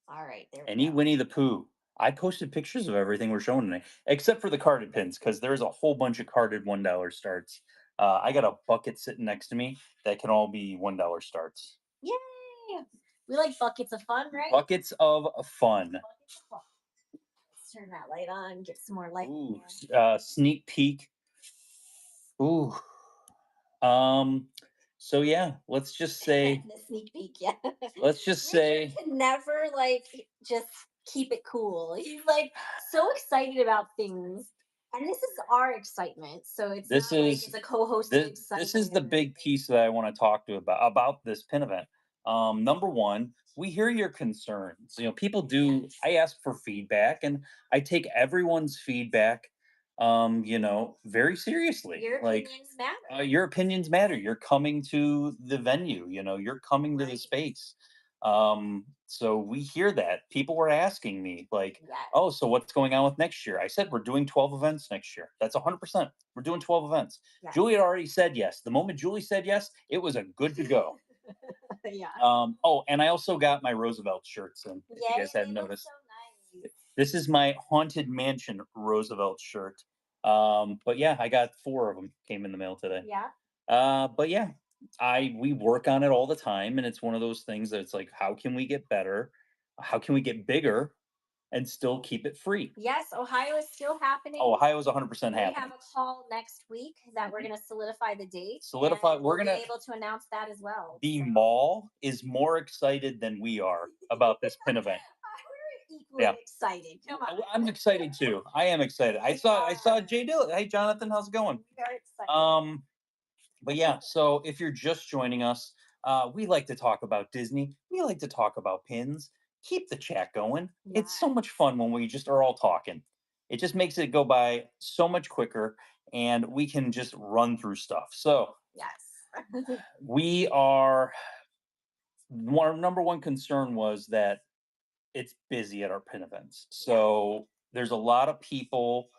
All right, there we Any go. Winnie the Pooh. I posted pictures of everything we're showing tonight, except for the carded pins, because there's a whole bunch of carded $1 starts. I got a bucket sitting next to me that can all be $1 starts. Yay! We like buckets of fun, right? Buckets of fun. Buckets of fun. Let's turn that light on, get some more light in Ooh, here. sneak peek. Ooh. Um. So yeah, let's just say. The sneak peek, yeah. Let's just Richard say can never like just keep it cool. He's like so excited about things. And this is our excitement. So it's this not like is it's a co-hosted this is excitement the or big anything. piece that I want to talk to about this pin event. Number one, we hear your concerns. People do. Yes. I ask for feedback, and I take everyone's feedback, very seriously. Your Like, opinions matter. your opinions matter. You're coming to the venue. You're coming to the Right. space. So we hear that. People were asking me, like, Yes. oh, so what's going on with next year? I said we're doing 12 events next year. That's 100%. We're doing 12 events. Yes. Julie had already said yes. The moment Julie said yes, it was a good to go. Yeah. Oh, and I also got my Roosevelt shirts in, if you Yay, guys they hadn't look so noticed. nice. This is my Haunted Mansion Roosevelt shirt. But yeah, I got four of them came in the mail today. Yeah. But yeah, I we work on it all the time, and it's one of those things that it's like, how can we get better? How can we get bigger and still keep it free? Yes, Ohio is still Oh, happening. Ohio's 100% We have happening. a call next week that we're going to solidify the date, Solidify. and We're we'll be gonna. able to announce that as well. The So mall is more excited than we are about this pin event. we're equally Yeah, excited. Come on. I'm excited too. I am excited. I We saw I saw are. Jay Dillon. Hey, Jonathan, how's it going? Very excited. Um, but yeah, so if you're just joining us, we like to talk about Disney. We like to talk about pins. Keep the chat going. It's so much Yes. fun when we just are all talking. It just makes it go by so much quicker, and we can just run through stuff. So Yes. we are. Our number one concern was that it's busy at our pin events. Yes. So there's a lot of people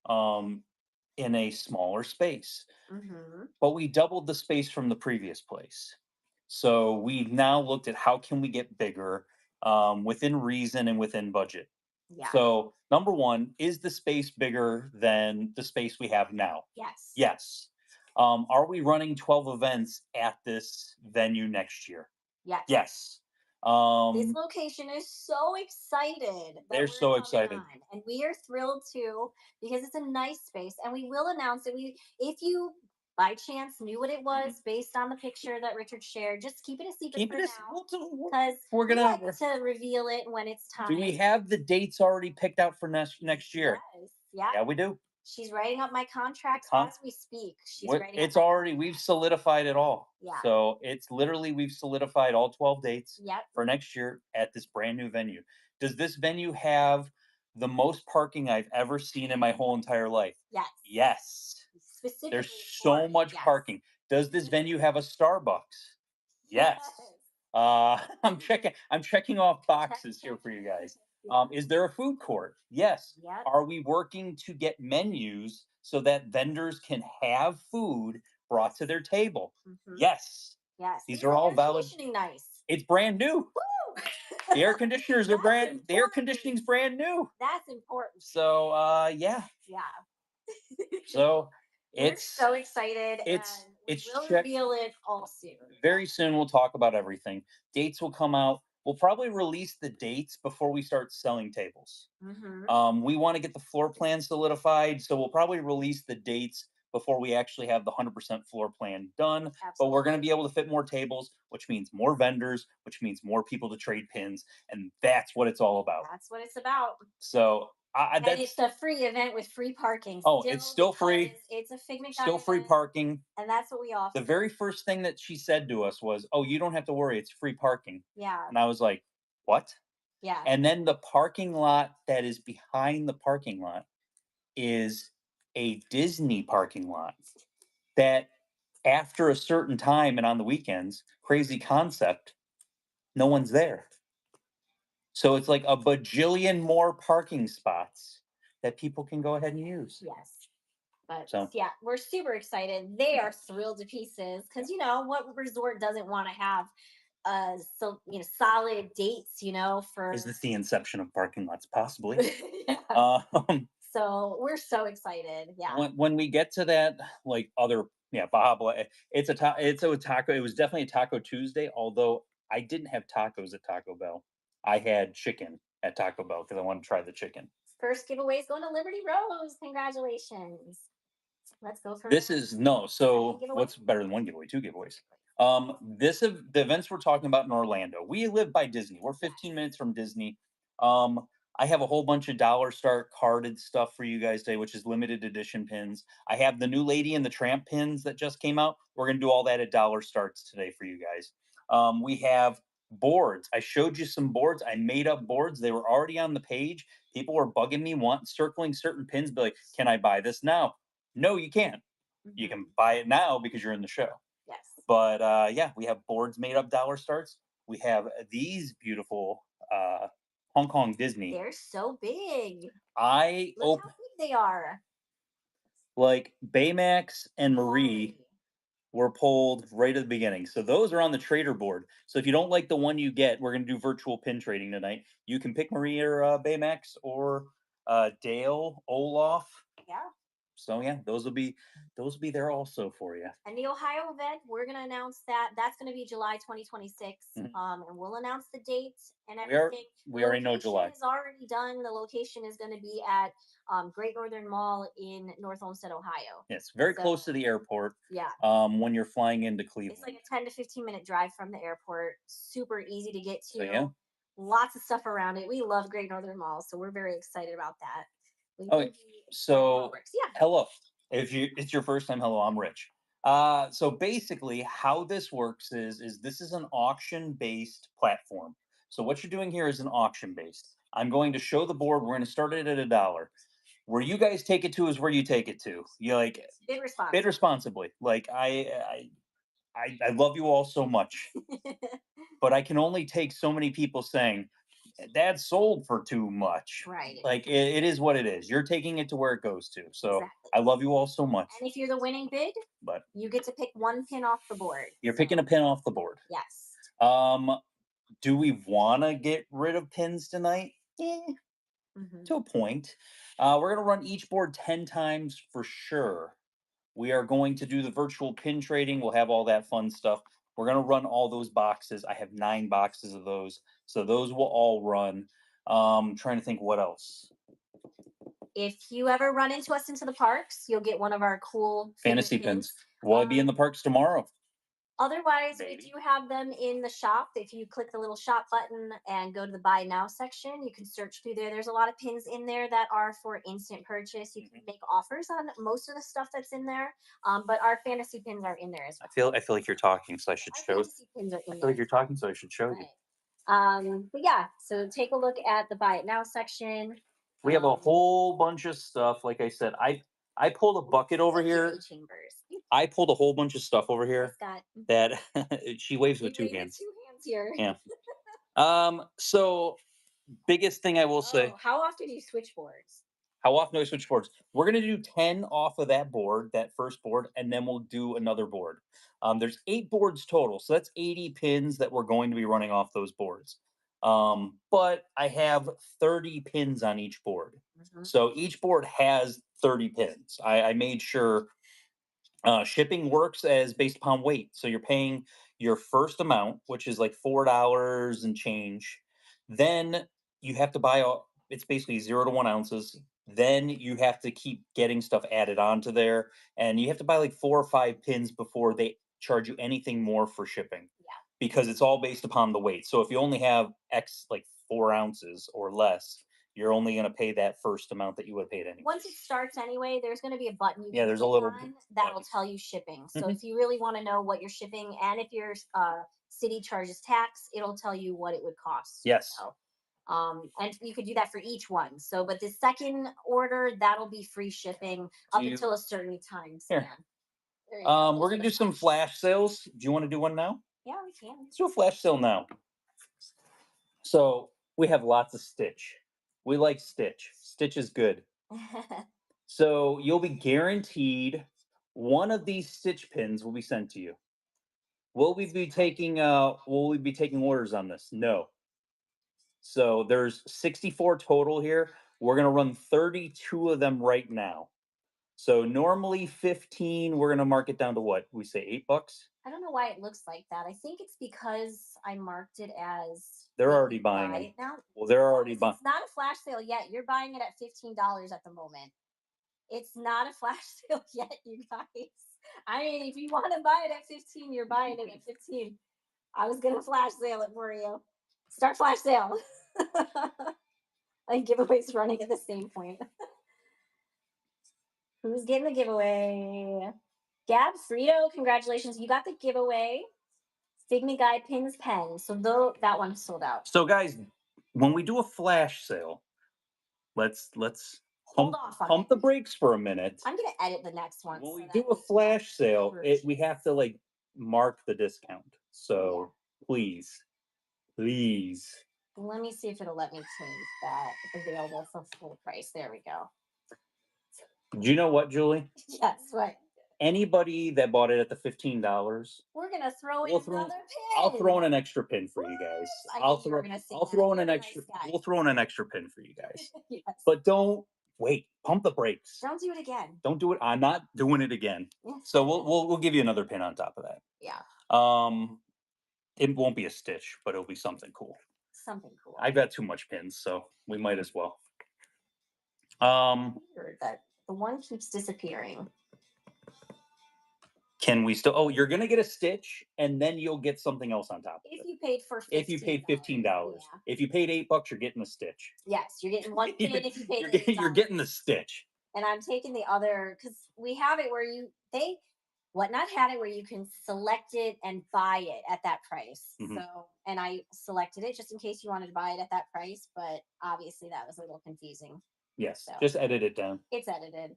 um, in a smaller space, Mm-hmm. but we doubled the space from the previous place. So we've now looked at how can we get bigger within reason and within budget. Yeah. So number one, is the space bigger than the space we have now? Yes. Yes. Are we running 12 events at this venue next year? Yes. Yes. This Um, location is so excited that they're we're so coming excited. on, and we are thrilled too because it's a nice space, and we will announce it. If you by chance knew what it Mhm. was based on the picture that Richard shared, just keep it a secret Keep for it as now we'll because we're we gonna. like to reveal it when it's Do we time. have the dates already picked out for next year? Yes, yeah. Yeah, we do. She's writing up my The contract con as we speak. She's writing up it's my already we've contract. solidified it all. Yeah. So it's literally we've solidified all 12 dates Yep. for next year at this brand new venue. Does this venue have the most parking I've ever seen in my whole entire life? Yes. Yes. There's Specifically for so it. much Yes. parking. Does this venue have a Starbucks? Yes. Yes. I'm checking off Check, boxes here check. for you guys. Yeah. Is there a food court? Yes. Yep. Are we working to get menus so that vendors can have food brought to their table? Hmm. Yes. Yes. These Is are the all air valid. conditioning nice? It's brand new. Woo! The air conditioners are That's brand. The air important. conditioning's brand new. That's important. So yeah. Yeah. So We're it's so excited it's and we it's will check reveal it all soon. very soon. We'll talk about everything. Dates will come out. We'll probably release the dates before we start selling tables. Hmm. We want to get the floor plan solidified, so we'll probably release the dates before we actually have the 100% floor plan done. But we're going to Absolutely. be able to fit more tables, which means more vendors, which means more people to trade pins, and that's what it's all about. That's what it's about. So And it's that's a free event with free parking oh, it's still still free, because it's a Figment Guide still free event parking. and that's what we The offer. very first thing that she said to us was, "Oh, you don't have to worry, it's free parking." Yeah. And I was like, "What?" Yeah. And then the parking lot that is behind the parking lot is a Disney parking lot that after a certain time and on the weekends, crazy concept, no one's there. So it's like a bajillion more parking spots that people can go ahead and use. Yes. But So yeah, we're super excited. They are thrilled to pieces because you know what resort doesn't want to have so solid dates, Is for this the inception of parking lots? Possibly. yeah. Um, So we're so excited. Yeah. when we get to that, like other, yeah, Baja, it's a taco. It was definitely a Taco Tuesday. Although I didn't have tacos at Taco Bell, I had chicken at Taco Bell because I wanted to try the chicken. First giveaway is going to Liberty Rose. Congratulations. Let's go for This is no. second So giveaway. what's better than one giveaway? Two giveaways. The events we're talking about in Orlando. We live by Disney. We're 15 Yes. minutes from Disney. Um, I have a whole bunch of Dollar Start carded stuff for you guys today, which is limited edition pins. I have the new Lady and the Tramp pins that just came out. We're gonna do all that at Dollar Starts today for you guys. We have boards. I showed you some boards. I made up boards. They were already on the page. People were bugging me, circling certain pins, be like, "Can I buy this now?" No, you can't. You can Mhm. buy it now because you're in the show. Yes. But yeah, we have boards made up Dollar Starts. We have these beautiful Hong Kong Disney. They're so big. I Look how op- big they are. like Baymax and Marie Quality. were pulled right at the beginning. So those are on the trader board. So if you don't like the one you get, we're going to do virtual pin trading tonight. You can pick Marie or Baymax or Dale, Olaf. Yeah. So yeah, those will be there also for you. And the Ohio event, we're going to announce that. That's going to be July 2026. Mhm. And we'll announce the dates and We are everything. The we already know location July. is already done. The location is going to be at Great Northern Mall in North Olmsted, Ohio. Yes, very So, close to the airport. yeah, When you're flying into it's like Cleveland. a 10 to 15-minute drive from the airport. Super easy to get So yeah. to. Lots of stuff around it. We love Great Northern Mall. So we're very excited about that. We will Okay. be at So Waterworks. Yeah. hello. If it's your first time, hello, I'm Rich. So basically, how this works is this is an auction based platform. So what you're doing here is an auction based. I'm going to show the board. We're going to start it at $1. Where you guys take it to is where you take it to. You like Bid bid responsibly. responsibly. Like I love you all so much, but I can only take so many people saying that sold for too much. Right. Like it is what it is. You're taking it to where it goes to. So Exactly. I love you all so much, And if you're the winning bid, but you get to pick one pin off the board. you're So, picking a pin off the board. yes. Um, do we want to get rid of pins tonight? Yeah, Hmm. to a point. We're gonna run each board 10 times for sure. We are going to do the virtual pin trading. We'll have all that fun stuff. We're going to run all those boxes. I have 9 boxes of those. So those will all run. Trying to think what else. If you ever run into us into the parks, you'll get one of our cool Figment Fantasy pins. pins. Will I be in the parks tomorrow? Otherwise, we Maybe. do have them in the shop. If you click the little shop button and go to the buy now section, you can search through there. There's a lot of pins in there that are for instant purchase. You can Mhm. make offers on most of the stuff that's in there, but our fantasy pins are in there as well. I feel like you're talking, so I should Our show. fantasy pins are I in feel there like as you're talking, so I should show well. you. But yeah, so take a look at the buy it now section. We have a whole bunch of stuff. Like I said, I pulled a bucket over Security here. chambers. I pulled a whole bunch of stuff over Hi, here Scott. that she waves We with two wave with hands. 2 hands here. Yeah. So biggest thing I will say, Oh, how often do you switch boards? how often do I switch boards? We're gonna do 10 off of that board, that first board, and then we'll do another board. There's 8 boards total, so that's 80 pins that we're going to be running off those boards. But I have 30 pins on each board. Mhm. So each board has 30 pins. I made sure shipping works as based upon weight. So you're paying your first amount, which is like $4 and change. Then you have to buy all, it's basically 0 to 1 ounces. Then you have to keep getting stuff added onto there. And you have to buy like 4 or 5 pins before they charge you anything more for shipping Yeah. because it's all based upon the weight. So if you only have X, like 4 ounces or less, you're only going to pay that first amount that you would have paid anyway. Once it starts anyway, there's going to be a button you Yeah, can there's a click little on that'll button. tell you shipping. So Mhm. if you really want to know what you're shipping and if your city charges tax, it'll tell you what it would cost. Yes. So, and you could do that for each one. So, but the second order, that'll be free shipping Do up you until a certain time here? span. There you go. We're Those are gonna the do some flash. flash sales. Do you want to do one now? Yeah, we can. Let's do a flash sale now. So we have lots of Stitch. We like Stitch. Stitch is good. So you'll be guaranteed one of these Stitch pins will be sent to you. Will we be taking orders on this? No. So there's 64 total here. We're gonna run 32 of them right now. So normally 15, we're gonna mark it down to what? We say $8? I don't know why it looks like that. I think it's because I marked it as They're you already can buying buy them. it now. Well, they're already Guys, buying. it's not a flash sale yet. You're buying it at $15 at the moment. It's not a flash sale yet, you guys. I mean, if you want to buy it at 15, you're buying it at 15. I was gonna flash sale it for you. Start flash sale. Like giveaways running at the same point. Who's getting the giveaway? Gab Frito, congratulations. You got the giveaway. Figment Guide Pins Pen. So though that one sold out. So guys, when we do a flash sale, let's Hold off on pump it. the brakes for a minute. I'm gonna edit the next one. When so we that do a it's flash sale, not we have to like mark the discount. So please. Let me see if it'll let me change that. Available for full price. There we go. Do you know what, Julie? Yes, right. Anybody that bought it at the $15, We're gonna throw in we'll throw. another pin. I'll throw in an extra pin for you guys. I I'll knew you were throw. gonna say I'll that. throw in You're an a extra. nice guy. We'll throw in an extra pin for you guys. Yes. But don't wait. Pump the brakes. Don't do it again. Don't do it. I'm not doing it again. So we'll give you another pin on top of that. Yeah. It won't be a stitch, but it'll be something cool. Something cool. I've got too much pins, so we might as well. Weird that the one keeps disappearing. Can we still? Oh, you're gonna get a stitch, and then you'll get something else on top of If it. you paid for $15. If you paid $15, if you paid $8, you're getting a stitch. Yes, you're getting one pin if you paid you're getting the stitch. And I'm taking the other because we have it where Whatnot had it where you can select it and buy it at that price. Mhm. So, and I selected it just in case you wanted to buy it at that price, but obviously that was a little confusing. Yes, So just edit it down. it's edited.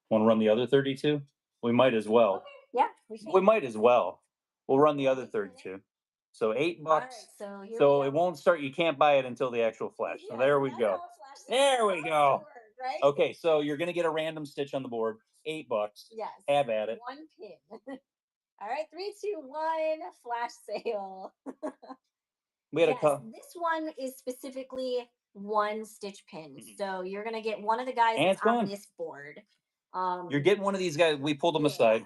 Want to run the other 32? We might as well. Okay. Yeah, we might as well. We'll run the other 32. So $8. Right, so it won't start. You can't buy it until the actual flash. So there we go. There we go. Right? Okay, so you're gonna get a random stitch on the board. $8. Yes. Have at it. One pin. All right, 3, 2, 1. Flash sale. We had This one is specifically one stitch pin. Mhm. So you're gonna get one of the guys And that's it's on gone. this board. You're getting one of these guys. We pulled them aside.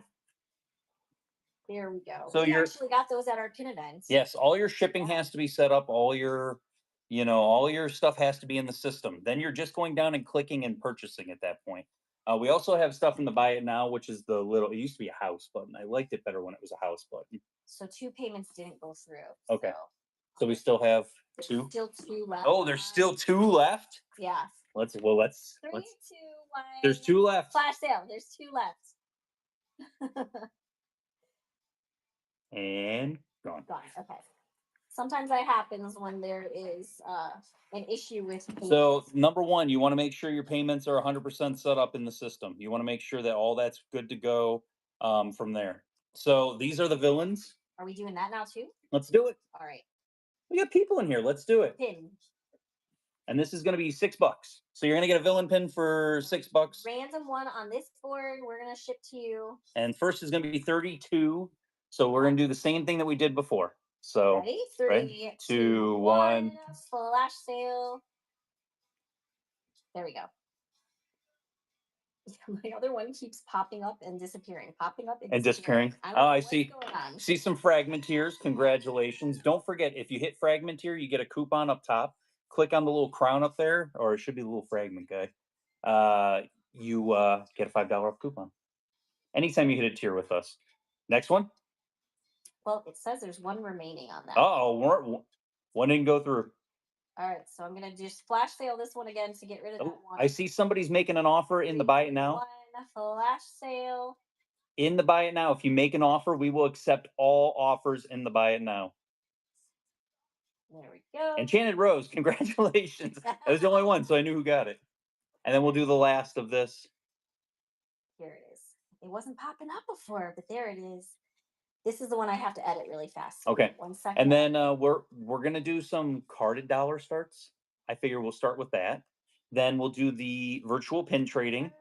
There we go. So we you're actually got those at our pin event. Yes, all your shipping has to be set up. All your stuff has to be in the system. Then you're just going down and clicking and purchasing at that point. We also have stuff in the buy it now, which is the little. It used to be a house button. I liked it better when it was a house button. So 2 payments didn't go through. Okay. So we still have there's 2. Still 2 left. Oh, there's still 2 left. Yeah. Let's. 3, 2, 1. There's 2 left. Flash sale. There's 2 left. And gone. Gone. Okay. Sometimes that happens when there is an issue with payments. So number 1, you want to make sure your payments are 100% set up in the system. You want to make sure that all that's good to go from there. So these are the villains. Are we doing that now too? Let's do it. All right. We got people in here. Let's do it. Pin. And this is going to be $6. So you're going to get a villain pin for $6. Random one on this board. We're going to ship to you. And first is going to be 32. So we're going to do the same thing that we did before. So ready? 3, 2, 1. Flash sale. There we go. My other one keeps popping up and disappearing. Popping up and disappearing. I see. See some fragmenteers. Congratulations. Don't forget, if you hit fragmenteer, you get a coupon up top. Click on the little crown up there, or it should be the little fragment guy. You get a $5 off coupon. Anytime you hit a tier with us. Next one. Well, it says there's one remaining on that. Oh, one didn't go through. All right, so I'm going to just flash sale this one again to get rid of that one. I see somebody's making an offer in the buy it now. 1 flash sale. In the buy it now, if you make an offer, we will accept all offers in the buy it now. There we go. Enchanted Rose, congratulations. That was the only one, so I knew who got it. And then we'll do the last of this. Here it is. It wasn't popping up before, but there it is. This is the one I have to edit really fast. Okay. 1 second. And then we're gonna do some carded dollar starts. I figure we'll start with that. Then we'll do the virtual pin trading,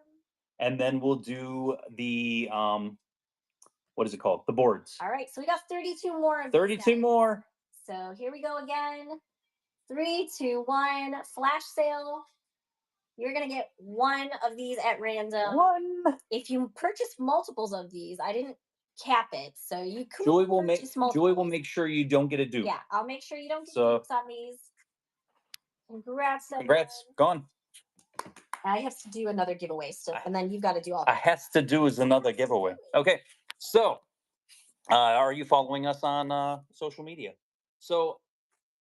and then we'll do the what is it called? The boards. All right, so we got 32 more. 32 more. So here we go again. 3, 2, 1. Flash sale. You're gonna get one of these at random. One. If you purchase multiples of these, I didn't cap it, so you could. Julie will make sure you don't get a dupe. Yeah, I'll make sure you don't get dupes on these. Congrats. Congrats. Gone. I have to do another giveaway still, and then you've got to do all. I has to do is another giveaway. Okay, so are you following us on social media? So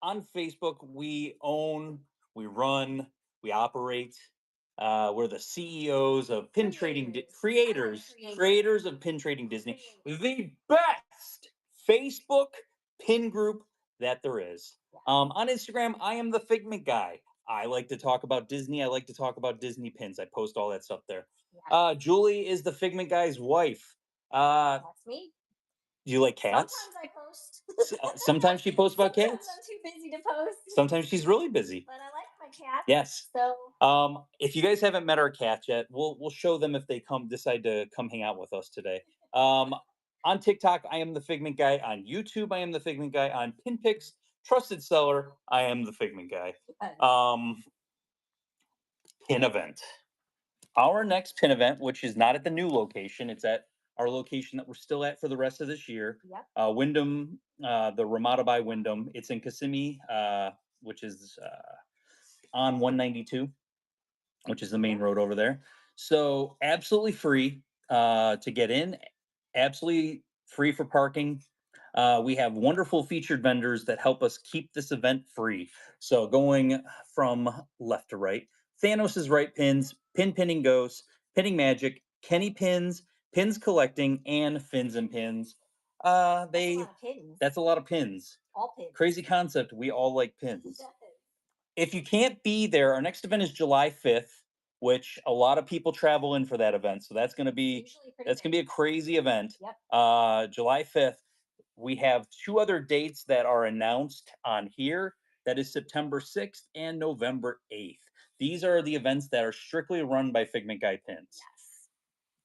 on Facebook, we own, we run, we operate. We're the CEOs of pin trading creators of pin trading Disney, the best Facebook pin group that there is. On Instagram, I am the Figment guy. I like to talk about Disney. I like to talk about Disney pins. I post all that stuff there. Julie is the Figment guy's wife. That's me. Do you like cats? Sometimes I post. Sometimes she posts about cats. I'm too busy to post. Sometimes she's really busy. But I like my cats. Yes. So if you guys haven't met our cats yet, we'll show them if they decide to come hang out with us today. On TikTok, I am the Figment guy. On YouTube, I am the Figment guy. On Pinpicks, trusted seller, I am the Figment guy. Pin event. Our next pin event, which is not at the new location, it's at our location that we're still at for the rest of this year. Yep. Wyndham, the Ramada by Wyndham. It's in Kissimmee, which is on 192, which is the main road over there. So absolutely free to get in, absolutely free for parking. We have wonderful featured vendors that help us keep this event free. So going from left to right, Thanos' Right Pins, Pinning Ghosts, Pinning Magic, Kenny Pins, Pins Collecting, and Fins and Pins. That's a lot of pins. All pins. Crazy concept. We all like pins. If you can't be there, our next event is July 5th, which a lot of people travel in for that event. So that's gonna be a crazy event. Yep. July 5th. We have 2 other dates that are announced on here. That is September 6th and November 8th. These are the events that are strictly run by Figment Guy Pins. Yes.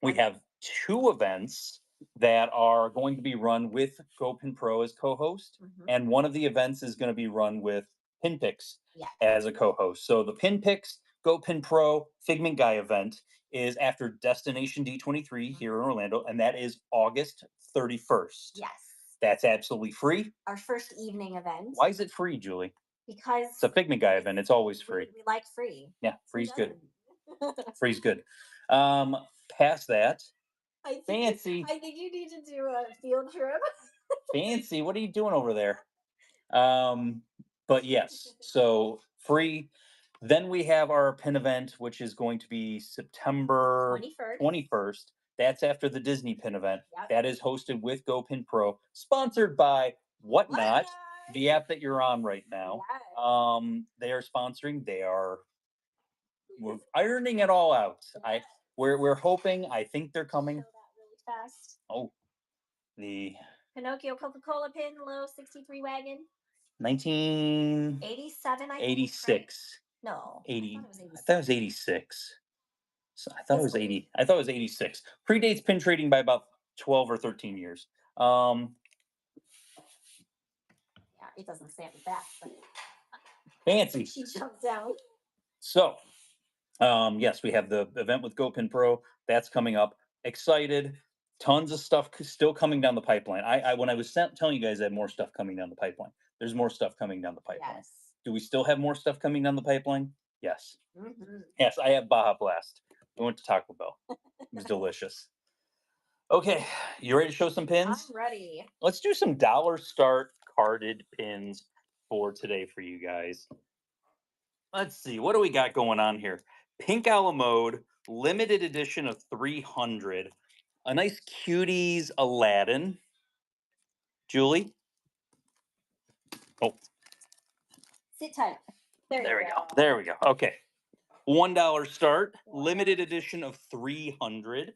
We have 2 events that are going to be run with GoPin Pro as co-host, and one of the events is going to be run with Pinpicks as a co-host. So the Pinpicks GoPin Pro Figment Guy event is after Destination D23 here in Orlando, and that is August 31st. Yes. That's absolutely free. Our first evening event. Why is it free, Julie? Because it's a Figment Guy event. It's always free. We like free. Yeah, free's good. Free's good. Past that, Fancy. I think you need to do a field trip. Fancy, what are you doing over there? But yes, so free. Then we have our pin event, which is going to be September 21st. That's after the Disney pin event. Yep. That is hosted with GoPin Pro, sponsored by Whatnot, the app that you're on right now. Yes. They are sponsoring. We're ironing it all out. Yes. We're hoping. I think they're coming. Show that really fast. Oh, the Pinocchio Coca-Cola pin, low 63 wagon. 1987. 86. No. 80. I thought it was 86. So I thought it was 80. I thought it was 86. Predates pin trading by about 12 or 13 years. Yeah, it doesn't say it back, but Fancy. She jumped down. So, yes, we have the event with GoPin Pro. That's coming up. Excited. Tons of stuff still coming down the pipeline. I when I was telling you guys I had more stuff coming down the pipeline. There's more stuff coming down the pipeline. Yes. Do we still have more stuff coming down the pipeline? Yes. Yes, I have Baja Blast. We went to Taco Bell. It was delicious. Okay, you ready to show some pins? I'm ready. Let's do some dollar start carded pins for today for you guys. Let's see, what do we got going on here? Pink Owl Mode, limited edition of 300. A nice Cuties Aladdin. Julie? Oh. Sit tight. There we go. There we go. Okay. $1 start, limited edition of 300.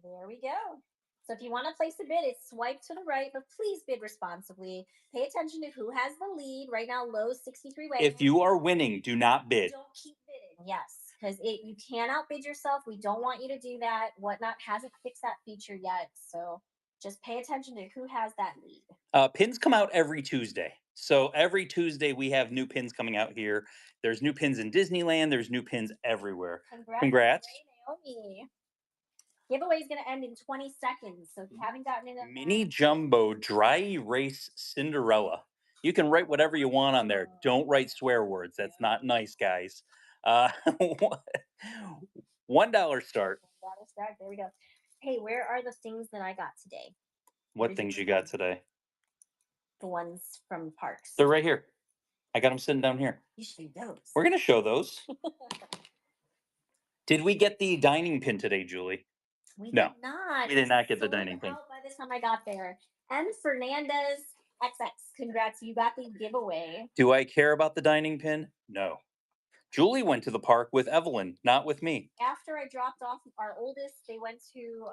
There we go. So if you want to place a bid, it's swipe to the right, but please bid responsibly. Pay attention to who has the lead. Right now, low 63 wagons. If you are winning, do not bid. Don't keep bidding. Yes, because you can outbid yourself. We don't want you to do that. Whatnot hasn't fixed that feature yet, so Just pay attention to who has that lead. Pins come out every Tuesday. So every Tuesday we have new pins coming out here. There's new pins in Disneyland. There's new pins everywhere. Congrats. Naomi. Giveaway is going to end in 20 seconds. So if you haven't gotten it, Mini Jumbo Dry Erase Cinderella. You can write whatever you want on there. Don't write swear words. That's not nice, guys. $1 start. $1 start. There we go. Hey, where are the things that I got today? What things you got today? The ones from parks. They're right here. I got them sitting down here. You should do those. We're going to show those. Did we get the dining pin today, Julie? We did not. We did not get the dining pin. By the time I got there. And Fernandez XX, congrats. You got the giveaway. Do I care about the dining pin? No. Julie went to the park with Evelyn, not with me. After I dropped off our oldest, they went to,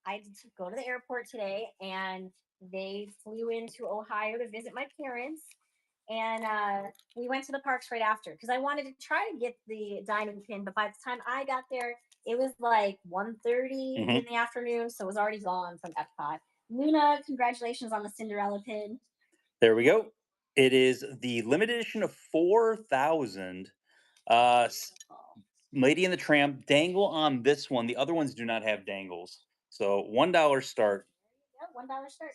I had to go to the airport today, and they flew into Ohio to visit my parents. And we went to the parks right after because I wanted to try to get the dining pin. But by the time I got there, it was like 1:30 in the afternoon. So it was already gone from Epcot. Luna, congratulations on the Cinderella pin. There we go. It is the limited edition of 4,000. Lady and the Tramp dangle on this one. The other ones do not have dangles. So $1 start. Yeah, $1 start.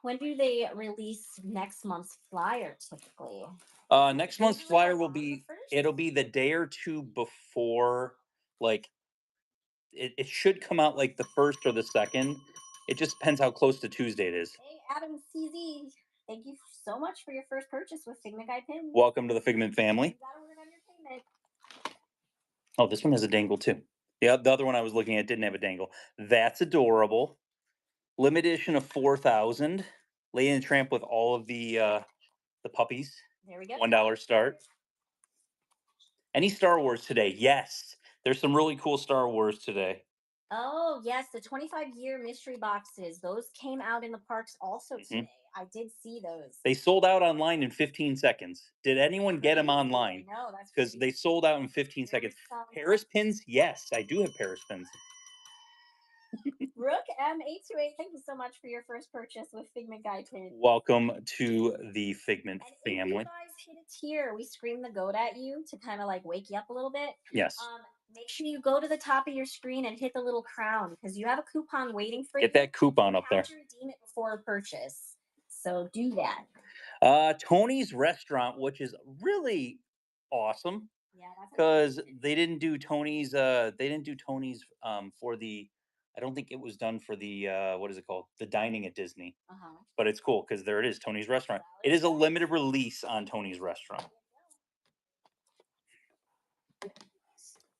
When do they release next month's flyer typically? Next month's flyer will be, it'll be the day or two before, like, it should come out like the 1st or the 2nd. It just depends how close to Tuesday it is. Hey, Adam CZ, thank you so much for your first purchase with Figment Guy Pins. Welcome to the Figment family. You gotta work on your payment. Oh, this one has a dangle too. Yeah, the other one I was looking at didn't have a dangle. That's adorable. Limited edition of 4,000. Lady and the Tramp with all of the puppies. There we go. $1 start. Any Star Wars today? Yes. There's some really cool Star Wars today. Oh, yes. The 25-year mystery boxes. Those came out in the parks also today. I did see those. They sold out online in 15 seconds. Did anyone get them online? No, that's because they sold out in 15 seconds. Paris pins? Yes, I do have Paris pins. Brooke M828, thank you so much for your first purchase with Figment Guy Pins. Welcome to the Figment family. If you guys hit a tier, we scream the goat at you to kind of like wake you up a little bit. Yes. Make sure you go to the top of your screen and hit the little crown because you have a coupon waiting for you. Get that coupon up there. You have to redeem it before purchase. So do that. Tony's Restaurant, which is really awesome. Yeah, because they didn't do Tony's. They didn't do Tony's for the. I don't think it was done for the what is it called? The dining at Disney. But it's cool because there it is, Tony's Restaurant. It is a limited release on Tony's Restaurant.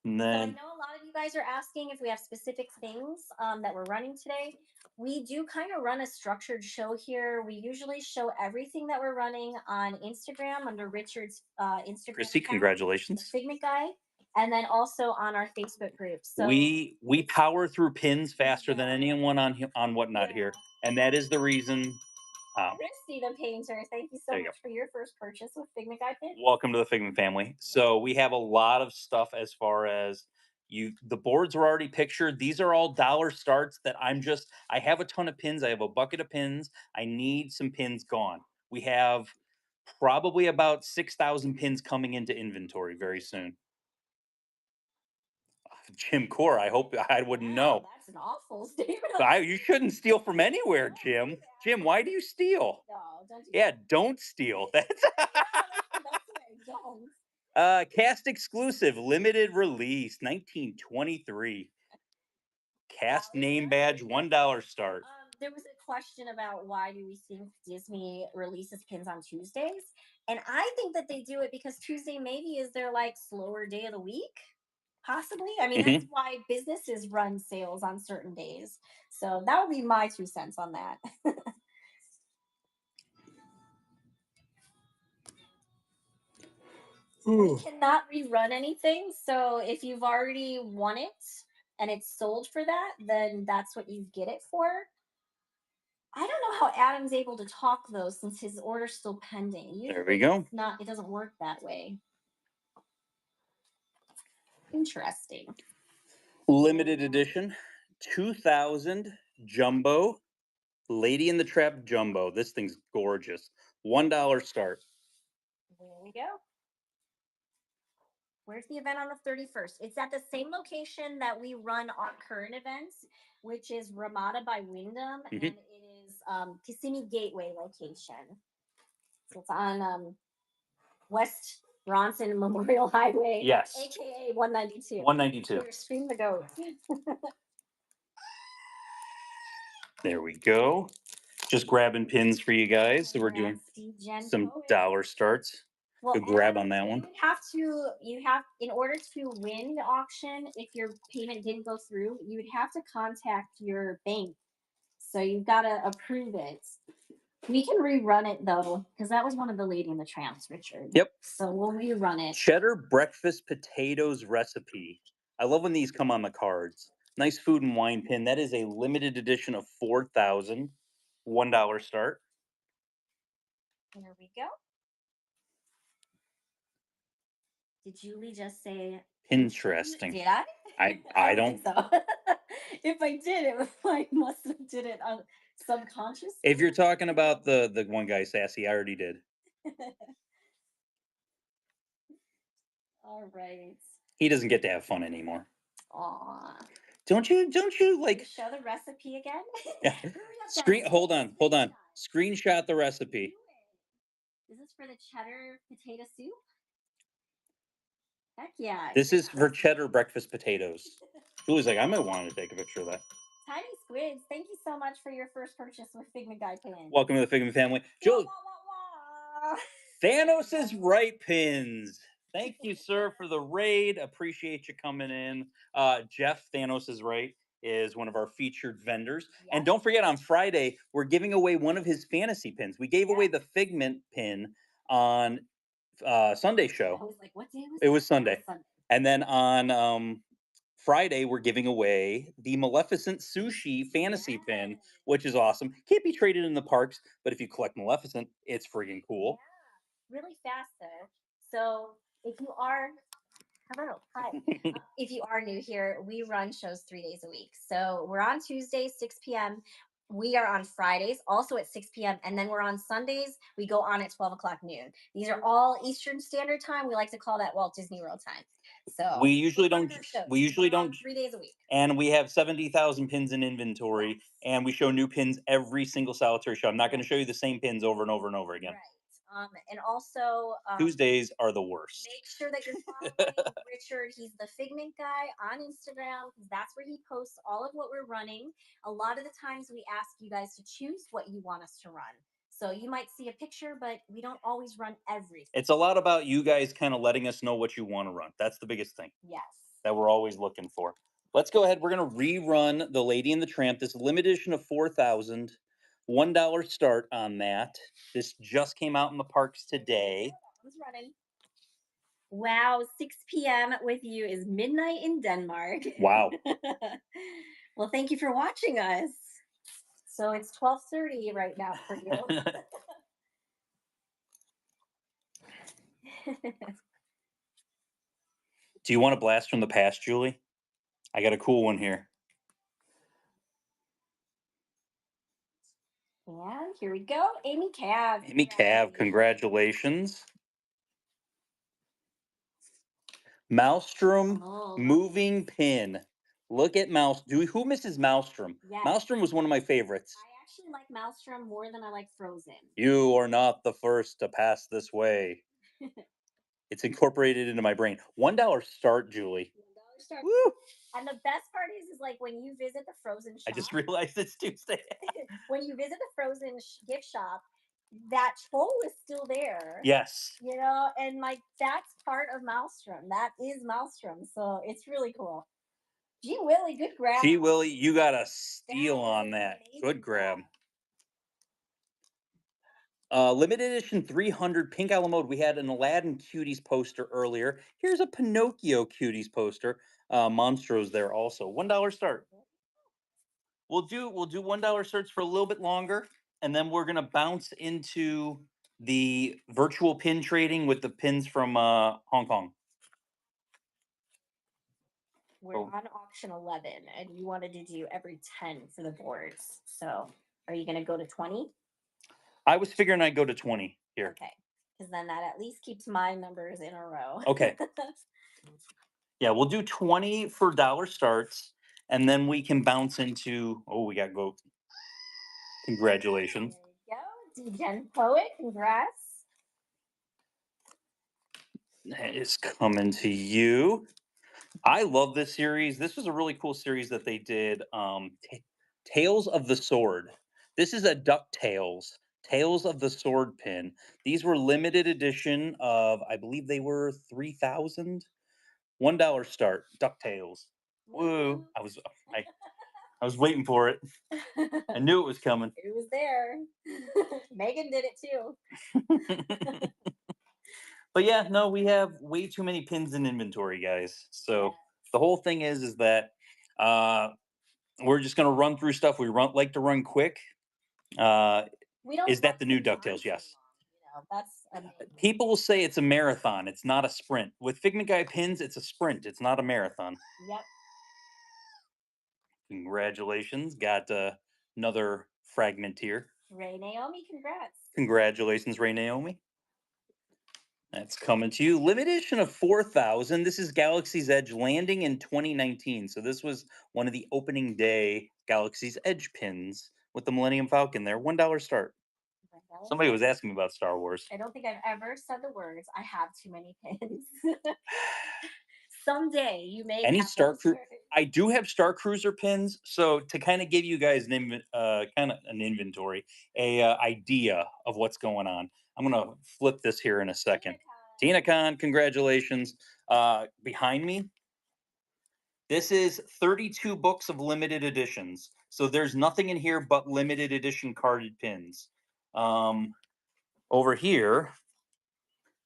And then so I know a lot of you guys are asking if we have specific things that we're running today. We do kind of run a structured show here. We usually show everything that we're running on Instagram under Richard's Instagram. Christy, congratulations. Figment Guy. And then also on our Facebook group. So we power through pins faster than anyone on Whatnot here, and that is the reason. Christy the Painter, thank you so much for your first purchase with Figment Guy Pins. Welcome to the Figment family. So we have a lot of stuff as far as the boards are already pictured. These are all dollar starts that I have a ton of pins. I have a bucket of pins. I need some pins gone. We have probably about 6,000 pins coming into inventory very soon. Jim Core, I hope I wouldn't know. That's an awful statement. You shouldn't steal from anywhere, Jim. Jim, why do you steal? No, don't do that. Don't steal. That's cast exclusive, limited release, 1923. Cast name badge, $1 start. There was a question about why do we think Disney releases pins on Tuesdays, and I think that they do it because Tuesday maybe is their like slower day of the week. Possibly. I mean, that's why businesses run sales on certain days. So that would be my 2 cents on that. We cannot rerun anything. So if you've already won it and it's sold for that, then that's what you get it for. I don't know how Adam's able to talk, though, since his order's still pending. Usually there we go. It doesn't work that way. Interesting. Limited edition, 2,000 Jumbo. Lady in the Trap Jumbo. This thing's gorgeous. $1 start. There we go. Where's the event on the 31st? It's at the same location that we run our current events, which is Ramada by Wyndham, and it is Kissimmee Gateway location. So it's on West Bronson Memorial Highway. Yes. AKA 192. 192. Here, scream the goat. There we go. Just grabbing pins for you guys. So we're doing some dollar starts. Well, good grab on that one. You have, in order to win the auction, if your payment didn't go through, you would have to contact your bank. So you've got to approve it. We can rerun it though, because that was one of the Lady in the Tramps, Richard. Yep. So we'll rerun it. Cheddar breakfast potatoes recipe. I love when these come on the cards. Nice food and wine pin. That is a limited edition of 4,000. $1 start. There we go. Did Julie just say interesting? Did I? I don't think so. If I did, I must have did it subconsciously. If you're talking about the one guy, Sassy, I already did. All right. He doesn't get to have fun anymore. Aw. Don't you like show the recipe again? Yeah. Hold on. Screenshot the recipe. Is this for the cheddar potato soup? Heck yeah. This is for cheddar breakfast potatoes. Julie's like, I might want to take a picture of that. Tiny Squids, thank you so much for your first purchase with Figment Guy pins. Welcome to the Figment family. Julie. Thanos' right pins. Thank you, sir, for the raid. Appreciate you coming in. Jeff, Thanos' right, is one of our featured vendors. Yes. And don't forget, on Friday, we're giving away one of his fantasy pins. We gave away the Figment pin on Sunday show. I was like, what day was it? It was Sunday. And then on Friday, we're giving away the Maleficent Sushi fantasy pin, which is awesome. Can't be traded in the parks, but if you collect Maleficent, it's freaking cool. Yeah. Really fast, though. So if you are, hello, hi. If you are new here, we run shows 3 days a week. So we're on Tuesdays, 6 p.m. We are on Fridays, also at 6 p.m. And then we're on Sundays. We go on at 12 o'clock noon. These are all Eastern Standard Time. We like to call that Walt Disney World time. So we usually don't 3 days a week. And we have 70,000 pins in inventory, and we show new pins every single solitary show. I'm not going to show you the same pins over and over and over again. Right. And also Tuesdays are the worst. Make sure that you're following Richard. He's the Figment Guy on Instagram, because that's where he posts all of what we're running. A lot of the times we ask you guys to choose what you want us to run. So you might see a picture, but we don't always run everything. It's a lot about you guys kind of letting us know what you want to run. That's the biggest thing. Yes. That we're always looking for. Let's go ahead. We're going to rerun the Lady and the Tramp. This limited edition of 4,000. $1 start on that. This just came out in the parks today. Who's running? Wow, 6 p.m. with you is midnight in Denmark. Wow. Well, thank you for watching us. So it's 12:30 right now for you. Do you want a blast from the past, Julie? I got a cool one here. And here we go. Amy Cav. Amy Cav, congratulations. Maelstrom moving pin. Look at Maelstrom. Who misses Maelstrom? Yes. Maelstrom was one of my favorites. I actually like Maelstrom more than I like Frozen. You are not the first to pass this way. It's incorporated into my brain. $1 start, Julie. $1 start. Woo! And the best part is like when you visit the Frozen shop. I just realized it's Tuesday. When you visit the Frozen gift shop, that troll is still there. Yes. You know, and like that's part of Maelstrom. That is Maelstrom. So it's really cool. Gee Willie, good grab. Gee Willie, you got a steal on that. Good grab. Limited edition 300 Pink a la Mode. We had an Aladdin Cuties poster earlier. Here's a Pinocchio Cuties poster. Monstro's there also. $1 start. We'll do $1 starts for a little bit longer, and then we're gonna bounce into the virtual pin trading with the pins from Hong Kong. We're on auction 11, and you wanted to do every 10 for the boards. So, are you going to go to 20? I was figuring I'd go to 20 here. Okay, because then that at least keeps my numbers in a row. Okay. Yeah, we'll do 20 for dollar starts, and then we can bounce into. Oh, we got goat. Congratulations. There you go. D-Gen Poet, congrats. That is coming to you. I love this series. This was a really cool series that they did. Tales of the Sword. This is a DuckTales. Tales of the Sword pin. These were limited edition of, I believe they were 3,000. $1 start. DuckTales. Woo! I was waiting for it. I knew it was coming. It was there. Megan did it too. But yeah, no, we have way too many pins in inventory, guys. So the whole thing is that we're just gonna run through stuff. Like to run quick. We don't Is that the new DuckTales? Yes. That's amazing. People will say it's a marathon. It's not a sprint. With Figment Guy pins, it's a sprint. It's not a marathon. Yep. Congratulations. Got another fragment here. Ray Naomi, congrats. Congratulations, Ray Naomi. That's coming to you. Limited edition of 4,000. This is Galaxy's Edge landing in 2019. So this was one of the opening day Galaxy's Edge pins with the Millennium Falcon there. $1 start. Somebody was asking me about Star Wars. I don't think I've ever said the words, I have too many pins. Someday you may Any have Star Cruiser. I do have Star Cruiser pins. So to kind of give you guys an inventory, idea of what's going on. I'm gonna flip this here in a second. Tina Khan, congratulations. Behind me, this is 32 books of limited editions. So there's nothing in here but limited edition carded pins. Over here,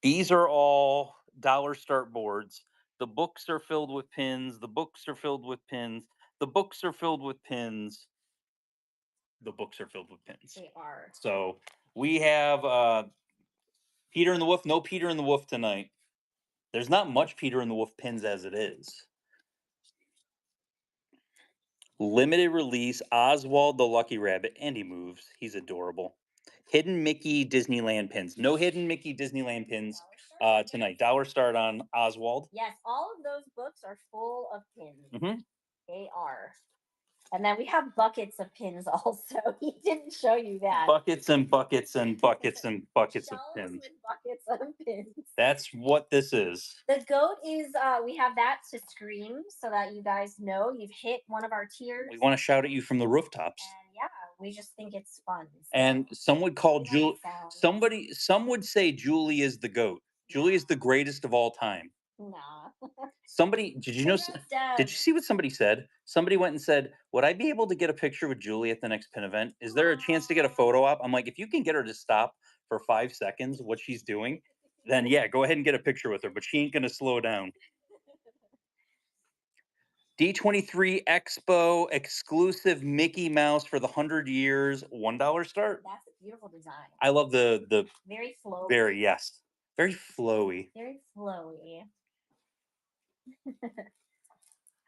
these are all dollar start boards. The books are filled with pins. The books are filled with pins. The books are filled with pins. The books are filled with pins. They are. So we have Peter and the Wolf. No Peter and the Wolf tonight. There's not much Peter and the Wolf pins as it is. Limited release Oswald the Lucky Rabbit, and he moves. He's adorable. Hidden Mickey Disneyland pins. No hidden Mickey Disneyland pins tonight. Dollar start on Oswald. Yes, all of those books are full of pins. Mm-hmm. They are. And then we have buckets of pins also. He didn't show you that. Buckets and buckets and buckets and buckets of pins. With buckets of pins. That's what this is. The goat is, we have that to scream so that you guys know you've hit one of our tiers. We want to shout at you from the rooftops. And yeah, we just think it's fun. So and some would call Julie, some would say Julie is the goat. Julie is the greatest of all time. Nah. Somebody, did you see what somebody said? Somebody went and said, would I be able to get a picture with Julie at the next pin event? Is there a chance to get a photo op? I'm like, if you can get her to stop for 5 seconds, what she's doing, then yeah, go ahead and get a picture with her, but she ain't going to slow down. D23 Expo exclusive Mickey Mouse for the 100 years, $1 start. That's a beautiful design. I love the very flowy. Very, yes. Very flowy. Very flowy.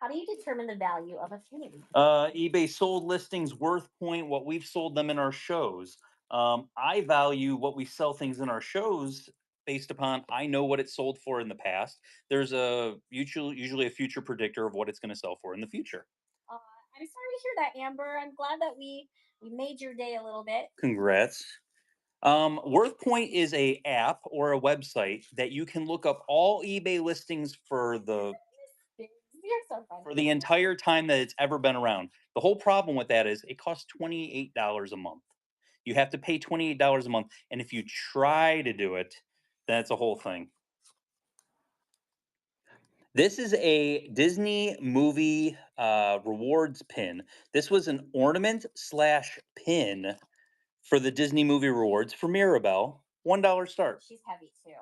How do you determine the value of a pin? eBay sold listings worth point what we've sold them in our shows. I value what we sell things in our shows based upon I know what it's sold for in the past. There's usually a future predictor of what it's going to sell for in the future. I'm sorry to hear that, Amber. I'm glad that we made your day a little bit. Congrats. WorthPoint is a app or a website that you can look up all eBay listings for the entire time that it's ever been around. The whole problem with that is it costs $28 a month. You have to pay $28 a month, and if you try to do it, then it's a whole thing. This is a Disney movie rewards pin. This was an ornament / pin for the Disney movie rewards for Mirabelle. $1 start. She's heavy too.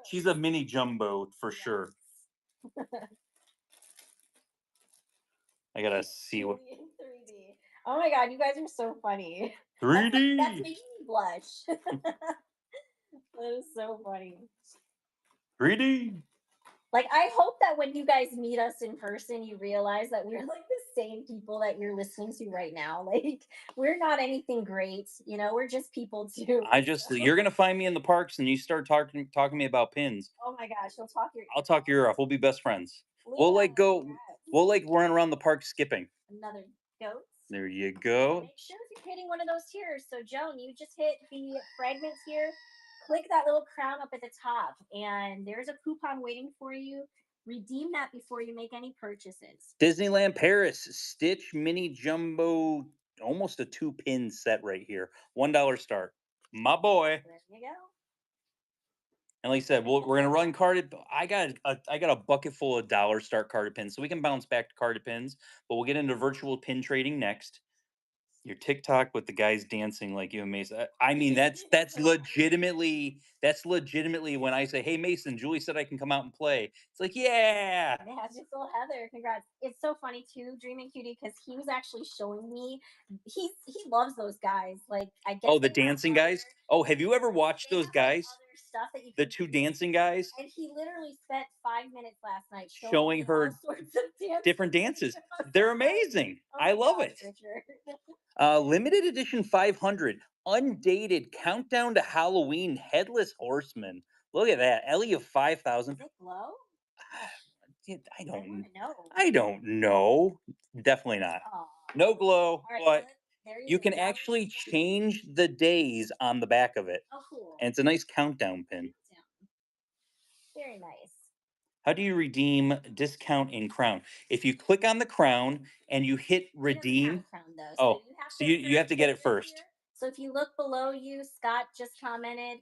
She's a mini jumbo for sure. I gotta see what. 3D. Oh my god, you guys are so funny. 3D. That's making me blush. That is so funny. 3D. Like, I hope that when you guys meet us in person, you realize that we're like the same people that you're listening to right now. Like, we're not anything great, you know, we're just people too. I just So, you're gonna find me in the parks and you start talking to me about pins. oh my gosh, you'll talk your I'll ear talk off. your ear off. We'll be best friends. We'll Leah, like go. congrats. We'll like run around the park skipping. Another goat. There you And go. make sure if you're hitting one of those tiers. So, Joan, you just hit the fragment tier. Click that little crown up at the top, and there's a coupon waiting for you. Redeem that before you make any purchases. Disneyland Paris Stitch Mini Jumbo, almost a 2-pin set right here. $1 start. My boy. There you go. And like I said, we're gonna run carded. I got a bucket full of dollar start carded pins, so we can bounce back to carded pins. But we'll get into virtual pin trading next. Your TikTok with the guys dancing like you and Mason. I mean, that's legitimately when I say, "Hey Mason, Julie said I can come out and play." It's like, yeah. Magical Heather, congrats! It's so funny too, Dreaming Cutie, because he was actually showing me. He loves those guys. Like, I guess Oh, the they have dancing other guys. Oh, have you ever watched they those have like guys? other stuff that you The can two do. dancing guys And he literally spent 5 minutes last night showing showing me all her sorts of dances. different dances. I was They're like, amazing. oh I my love gosh, it. Richard. Limited edition 500 undated countdown to Halloween headless horseman. Look at that. Ellie of Does 5,000. it glow? I I don't want to know. I don't know. Definitely not. Oh, No glow, all right. but There you you go. can That was actually change the days on the back of it. oh cool. And it's a nice countdown pin. Very nice. How do you redeem discount in Crown? If you click on the Crown and you hit He doesn't have a redeem, crown though, so oh, you have so to you have first to get hit it the first. tier. So if you look below you, Scott just commented.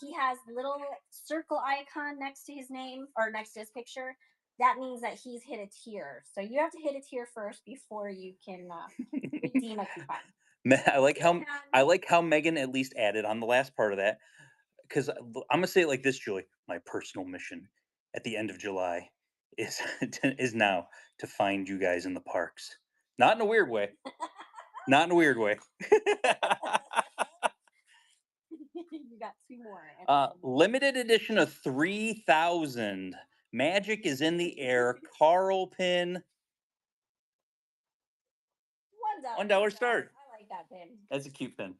He has little circle icon next to his name or next to his picture. That means that he's hit a tier. So you have to hit a tier first before you can redeem a coupon. I like how And Megan at least added on the last part of that because I'm gonna say it like this, Julie. My personal mission at the end of July is is now to find you guys in the parks. Not in a weird way. Not in a weird way. you got two more. Limited edition of 3,000. Magic is in the air. Carl pin. $1 start. I like that pin. That's a cute pin.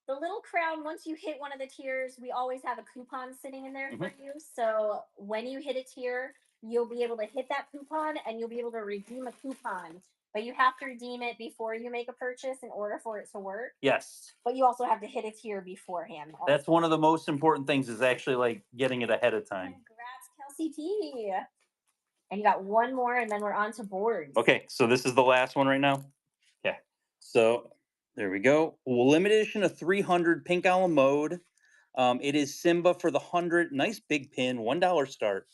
The little crown, once you hit one of the tiers, we always have a coupon sitting in there for Mhm. you. So when you hit a tier, you'll be able to hit that coupon and you'll be able to redeem a coupon. But you have to redeem it before you make a purchase in order for it to work. Yes. But you also have to hit a tier beforehand. That's one of the most important things is actually like getting it ahead of time. Congrats, Kelsey T. And you got one more, and then we're on to boards. Okay, so this is the last one right now. Okay, so there we go. Limited edition of 300 pink a la mode. It is Simba for the 100. Nice big pin, $1 start.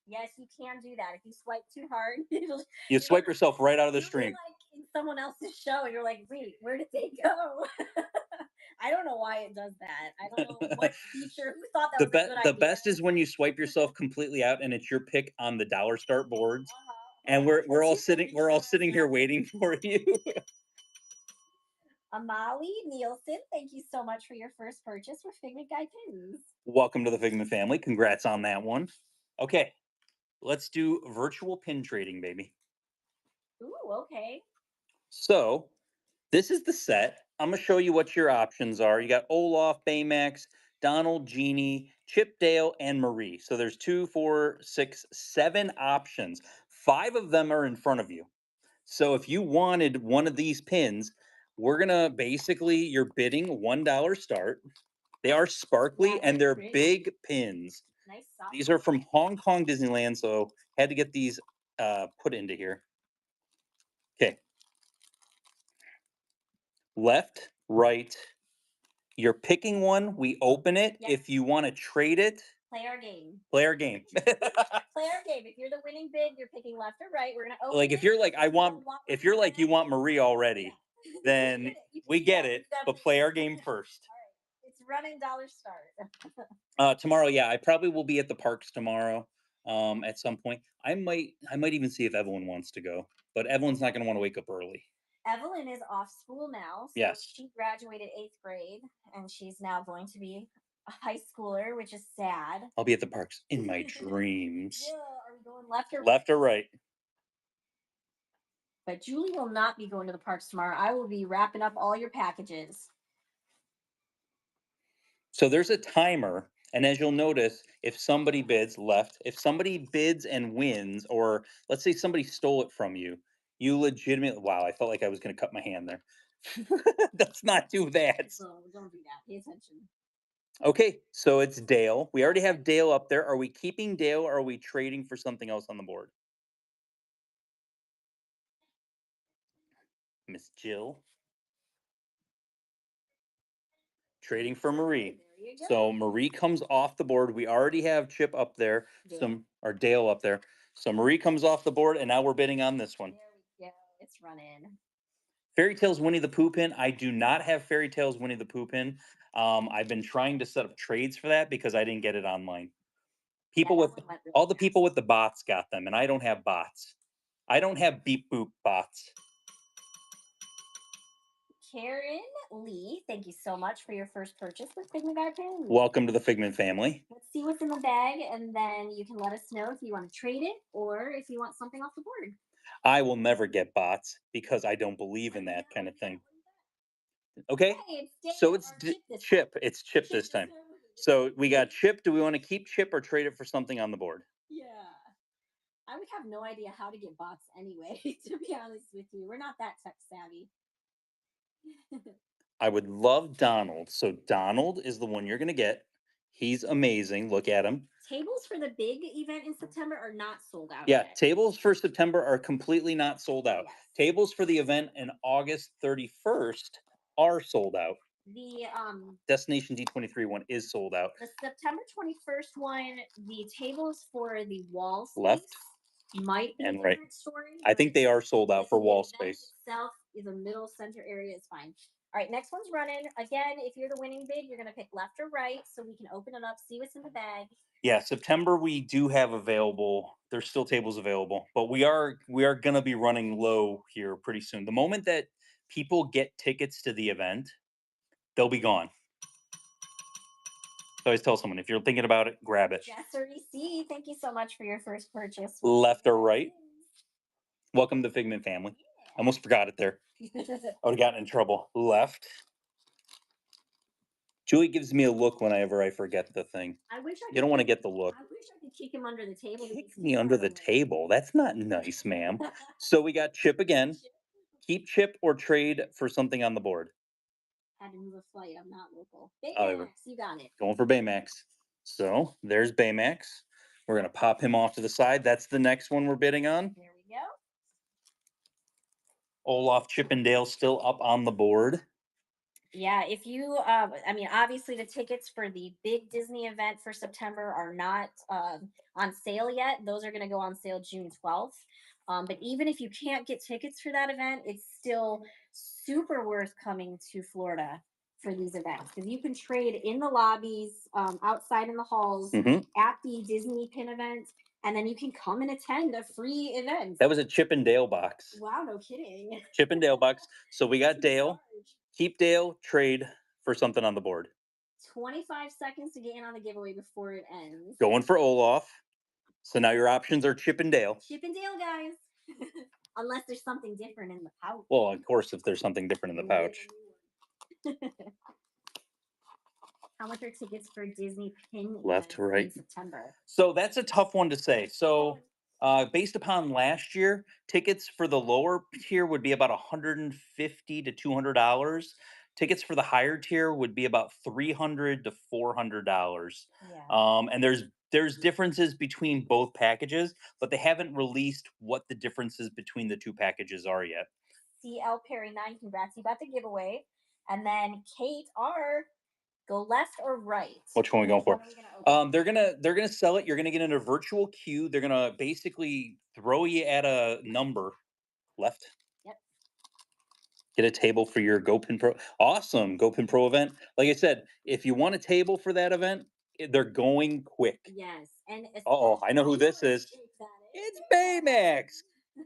Yes, you can do that. If you swipe too hard, You swipe yourself right out of the you'll be stream. like in someone else's show, and you're like, wait, where did they go? I don't know why it does that. I don't know what feature. Who thought that was a good idea? The best is when you swipe yourself completely out and it's your pick on the dollar start boards, and Uh-huh. we're all sitting here waiting for you. Amali Nielsen, thank you so much for your first purchase with Figment Guy Pins. Welcome to the Figment family. Congrats on that one. Okay, let's do virtual pin trading, baby. Ooh, okay. So this is the set. I'm gonna show you what your options are. You got Olaf, Baymax, Donald, Genie, Chip Dale, and Marie. So there's 2, 4, 6, 7 options. 5 of them are in front of you. So if you wanted one of these pins, we're gonna basically you're bidding $1 start. They are sparkly That and is they're pretty. big pins. Nice soft. These are from Hong Kong Disneyland, so had to get these put into here. Okay. Left, right. You're picking one. We open it. Yep. If you want to trade it, Play our game. play our game. Play our game. If you're the winning bid, you're picking left or right. We're gonna open Like if you're like if you're like you want Marie already, yeah. then we get it. But play our game first. All right. It's running dollar start. Tomorrow, yeah, I probably will be at the parks tomorrow. At some point, I might even see if Evelyn wants to go, but Evelyn's not going to want to wake up early. Evelyn is off school now. So yes. She graduated 8th grade, and she's now going to be a high schooler, which is sad. I'll be at the parks in my dreams. Yeah, are we going left or Left or right? But Julie will not be going to the parks tomorrow. I will be wrapping up all your packages. So there's a timer, and as you'll notice, if somebody bids left, if somebody bids and wins, or let's say somebody stole it from you, you legitimately, wow, I felt like I was going to cut my hand there. Let's not do that. So don't do that. Pay attention. Okay, so it's Dale. We already have Dale up there. Are we keeping Dale or are we trading for something else on the board? Miss Jill. Trading for Marie. There you go. So Marie comes off the board. We already have Chip up there, Dale. or Dale up there. So Marie comes off the board, and now we're bidding on this one. There we go. It's running. Fairy Tales Winnie the Pooh pin. I do not have Fairy Tales Winnie the Pooh pin. I've been trying to set up trades for that because I didn't get it online. People Yeah, with that one went really all the fast. people with the bots got them, and I don't have bots. I don't have beep boop bots. Karen Lee, thank you so much for your first purchase with Figment Guy Pins. Welcome to the Figment family. Let's see what's in the bag, and then you can let us know if you want to trade it or if you want something off the board. I will never get bots because I don't believe in that kind of thing. Okay, Hey, it's so Dale, it's or Chip this Chip. time. It's Chip this time. So we got Chip. Do we want to keep Chip or trade it for something on the board? Yeah. I would have no idea how to get bots anyway, to be honest with you. We're not that tech savvy. I would love Donald. So Donald is the one you're going to get. He's amazing. Look at him. Tables for the big event in September are not sold out. Yeah, yet. tables for September are completely not sold out. Yes. Tables for the event in August 31st are sold out. The Destination D23 one is sold out. The September 21st one, the tables for the wall space Left might be and a right. different story. I think they are sold out for the wall event space. Itself is a middle center area is fine. All right, next one's running. Again, if you're the winning bid, you're going to pick left or right so we can open it up, see what's in the bag. Yeah, September we do have available. There's still tables available, but we are going to be running low here pretty soon. The moment that people get tickets to the event, they'll be gone. I always tell someone, if you're thinking about it, grab it. Jessery C, thank you so much for your first purchase. Left or right? Welcome to the Figment family. I almost forgot it there. I would have gotten in trouble. Left. Julie gives me a look whenever I forget the thing. I wish I You don't want to get the look. I wish I could kick him under the table. Kick me under the table. That's not nice, ma'am. So we got Chip again. Keep Chip or trade for something on the board. Had to move a flight. I'm not local. Baymax, you got it. Going for Baymax. So there's Baymax. We're going to pop him off to the side. That's the next one we're bidding on. There we go. Olaf Chippendale still up on the board. Yeah, if you, I mean, obviously the tickets for the big Disney event for September are not on sale yet. Those are going to go on sale June 12th. But even if you can't get tickets for that event, it's still super worth coming to Florida for these events because you can trade in the lobbies, outside in the halls, at the Disney pin event, and then you can come and attend a free event. That was a Chippendale box. Wow, no kidding. Chippendale box. So we got Dale. Keep Dale, trade for something on the board. 25 seconds to get in on the giveaway before it ends. Going for Olaf. So now your options are Chip and Dale. Chip and Dale, guys. Unless there's something different in the pouch. Well, of course, if there's something different in the pouch. How much are tickets for Disney pin left to right in September? So that's a tough one to say. So based upon last year, tickets for the lower tier would be about $150 to $200. Tickets for the higher tier would be about $300 to $400. Yeah. And there's differences between both packages, but they haven't released what the differences between the two packages are yet. CL Perry 9, congrats, you got the giveaway. And then Kate R, go left or right? Which one are we going for? They're gonna sell it. You're gonna get in a virtual queue. They're gonna basically throw you at a number. Left. Yep. Get a table for your GoPin Pro. Awesome GoPin Pro event. Like I said, if you want a table for that event, they're going quick. Yes. And I know who this is. It's Baymax. Do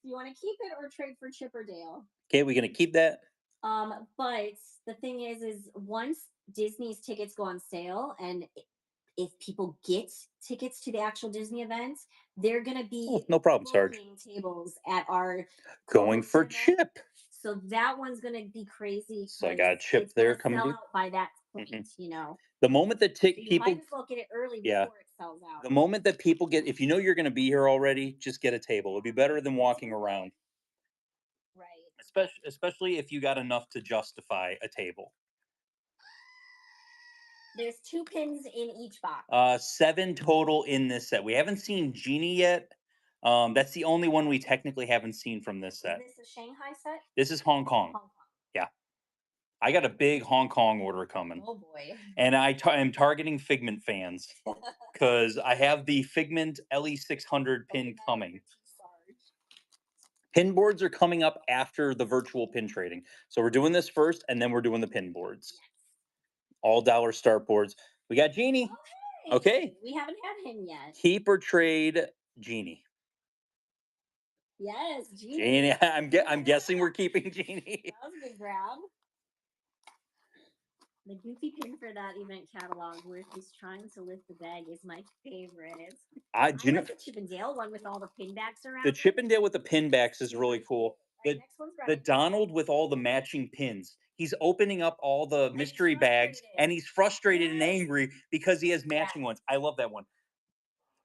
you want to keep it or trade for Chipperdale? Okay, we're gonna keep that. But the thing is once Disney's tickets go on sale, and if people get tickets to the actual Disney events, they're gonna be No problem, Sarge. booking tables at our Going for event. Chip. So that one's gonna be crazy. So I got a Chip it's there gonna coming sell to you. out by that point, you know. The moment that So you people, might as well get it early yeah, before it sells out. the moment that people get, if you know you're going to be here already, just get a table. It'd be better than walking around, Right. especially if you got enough to justify a table. There's 2 pins in each box. 7 total in this set. We haven't seen Genie yet. That's the only one we technically haven't seen from this set. Is this a Shanghai set? This is Hong Kong. Hong Kong. Yeah. I got a big Hong Kong order coming. Oh boy. And I'm targeting Figment fans because I have the Figment LE600 pin coming. Pin boards are coming up after the virtual pin trading. So we're doing this first, and then we're doing the pin boards. Yes. All dollar start boards. We got Genie. Okay. We haven't had him yet. Keep or trade Genie. Yes, Genie. I'm guessing we're keeping Genie. That was a good grab. The goofy pin for that event catalog where he's trying to lift the bag is my favorite. I like the Chippendale one with all the pin backs around. The Chippendale with the pin backs is really cool. The Donald with all the matching pins. He's opening up all the mystery bags, and he's frustrated and angry because he has matching ones. I love that one.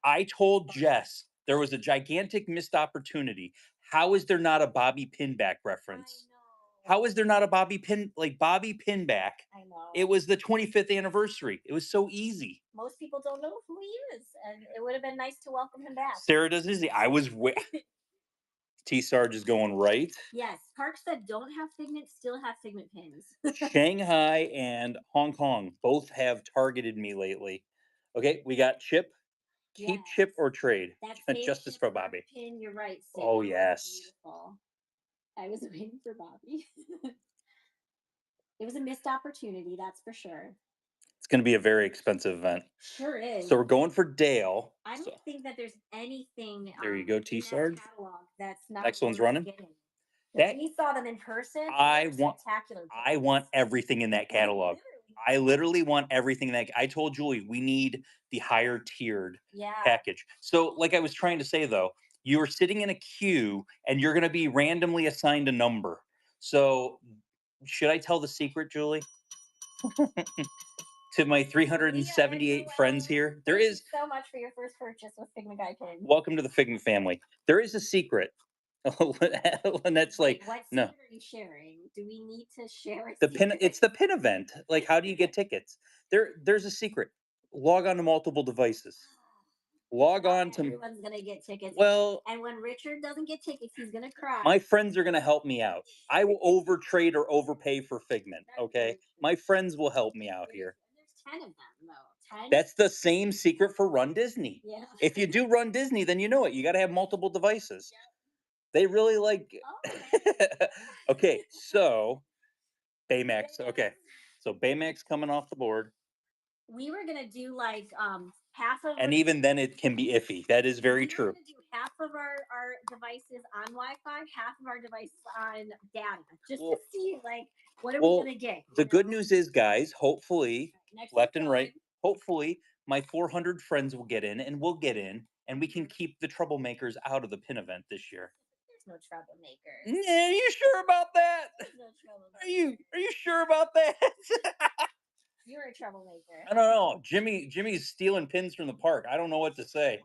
I told Jess there was a gigantic missed opportunity. How is there not a Bobby Pinback reference? How is there not a Bobby Pinback? I know. It was the 25th anniversary. It was so easy. Most people don't know who he is, and it would have been nice to welcome him back. Sarah does his. I was. T Sarge is going right. Yes, parks that don't have Figment still have Figment pins. Shanghai and Hong Kong both have targeted me lately. Okay, we got Chip. Keep Chip or trade. That's Justice for Bobby. Pin, you're right. Sarah. Oh yes. Beautiful. I was waiting for Bobby. It was a missed opportunity, that's for sure. It's going to be a very expensive event. Sure is. So we're going for Dale. I don't think that there's anything. There you go, T Sarge. That's not. Next one's running. That we saw them in person. I want everything in that catalog. I literally want everything that I told Julie we need the higher tiered package. So, like I was trying to say though, you are sitting in a queue and you're going to be randomly assigned a number. So, should I tell the secret, Julie? To my 378 friends here, there is so much for your first purchase with Figment Guy Pin. Welcome to the Figment family. There is a secret. Lynette's like, what no. Secret are you sharing? Do we need to share the pin? It's the pin event. Like, how do you get tickets? There's a secret. Log on to multiple devices. Log on to. Everyone's gonna get tickets. Well, and when Richard doesn't get tickets, he's gonna cry. My friends are gonna help me out. I will overtrade or overpay for Figment. Okay, my friends will help me out here. There's 10 of them though. 10. That's the same secret for Run Disney. Yeah. If you do Run Disney, then you know it. You got to have multiple devices. Yeah. They really like. Okay, so Baymax. Okay, so Baymax coming off the board. We were gonna do like half of. And even then, it can be iffy. That is very true. We're gonna do half of our devices on Wi-Fi, half of our devices on data, just to see like what are we gonna get. The good news is, guys, hopefully, left and right, hopefully, my 400 friends will get in, and we'll get in, and we can keep the troublemakers out of the pin event this year. No troublemaker. Yeah, are you sure about that? No troublemaker. Are you sure about that? You're a troublemaker. I don't know. Jimmy's stealing pins from the park. I don't know what to say.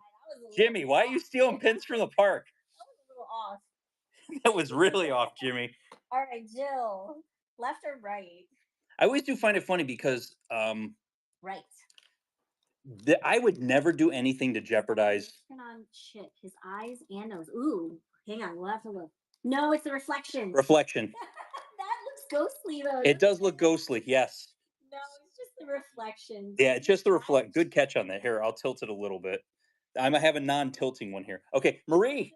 Jimmy, why are you stealing pins from the park? That was a little off. That was really off, Jimmy. All right, Jill. Left or right? I always do find it funny because right. I would never do anything to jeopardize. Turn on Chip, his eyes and nose. Ooh. Hang on, we'll have to look. No, it's the reflection. Reflection. That looks ghostly, though. It does look ghostly, yes. No, it's just the reflection. Yeah, it's just the reflect. Good catch on that. Here, I'll tilt it a little bit. I'm gonna have a non-tilting one here. Okay, Marie.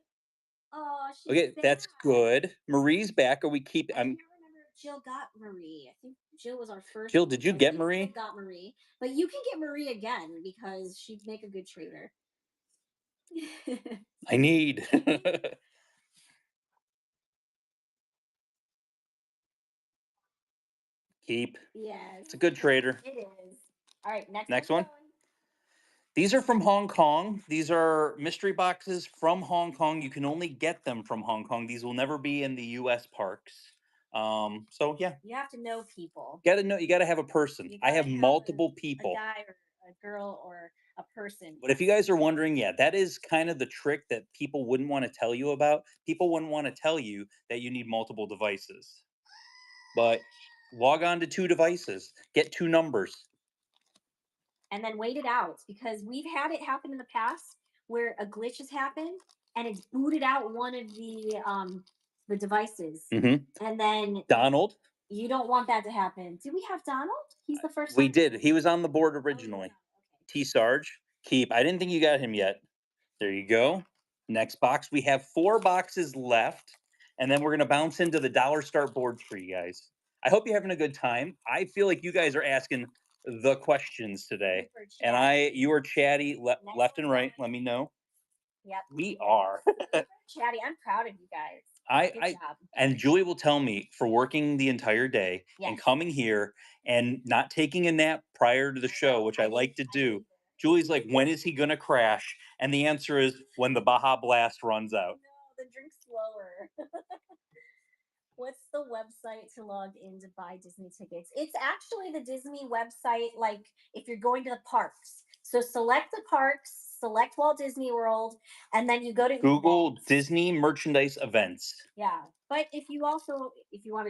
Oh, she's okay, back. That's good. Marie's back. Are we keep? I can't remember if Jill got Marie. I think Jill was our first. Jill, did you get Marie? Jill got Marie, but you can get Marie again because she'd make a good trader. I need. Keep. Yes. It's a good trader. It is. All right, Next one. going. These are from Hong Kong. These are mystery boxes from Hong Kong. You can only get them from Hong Kong. These will never be in the U.S. parks. So yeah, You have to know people. gotta know. You gotta have a person. I have multiple people. A guy or a girl or a person. But if you guys are wondering, yeah, that is kind of the trick that people wouldn't want to tell you about. People wouldn't want to tell you that you need multiple devices. But log on to 2 devices, get 2 numbers. And then wait it out, because we've had it happen in the past where a glitch has happened and it's booted out one of the devices. Mhm. And then Donald, you don't want that to happen. Do we have Donald? He's the first we one? did. He was on the board originally. Okay. T Sarge, keep. I didn't think you got him yet. There you go. Next box. We have 4 boxes left, and then we're going to bounce into the dollar start boards for you guys. I hope you're having a good time. I feel like you guys are asking the questions today, and you are chatty left and right. Let me know. Yep. We are. Chatty. I'm proud of you guys. Good job. And Julie will tell me, for working the entire day and coming here and not taking a nap prior to the show, which I like to do. Julie's like, when is he gonna crash? And the answer is when the Baja Blast runs out. No, the drink's slower. What's the website to log in to buy Disney tickets? It's actually the Disney website, like if you're going to the parks. So select the parks, select Walt Disney World, and then you go to Google events. Disney merchandise events. Yeah. But if you want to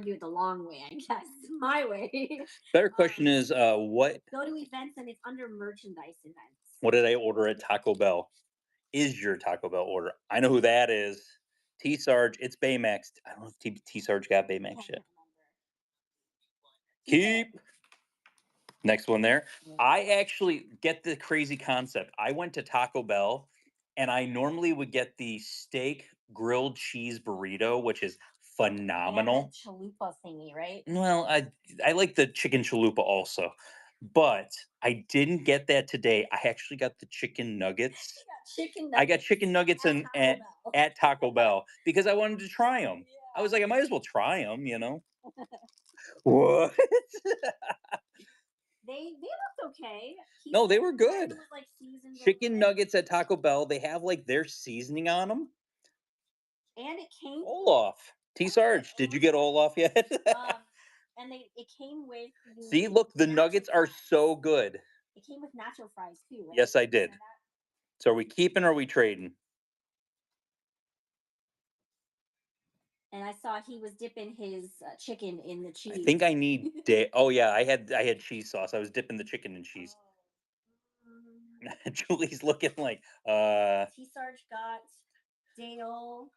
do it the long way, I guess, my way. Better question is what? Go to events and it's under merchandise events. What did I order at Taco Bell? Is your Taco Bell order? I know who that is. T Sarge, it's Baymax. I don't know if T Sarge got Baymax yet. Keep. Next one there. I actually get the crazy concept. I went to Taco Bell and I normally would get the steak grilled cheese burrito, which is phenomenal. Chalupa thingy, right? Well, I like the chicken chalupa also, but I didn't get that today. I actually got the chicken nuggets. I got chicken nuggets at Taco Bell because I wanted to try them. Yeah. I was like, I might as well try them, you know. What? They looked okay. No, they were good. Was, like, chicken nuggets at Taco Bell. They have like their seasoning on them. And it came Olaf. T Sarge, did you get Olaf yet? And it came with. See, look, the nuggets are so good. It came with nacho fries too, right? Yes, I did. So are we keeping or are we trading? And I saw he was dipping his chicken in the cheese. I think I need oh yeah, I had cheese sauce. I was dipping the chicken in cheese. Julie's looking like T Sarge got Dale.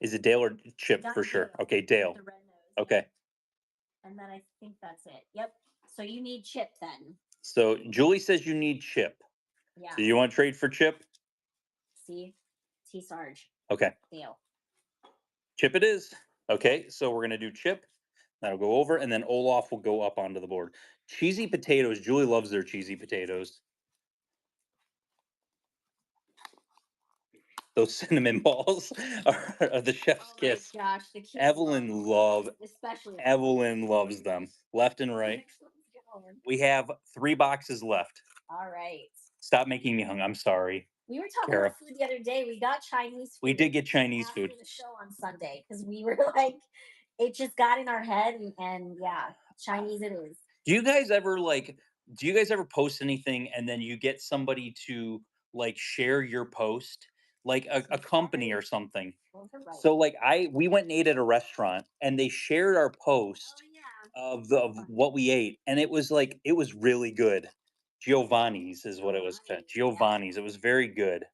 Is it Dale or Chip for sure? Dale. Okay, Dale. The red nose, okay. Yeah. And then I think that's it. Yep. So you need Chip then. So Julie says you need Chip. Yeah. So you want to trade for Chip? See? T Sarge. Okay. Dale. Chip it is. Okay, so we're gonna do Chip. That'll go over, and then Olaf will go up onto the board. Cheesy potatoes. Julie loves their cheesy potatoes. Those cinnamon balls are the chef's kiss. Oh my gosh, the kids Evelyn loves them left and right. We have 3 boxes left. All right. Stop making me hungry. I'm sorry. We were talking about food the other day. We got Chinese food. We did get Chinese food. After the show on Sunday because we were like, it just got in our head, and yeah, Chinese it is. Do you guys ever post anything and then you get somebody to like share your post, like a company or something? Right. So like we went and ate at a restaurant and they shared our post of what we ate, and it was really good. Giovanni's is what it was. Giovanni's. It was very good.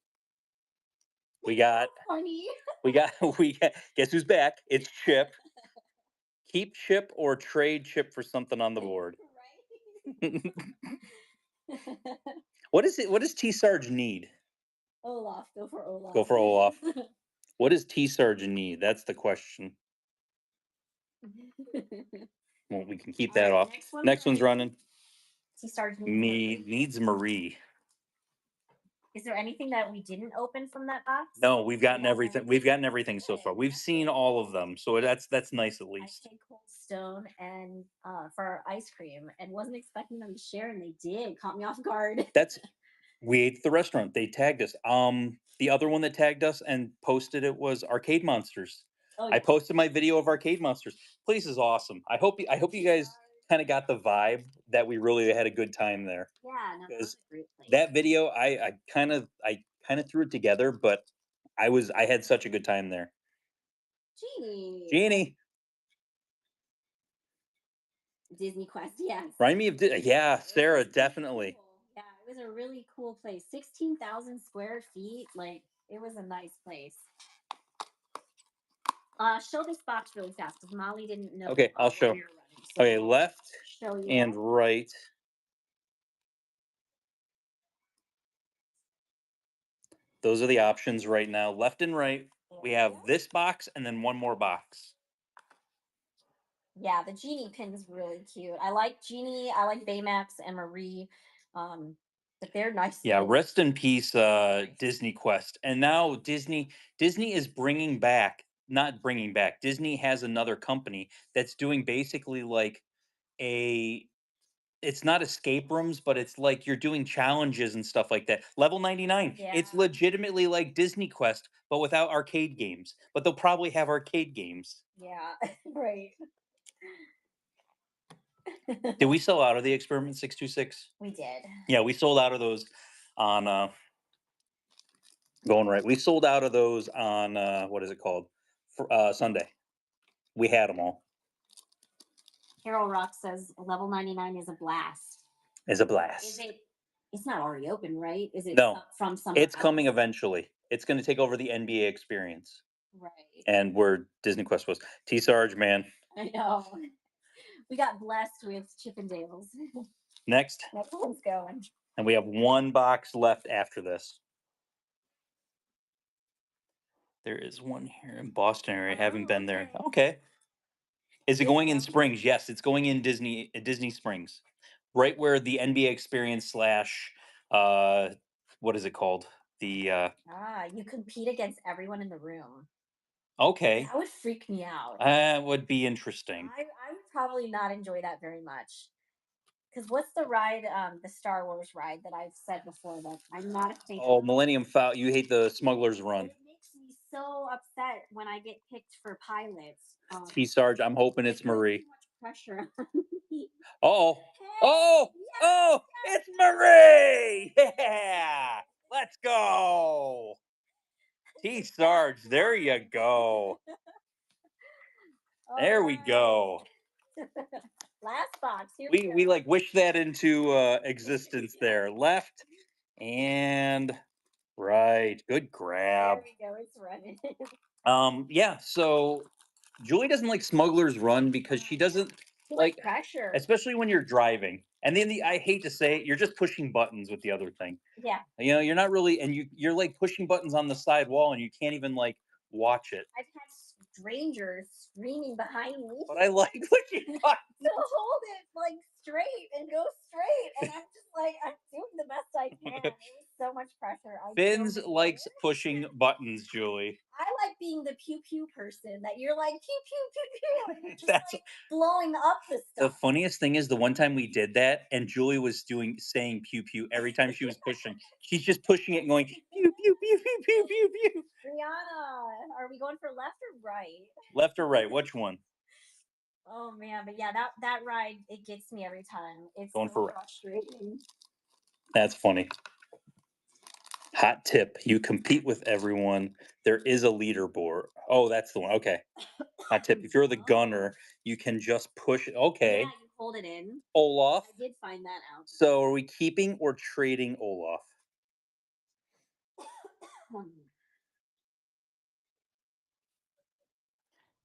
We got guess who's back? It's Chip. Keep Chip or trade Chip for something on the board. What does T Sarge need? Olaf. Go for Olaf. Go for Olaf. What does T Sarge need? That's the question. Well, we can keep that off. Next one's running. T Sarge needs Marie. Is there anything that we didn't open from that box? No, we've gotten got everything. We've gotten everything so Good. far. We've seen all of them, so that's nice at I least. paid Cold Stone and for our ice cream and wasn't expecting them to share, and they did. Caught me off guard. That's we ate at the restaurant. They tagged us. The other one that tagged us and posted it was Arcade Monsters. Oh I yeah. posted my video of Arcade Monsters. Place is awesome. I hope you guys kind of got the vibe that we really had a good time there. Yeah, no, that was Because a great place. that video, I kind of threw it together, but I had such a good time there. Genie. Jeannie, Disney Quest, yes. remind me of yeah, Sarah, definitely. Cool. Yeah, it was a really cool place. 16,000 square feet. Like, it was a nice place. Show this box really fast because Molly didn't know. Okay, I'll what show. we were running, so Okay, I'll left show you and that. right. Those are the options right now. Left and right. We have this box and then one more box. Yeah, the Genie pin is really cute. I like Genie. I like Baymax and Marie. But they're nice. Yeah, rest in peace, Disney Quest. And now Disney is bringing back, not bringing back. Disney has another company that's doing basically like a it's not escape rooms, but it's like you're doing challenges and stuff like that. Level 99. It's Yeah. legitimately like Disney Quest, but without arcade games. But they'll probably have arcade games. Yeah, right. Did we sell out of the Experiment 626? We did. Yeah, we sold out of those on going right. We sold out of those on what is it called? Sunday. We had them all. Carol Rock says level 99 is a blast. It's a Is blast. it? It's not already open, right? Is it No, from somewhere it's coming else? eventually. It's going to take over the NBA experience. Right. And where Disney Quest was. T Sarge, man. I know. We got blessed with Chippendales. Next. Next one's going. And we have one box left after this. There is one here in Boston area. I haven't been there. Okay. Is it going in Springs? Yes, it's going in Disney Springs. Right where the NBA experience slash what is it called? The You compete against everyone in the room. okay. That would freak me out. That would be interesting. I would probably not enjoy that very much. Because what's the ride, the Star Wars ride that I've said before that I'm not a fan Oh, of? Millennium Falcon. You hate the Smuggler's Run. It makes me so upset when I get picked for pilots. T Sarge, I'm hoping it's It puts Marie. too much pressure on me. Oh, Hey, oh, yes, oh, yes. it's Marie! Yeah, let's go. T Sarge, there you go. There we go. Last box. Here We like wish that into existence there. Left and right. Good grab. There we go. It's running. Yeah, so Julie doesn't like Smuggler's Run because she doesn't Too much like pressure. especially when you're driving. And then I hate to say it, you're just pushing buttons with the other thing. Yeah. You know, you're not really and you're like pushing buttons on the side wall and you can't even like watch it. I've had strangers screaming behind me But I like pushing buttons. to hold it like straight and go straight. And I'm just like, I'm doing the best I can. It was so much pressure. Finns likes pushing buttons, Julie. I like being the pew pew person that you're like pew pew pew pew and you're just That's like blowing up the the stuff. funniest thing is the one time we did that and Julie was saying pew pew every time she was pushing. She's just pushing it and going pew pew pew pew pew pew pew. Brianna, are we going for left or right? Left or right? Which one? Oh man, but yeah, that ride it gets me every time. It's Going so for right. frustrating. That's funny. Hot tip: you compete with everyone. There is a leaderboard. Oh, that's the one. Okay. Hot tip: if you're the gunner, you can just push it. Okay. Yeah, you hold it in. Olaf. I did find that out. So are we keeping or trading Olaf?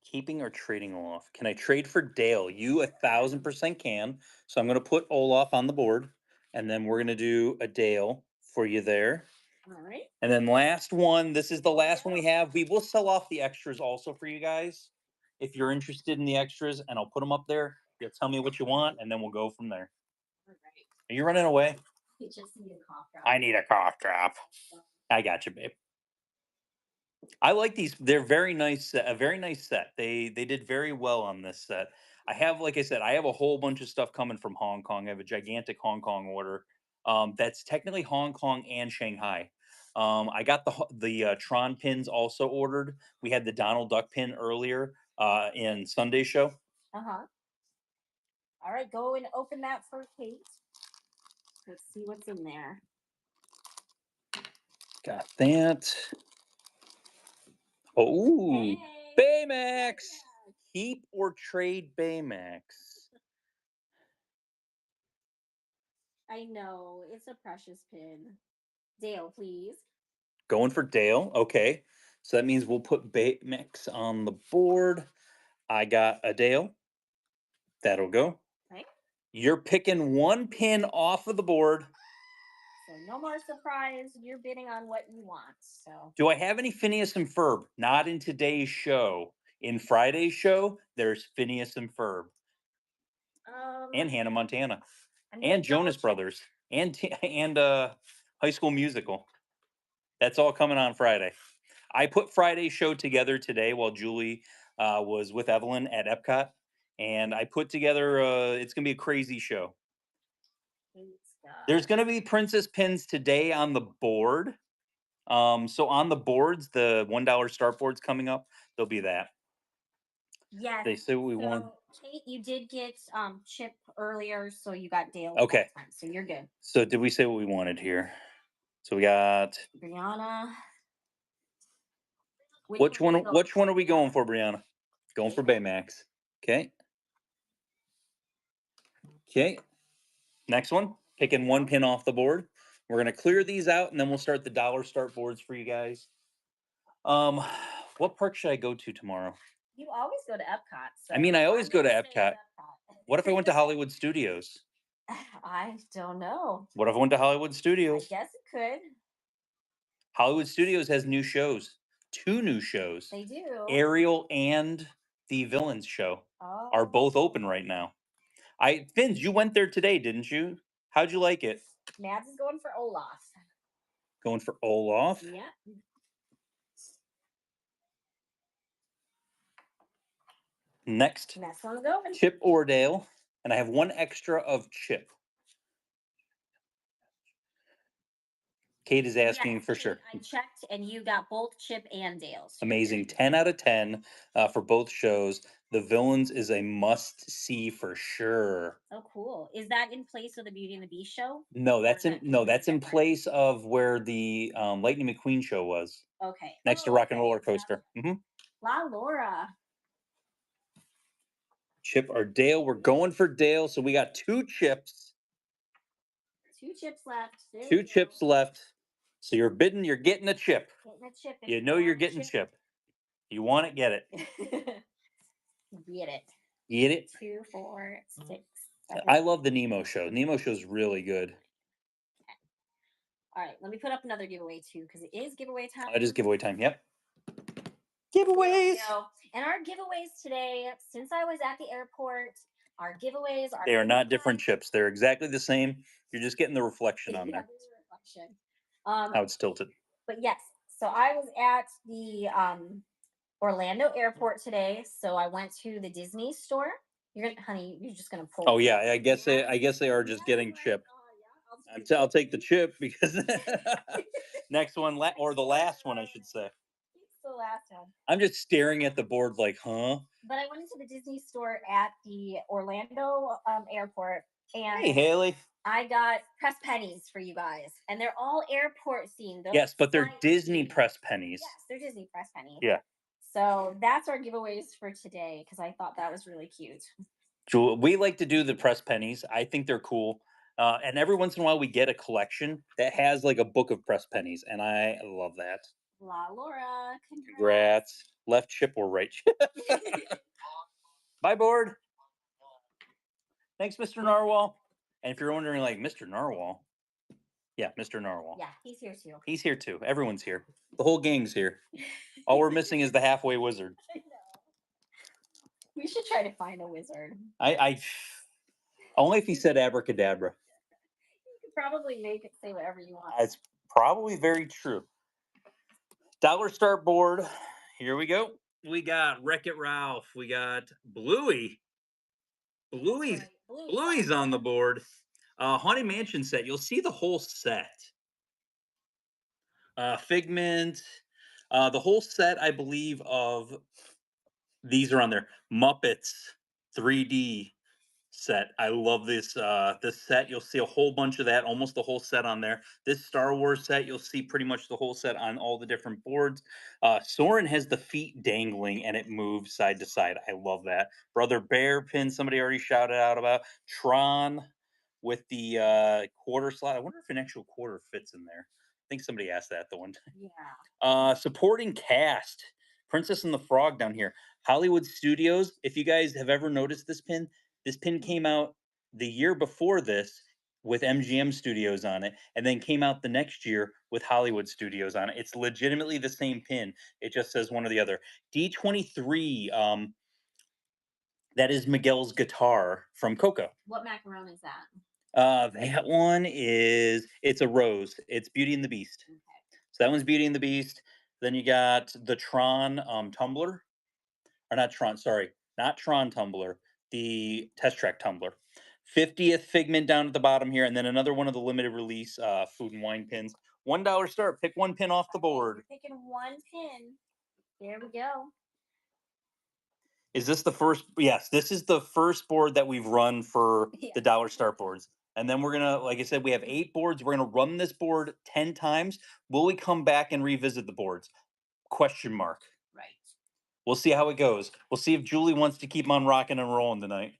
Keeping or trading Olaf? Can I trade for Dale? You 1,000% can. So I'm going to put Olaf on the board, and then we're going to do a Dale for you there. All right. And then last one. This is the last one we have. We will sell off the extras also for you guys if you're interested in the extras, and I'll put them up there. You'll tell me what you want, and then we'll go from there. All right. Are you running away? You just need a cough drop. I need a cough drop. I got you, babe. I like these. They're very nice. A very nice set. They did very well on this set. I have, like I said, I have a whole bunch of stuff coming from Hong Kong. I have a gigantic Hong Kong order. That's technically Hong Kong and Shanghai. I got the Tron pins also ordered. We had the Donald Duck pin earlier in Sunday's show. Uh-huh. All right, go and open that for Kate. Let's see what's in there. Got that. Oh, Hey, Baymax. Keep or trade Baymax. I know, it's a precious pin. Dale, please. Going for Dale. Okay. So that means we'll put Baymax on the board. I got a Dale. That'll go. Okay. You're picking one pin off of the board. So no more surprise. You're bidding on what you want. So Do I have any Phineas and Ferb? Not in today's show. In Friday's show, there's Phineas and Ferb. And Hannah Montana. And Jonas Brothers. And High School Musical. That's all coming on Friday. I put Friday's show together today while Julie was with Evelyn at Epcot. And I put together, it's going to be a crazy show. There's going to be princess pins today on the board. So on the boards, the $1 start boards coming up, there'll be that. Yes. They say we want. Kate, you did get Chip earlier, so you got Dale. Okay. Time, so you're good. So did we say what we wanted here? So we got Brianna. Which one are we going for, Brianna? Going for Baymax. Okay. Okay. Next one. Picking one pin off the board. We're gonna clear these out, and then we'll start the dollar start boards for you guys. What park should I go to tomorrow? You always go to Epcot. So I mean, I always go to Epcot. What if I went to Hollywood Studios? I don't know. What if I went to Hollywood Studios? I guess it could. Hollywood Studios has new shows. 2 new shows. They do. Ariel and the Villains show are both open right now. Finns, you went there today, didn't you? How'd you like it? Mads is going for Olaf. Going for Olaf? Yeah. Next one's going. Chip or Dale. And I have one extra of Chip. Kate is asking for sure. I checked, and you got both Chip and Dale. So amazing. 10 out of 10 for both shows. The Villains is a must-see for sure. Oh, cool. Is that in place of the Beauty and the Beast show? No, that's in place of where the Lightning McQueen show was. Okay. Next to Rock and Roller Coaster. Yeah. La Laura. Chip or Dale. We're going for Dale. So we got 2 chips. 2 chips left. 2 chips left. So you're bidding, you're getting a chip. Getting a chip. You know you're getting chip. You want it, get it. Get it. Get it. 2, 4, 6, 7. I love the Nemo show. Nemo show's really good. Okay. All right, let me put up another giveaway too, because it is giveaway time. It is giveaway time. Yep. Giveaways. And our giveaways today, since I was at the airport, our giveaways are. They are not different chips. They're exactly the same. You're just getting the reflection on there. Reflection. How it's tilted. But yes, so I was at the Orlando airport today. So I went to the Disney store. You're just gonna pull. Oh yeah, I guess they are just getting Chip. I'll take the chip because next one or the last one, I should say. It's the last one. I'm just staring at the board like, huh? But I went into the Disney store at the Orlando airport, and hey, Haley. I got press pennies for you guys, and they're all airport themed. Yes, but they're Disney press pennies. Yes, they're Disney press pennies. Yeah. So that's our giveaways for today, because I thought that was really cute. We like to do the press pennies. I think they're cool. And every once in a while, we get a collection that has like a book of press pennies, and I love that. La Laura, congrats. Left chip or right chip? Bye, board. Thanks, Mr. Narwhal. And if you're wondering, like, Mr. Narwhal, yeah, Mr. Narwhal. Yeah, he's here too. He's here too. Everyone's here. The whole gang's here. All we're missing is the halfway wizard. I know. We should try to find a wizard. I only if he said abracadabra. You could probably make it say whatever you want. It's probably very true. Dollar Star board. Here we go. We got Wreck-It Ralph. We got Bluey. Bluey's Right, Bluey's Bluey's on the board. Haunted Mansion set. You'll see the whole set. Figment. The whole set, I believe, of these are on there. Muppets 3D set. I love this set. You'll see a whole bunch of that, almost the whole set on there. This Star Wars set, you'll see pretty much the whole set on all the different boards. Soren has the feet dangling and it moves side to side. I love that. Brother Bear pin, somebody already shouted out about. Tron with the quarter slot. I wonder if an actual quarter fits in there. I think somebody asked that the one time. Yeah. Supporting cast. Princess and the Frog down here. Hollywood Studios. If you guys have ever noticed this pin came out the year before this with MGM Studios on it, and then came out the next year with Hollywood Studios on it. It's legitimately the same pin. It just says one or the other. D23. That is Miguel's guitar from Coco. What macaron is that? That one it's a rose. It's Beauty and the Beast. Okay. So that one's Beauty and the Beast. Then you got the Tron tumbler, or not Tron. Sorry, not Tron tumbler. The Test Track tumbler. 50th Figment down at the bottom here, and then another one of the limited release food and wine pins. $1 start. Pick one pin off the board. We're picking one pin. There we go. Is this the first? Yes, this is the first board that we've run for the Dollar Start boards. And then we're gonna, like I said, we have 8 boards. We're gonna run this board 10 times. Will we come back and revisit the boards? Question mark. Right. We'll see how it goes. We'll see if Julie wants to keep on rocking and rolling tonight.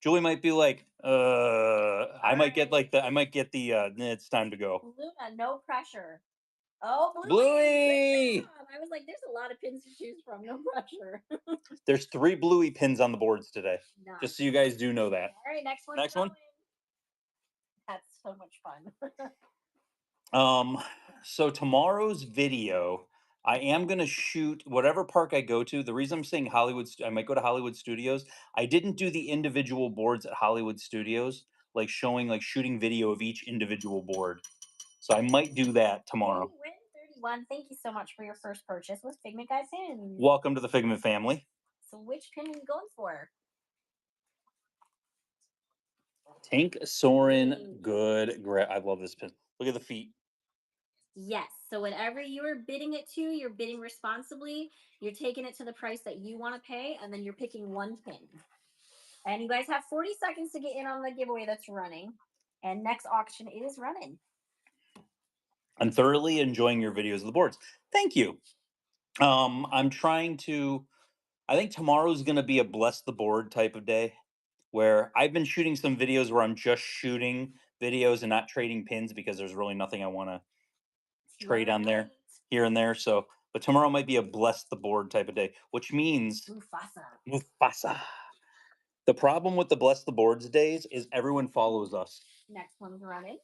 Julie might be like, I might get the it's time to go. Luna, no pressure. Oh, Bluey! I was like, there's a lot of pins to choose from. No pressure. There's 3 Bluey pins on the boards today. Nice. Just so you guys do know that. All right, next one. Next one. That's so much fun. So tomorrow's video, I am going to shoot whatever park I go to. The reason I'm saying Hollywood, I might go to Hollywood Studios. I didn't do the individual boards at Hollywood Studios, like shooting video of each individual board. So I might do that tomorrow. Win 31. Thank you so much for your first purchase with Figment Guy Pins. Welcome to the Figment family. So which pin are you going for? Tank Soren, good. Great. I love this pin. Look at the feet. Yes. So whatever you are bidding it to, you're bidding responsibly. You're taking it to the price that you want to pay, and then you're picking one pin. And you guys have 40 seconds to get in on the giveaway that's running. And next auction is running. I'm thoroughly enjoying your videos of the boards. Thank you. I'm trying to, I think tomorrow's going to be a bless the board type of day where I've been shooting some videos where I'm just shooting videos and not trading pins because there's really nothing I want to trade on there here and there. So, but tomorrow might be a bless the board type of day, which means Mufasa. The problem with the bless the boards days is everyone follows us. Next one's running.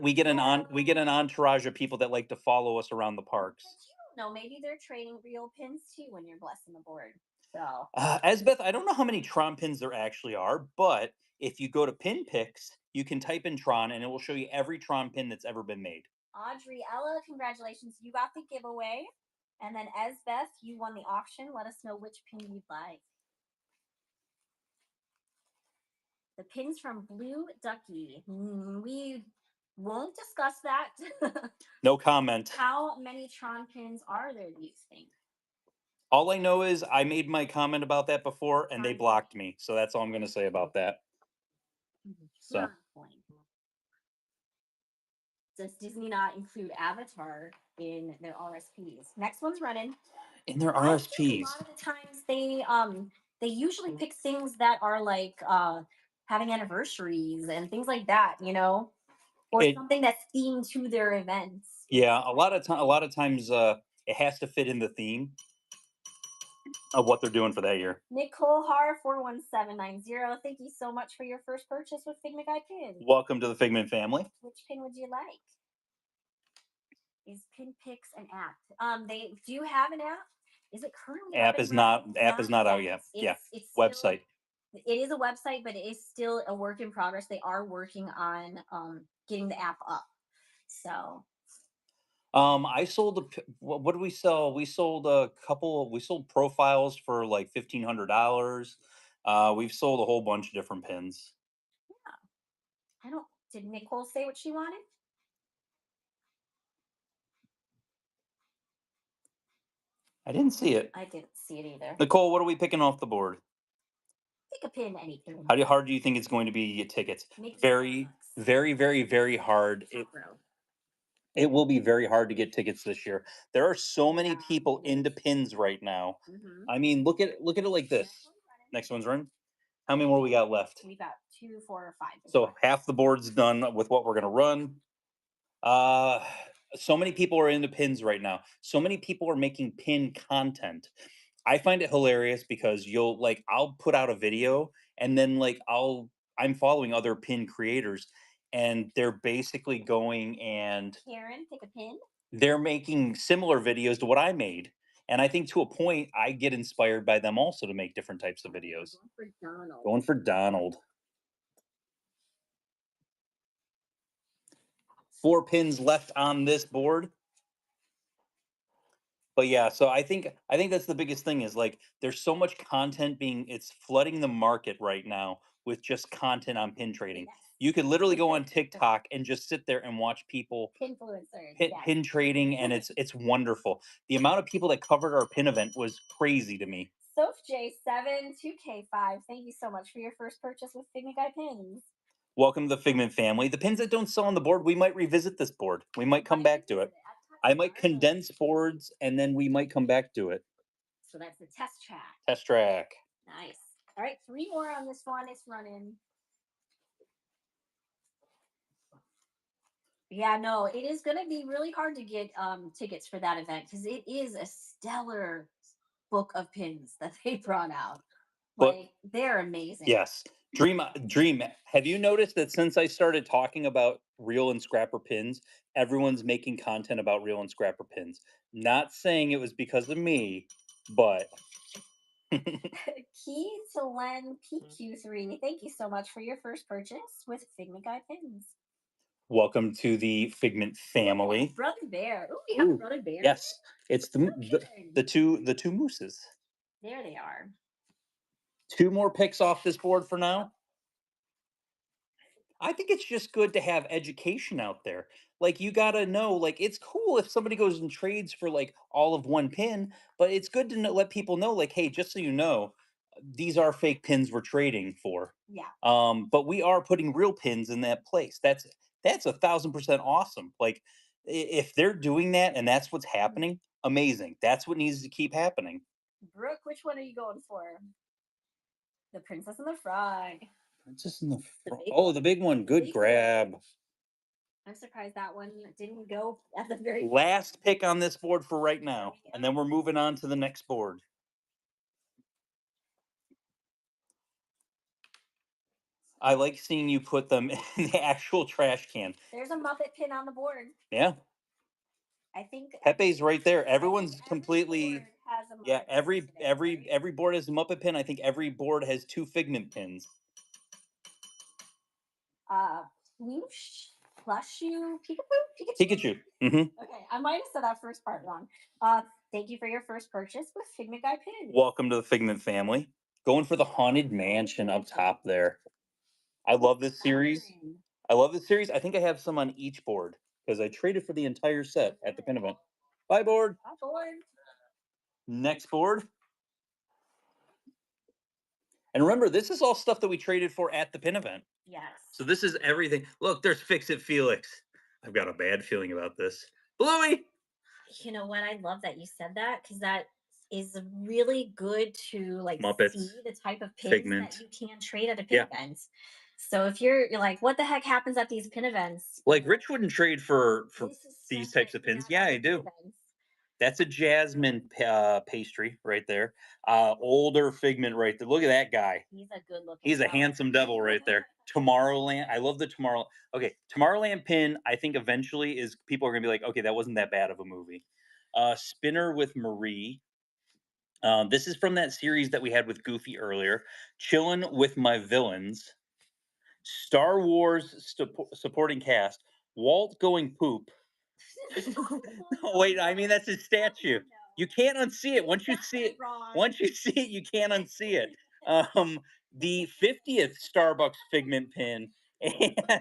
We get an entourage of people that like to follow us around the parks. But you don't know, maybe they're trading real pins too when you're blessing the board. So Esbeth, I don't know how many Tron pins there actually are, but if you go to pin picks, you can type in Tron and it will show you every Tron pin that's ever been made. Audrey, Ella, congratulations. You got the giveaway. And then Esbeth, you won the auction. Let us know which pin you'd like. The pins from Blue Ducky. We won't discuss that. No comment. How many Tron pins are there, do you think? All I know is I made my comment about that before and they blocked me. So that's all I'm going to say about that. So. Does Disney not include Avatar in their RSPs? Next one's running. In their RSPs. A lot of the times they usually pick things that are like having anniversaries and things like that, you know, or something that's themed to their events. Yeah, a lot of times it has to fit in the theme of what they're doing for that year. Nicole Har 41790. Thank you so much for your first purchase with Figment Guy Pin. Welcome to the Figment family. Which pin would you like? Is Pin Picks an app? They do have an app. Is it currently? App is not out yet. It's website. It is a website, but it is still a work in progress. They are working on getting the app up. So I sold what did we sell? We sold a couple. We sold profiles for like $1,500. We've sold a whole bunch of different pins. I don't. Did Nicole say what she wanted? I didn't see it. I didn't see it either. Nicole, what are we picking off the board? Pick a pin, any pin. How hard do you think it's going to be to get tickets? Make Very, Starbucks. very, very, very hard. Top row. It will be very hard to get tickets this year. There are so many Yeah, people it into is. pins right now. Mhm. I mean, look at it like this. Next one's running. Next one's running. How many more we got left? We got 2, 4, or 5. So half the board's done with what we're gonna run. Uh, so many people are into pins right now. So many people are making pin content. I find it hilarious because I'll put out a video and then I'm following other pin creators and they're basically going and Karen, pick a pin. they're making similar videos to what I made. And I think to a point I get inspired by them also to make different types of videos. Going for Donald. Going for Donald. 4 pins left on this board. But yeah, so I think that's the biggest thing is like there's so much content it's flooding the market right now with just content on pin trading. Yes. You could literally go on TikTok and just sit there and watch people Influencers. pin, Yes. pin trading, and it's wonderful. The amount of people that covered our pin event was crazy to me. Soph J7, 2K5. Thank you so much for your first purchase with Figment Guy Pins. Welcome to the Figment family. The pins that don't sell on the board, we might revisit this board. We might come back to it. I might condense boards and then we might come back to it. So that's the test track. Test track. Nice. All right, 3 more on this one. It's running. Yeah, no, it is going to be really hard to get tickets for that event because it is a stellar book of pins that they brought out. Like, they're amazing. Yes. Dream. Have you noticed that since I started talking about reel and scrapper pins, everyone's making content about reel and scrapper pins? Not saying it was because of me, but Key to Len PQ3. Thank you so much for your first purchase with Figment Guy Pins. welcome to the Figment family. Brother Bear. Ooh, we have a Brother Bear. Yes, it's the two mooses. There they are. 2 more picks off this board for now. I think it's just good to have education out there. Like you got to know like it's cool if somebody goes and trades for like all of 1 pin, but it's good to let people know like hey, just so you know, these are fake pins we're trading for. Yeah. But we are putting real pins in that place. That's 1,000% awesome. Like if they're doing that and that's what's happening, amazing. That's what needs to keep happening. Brooke, which one are you going for? The Princess and the Frog. Princess and the big one. Good grab. I'm surprised that one didn't go at the very last pick on this board for right now, and then we're moving on to the next board. I like seeing you put them in the actual trash can. There's a Muppet pin on the board. Yeah. I think Pepe's right there. Everyone's completely has a every board has a Muppet pin. I think every board has 2 Figment pins. Plushu Pikachu. Mm-hmm. Okay, I might have said that first part wrong. Thank you for your first purchase with Figment Guy Pins. Welcome to the Figment family. Going for the Haunted Mansion up top there. I love this series. I think I have some on each board because I traded for the entire set at the pin event. Bye, board. Bye, board. Next board. And remember, this is all stuff that we traded for at the pin event. Yes. So this is everything. Look, there's Fix It Felix. I've got a bad feeling about this. Bluey! You know what? I love that you said that because that is really good to like Muppets, see the type of pins Figment. that you can trade at a pin event. So if you're like, what the heck happens at these pin events? Like Rich wouldn't trade for these types of pins. Yeah, I do. That's a jasmine pastry right there. Older Figment right there. Look at that guy. He's a good looking. He's a handsome devil right there. Tomorrowland. I love the Okay, Tomorrowland pin. I think eventually is people are gonna be like, okay, that wasn't that bad of a movie. Spinner with Marie. This is from that series that we had with Goofy earlier. Chillin' with my villains. Star Wars supporting cast. Walt going poop. Oh, wait, I mean that's his statue. You can't unsee it. Once you see it, once you see it, you can't unsee it. The 50th Starbucks Figment pin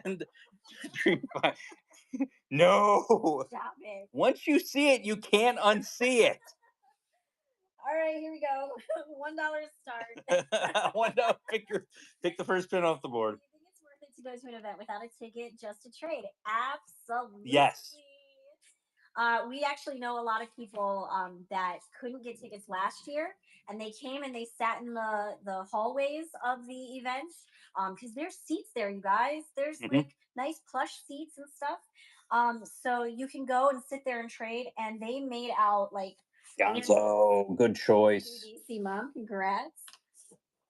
and no. Stop it. Once you see it, you can't unsee it. All right, here we go. $1 start. $1. Pick the first pin off the board. Do you think it's worth it to go to an event without a ticket just to trade? Absolutely. Yes. We actually know a lot of people that couldn't get tickets last year, and they came and they sat in the hallways of the event because there's seats there, you guys. There's like nice plush seats and stuff. So you can go and sit there and trade, and they made out like Gonzo, good choice. DC mom, congrats.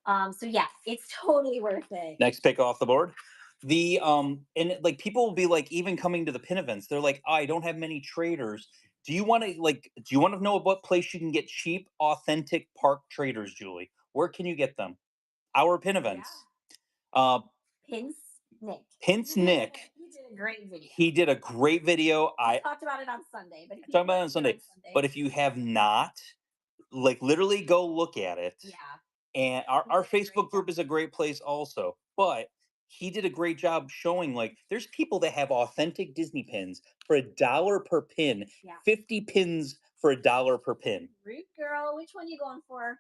So yeah, it's totally worth it. Next pick off the board. The and like people will be like, even coming to the pin events, they're like, oh, I don't have many traders. Do you want to know what place you can get cheap, authentic park traders, Julie? Where can you get them? Our pin events. Yeah. Pince Nick. He did a great video. He did a great video. I talked about it on Sunday, but talked about it on Sunday. But if you have not, like, literally go look at it. Yeah. And our Facebook group is a great place also. But he did a great job showing, like, there's people that have authentic Disney pins for $1 per pin. Yeah. 50 pins for $1 per pin. Root girl, which one you going for?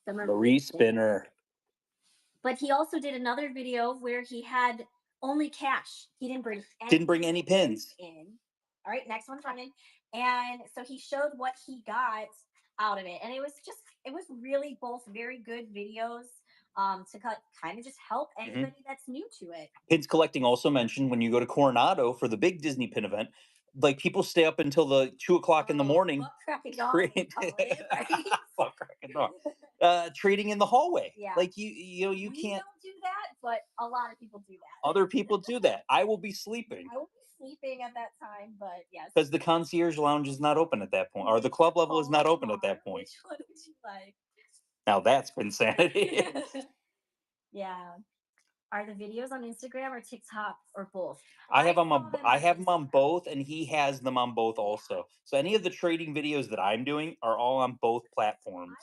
The Marie Spinner. But he also did another video where he had only cash. He didn't bring any pins in. All right, next one's running. And so he showed what he got out of it. And it was really both very good videos to kind of just help anybody that's new to it. Pins collecting also mentioned when you go to Coronado for the big Disney pin event, like people stay up until the 2 o'clock in the morning. Trading in the hallway. Yeah. Like you can't don't do that, but a lot of people do that. Other people do that. I will be sleeping. I will be sleeping at that time, but yes. Because the concierge lounge is not open at that point, or the club level is not open at that point. Which one would you like? Now that's insanity. Yeah. Are the videos on Instagram or TikTok or both? I have them on both, and he has them on both also. So any of the trading videos that I'm doing are all on both platforms.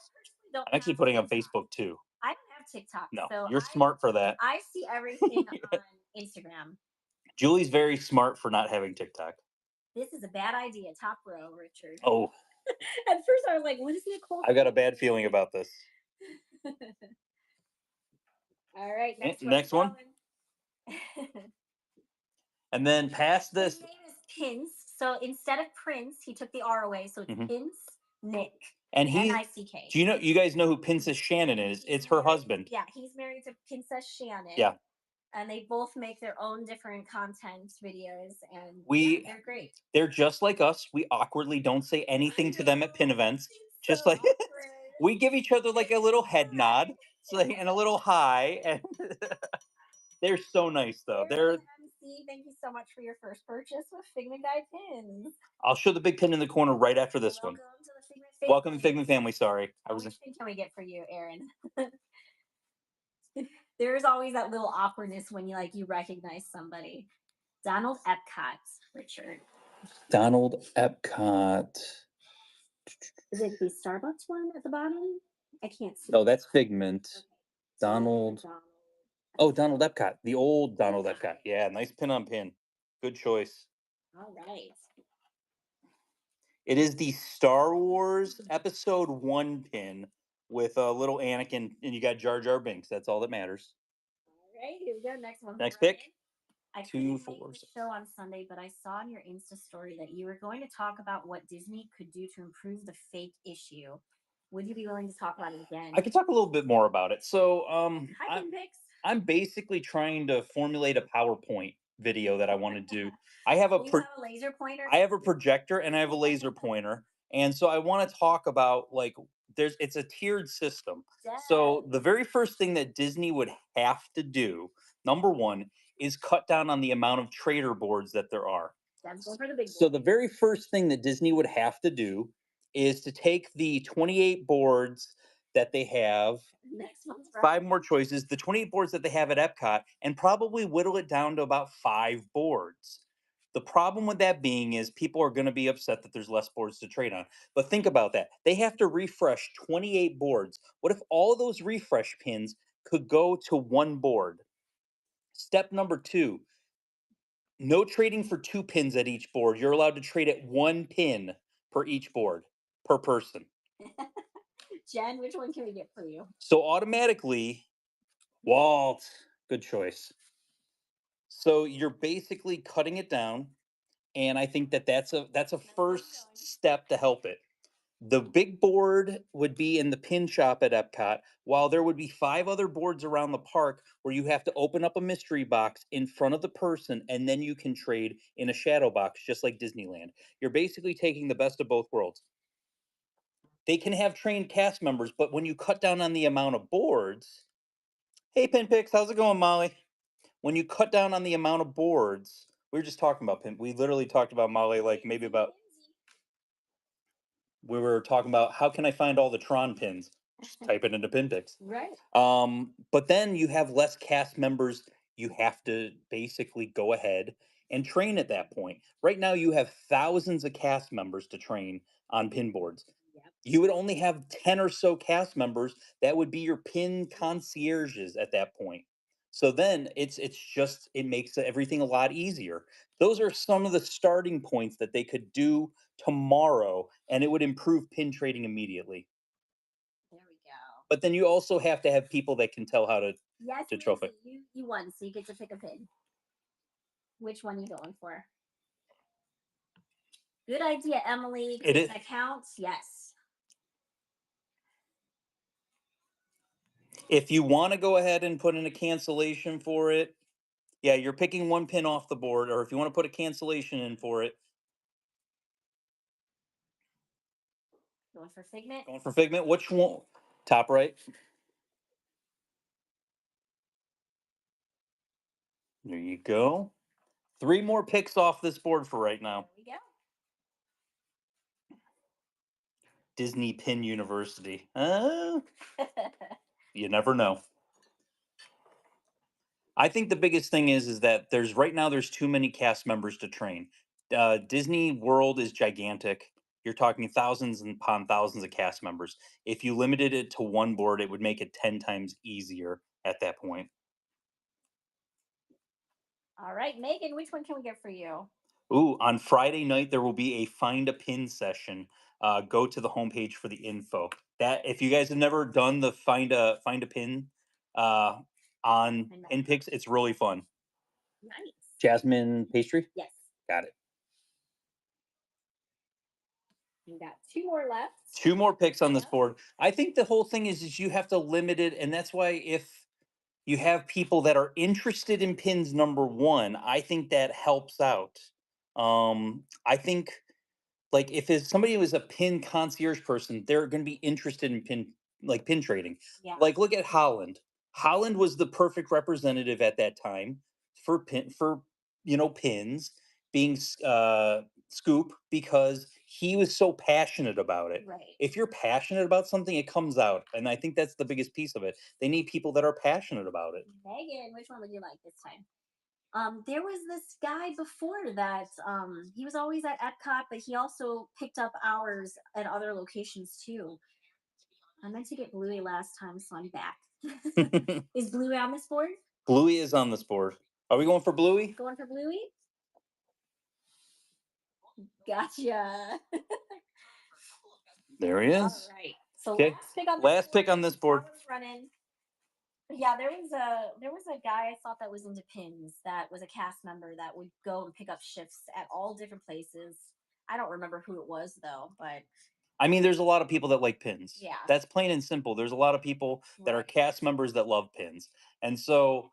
I'm actually putting on Facebook too. I don't have TikTok. No, so you're smart for that. I see everything on Instagram. Julie's very smart for not having TikTok. This is a bad idea. Top row, Richard. Oh. At first I was like, what is Nicole? I got a bad feeling about this. All right, next one. And then past this. His name is Pince. So instead of Prince, he took the R away. So it's Pince Nick. And N-I-C-K. Do you guys know who Princess Shannon is? It's her husband. Yeah, he's married to Princess Shannon. Yeah. And they both make their own different content videos, and they're great. They're just like us. We awkwardly don't say anything to them at pin events. Just like we give each other like a little head nod, and a little hi. And they're so nice, though. They're MC, thank you so much for your first purchase with Figment Guy pins. I'll show the big pin in the corner right after this one. Welcome to the Figment family. Sorry, Which pin can we get for you, Aaron? There's always that little awkwardness when you recognize somebody. Donald Epcot, Richard. Donald Epcot. Is it the Starbucks one at the bottom? I can't see. Oh, that's Figment. Okay. Donald. Oh, Donald Epcot. The old Donald Epcot. Yeah, nice pin on pin. Good choice. All right. It is the Star Wars Episode 1 pin with a little Anakin, and you got Jar Jar Binks. That's all that matters. All right, here we go. Next one. Next pick. I couldn't make the show on Sunday, but I saw on your Insta story that you were going to talk about what Disney could do to improve the fake issue. Would you be willing to talk about it again? I could talk a little bit more about it. So, I'm basically trying to formulate a PowerPoint video that I want to do. I have a laser pointer. I have a projector and I have a laser pointer, and so I want to talk about it's a tiered system. Yes. So the very first thing that Disney would have to do, number one, is cut down on the amount of trader boards that there are. That's going for the big board. So the very first thing that Disney would have to do is to take the 28 boards that they have, Next one's 5 more choices, the 28 boards that they have at Epcot, and probably whittle it down to about 5 boards. The problem with that being is people are going to be upset that there's less boards to trade on. But think about that. They have to refresh 28 boards. What if all those refresh pins could go to one board? Step number 2, no trading for 2 pins at each board. You're allowed to trade at 1 pin per each board per person. Jen, which one can we get for you? So automatically, Walt, good choice. So you're basically cutting it down, and I think that that's a first step to help it. The big board would be in the pin shop at Epcot, while there would be 5 other boards around the park where you have to open up a mystery box in front of the person and then you can trade in a shadow box, just like Disneyland. You're basically taking the best of both worlds. They can have trained cast members, but when you cut down on the amount of boards, hey Pinpix, how's it going, Molly? When you cut down on the amount of boards, we were just talking about Pin. We literally talked about Molly like maybe about we were talking about how can I find all the Tron pins? Just type it into Pinpix. Right. But then you have less cast members. You have to basically go ahead and train at that point. Right now, you have thousands of cast members to train on pin boards. Yep. You would only have 10 or so cast members that would be your pin concierges at that point. So then it makes everything a lot easier. Those are some of the starting points that they could do tomorrow, and it would improve pin trading immediately. There we go. But then you also have to have people that can tell how to Yes, trophy. Lindsay, you won, so you get to pick a pin. Which one are you going for? Good idea, Emily. It is. That counts. Yes. If you want to go ahead and put in a cancellation for it, yeah, you're picking 1 pin off the board, or if you want to put a cancellation in for it, Going for Figment. going for Figment. Which one? Top right. There you go. 3 more picks off this board for right now. There we go. Disney Pin University. You never know. I think the biggest thing is that there's too many cast members to train. Disney World is gigantic. You're talking thousands and upon thousands of cast members. If you limited it to one board, it would make it 10 times easier at that point. All right, Megan, which one can we get for you? Ooh, on Friday night there will be a find a pin session. Go to the homepage for the info. That if you guys have never done the find a pin on Pinpix, it's really fun. Nice. Jasmine pastry? Yes. Got it. You got 2 more left. 2 more picks on this board. I think the whole thing is you have to limit it, and that's why if you have people that are interested in pins number 1, I think that helps out. I think like if it's somebody who is a pin concierge person, they're going to be interested in pin trading. Yeah. Like look at Holland. Holland was the perfect representative at that time for pins being Scoop because he was so passionate about it. Right. If you're passionate about something, it comes out, and I think that's the biggest piece of it. They need people that are passionate about it. Megan, which one would you like this time? There was this guy before that. He was always at Epcot, but he also picked up hours at other locations too. I meant to get Bluey last time, so I'm back. Is Bluey on this board? Bluey is on this board. Are we going for Bluey? Going for Bluey? Gotcha. There he is. All right. So Okay. last pick on this board. Running. Yeah, there was a guy I thought that was into pins that was a cast member that would go and pick up shifts at all different places. I don't remember who it was though, but I mean, there's a lot of people that like pins. Yeah. That's plain and simple. There's a lot of people that are Right. cast members that love pins. And so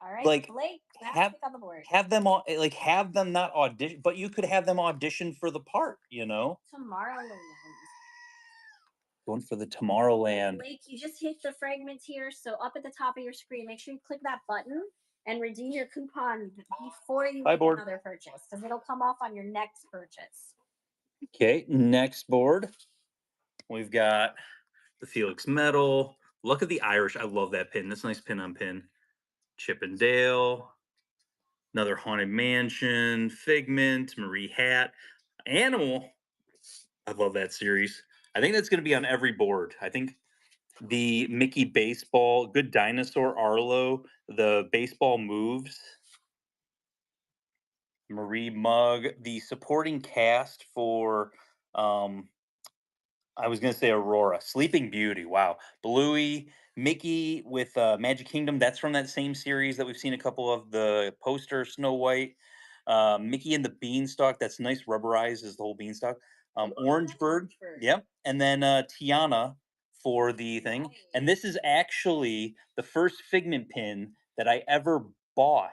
all right, like Blake, last have- pick on the board. have them not audition, but you could have them audition for the part, Tomorrowland. Going for the Tomorrowland. Blake, you just hit the fragment here, so up at the top of your screen, make sure you click that button and redeem your coupon before you make another purchase, because it'll come off on your next purchase. Okay, next board, we've got the Felix Metal. Look at the Irish. I love that pin. That's a nice pin on pin. Chip and Dale. Another Haunted Mansion. Figment. Marie Hat. Animal. I love that series. I think that's going to be on every board. I think the Mickey Baseball, Good Dinosaur Arlo, the baseball moves, Marie Mug, the supporting cast for I was gonna say Aurora, Sleeping Beauty. Wow, Bluey, Mickey with Magic Kingdom. That's from that same series that we've seen a couple of the poster. Snow White, Mickey and the Beanstalk. That's nice, rubberized is the whole Beanstalk. Orange Bird. Yep, and then Tiana for the thing. And this is actually the first Figment pin that I ever bought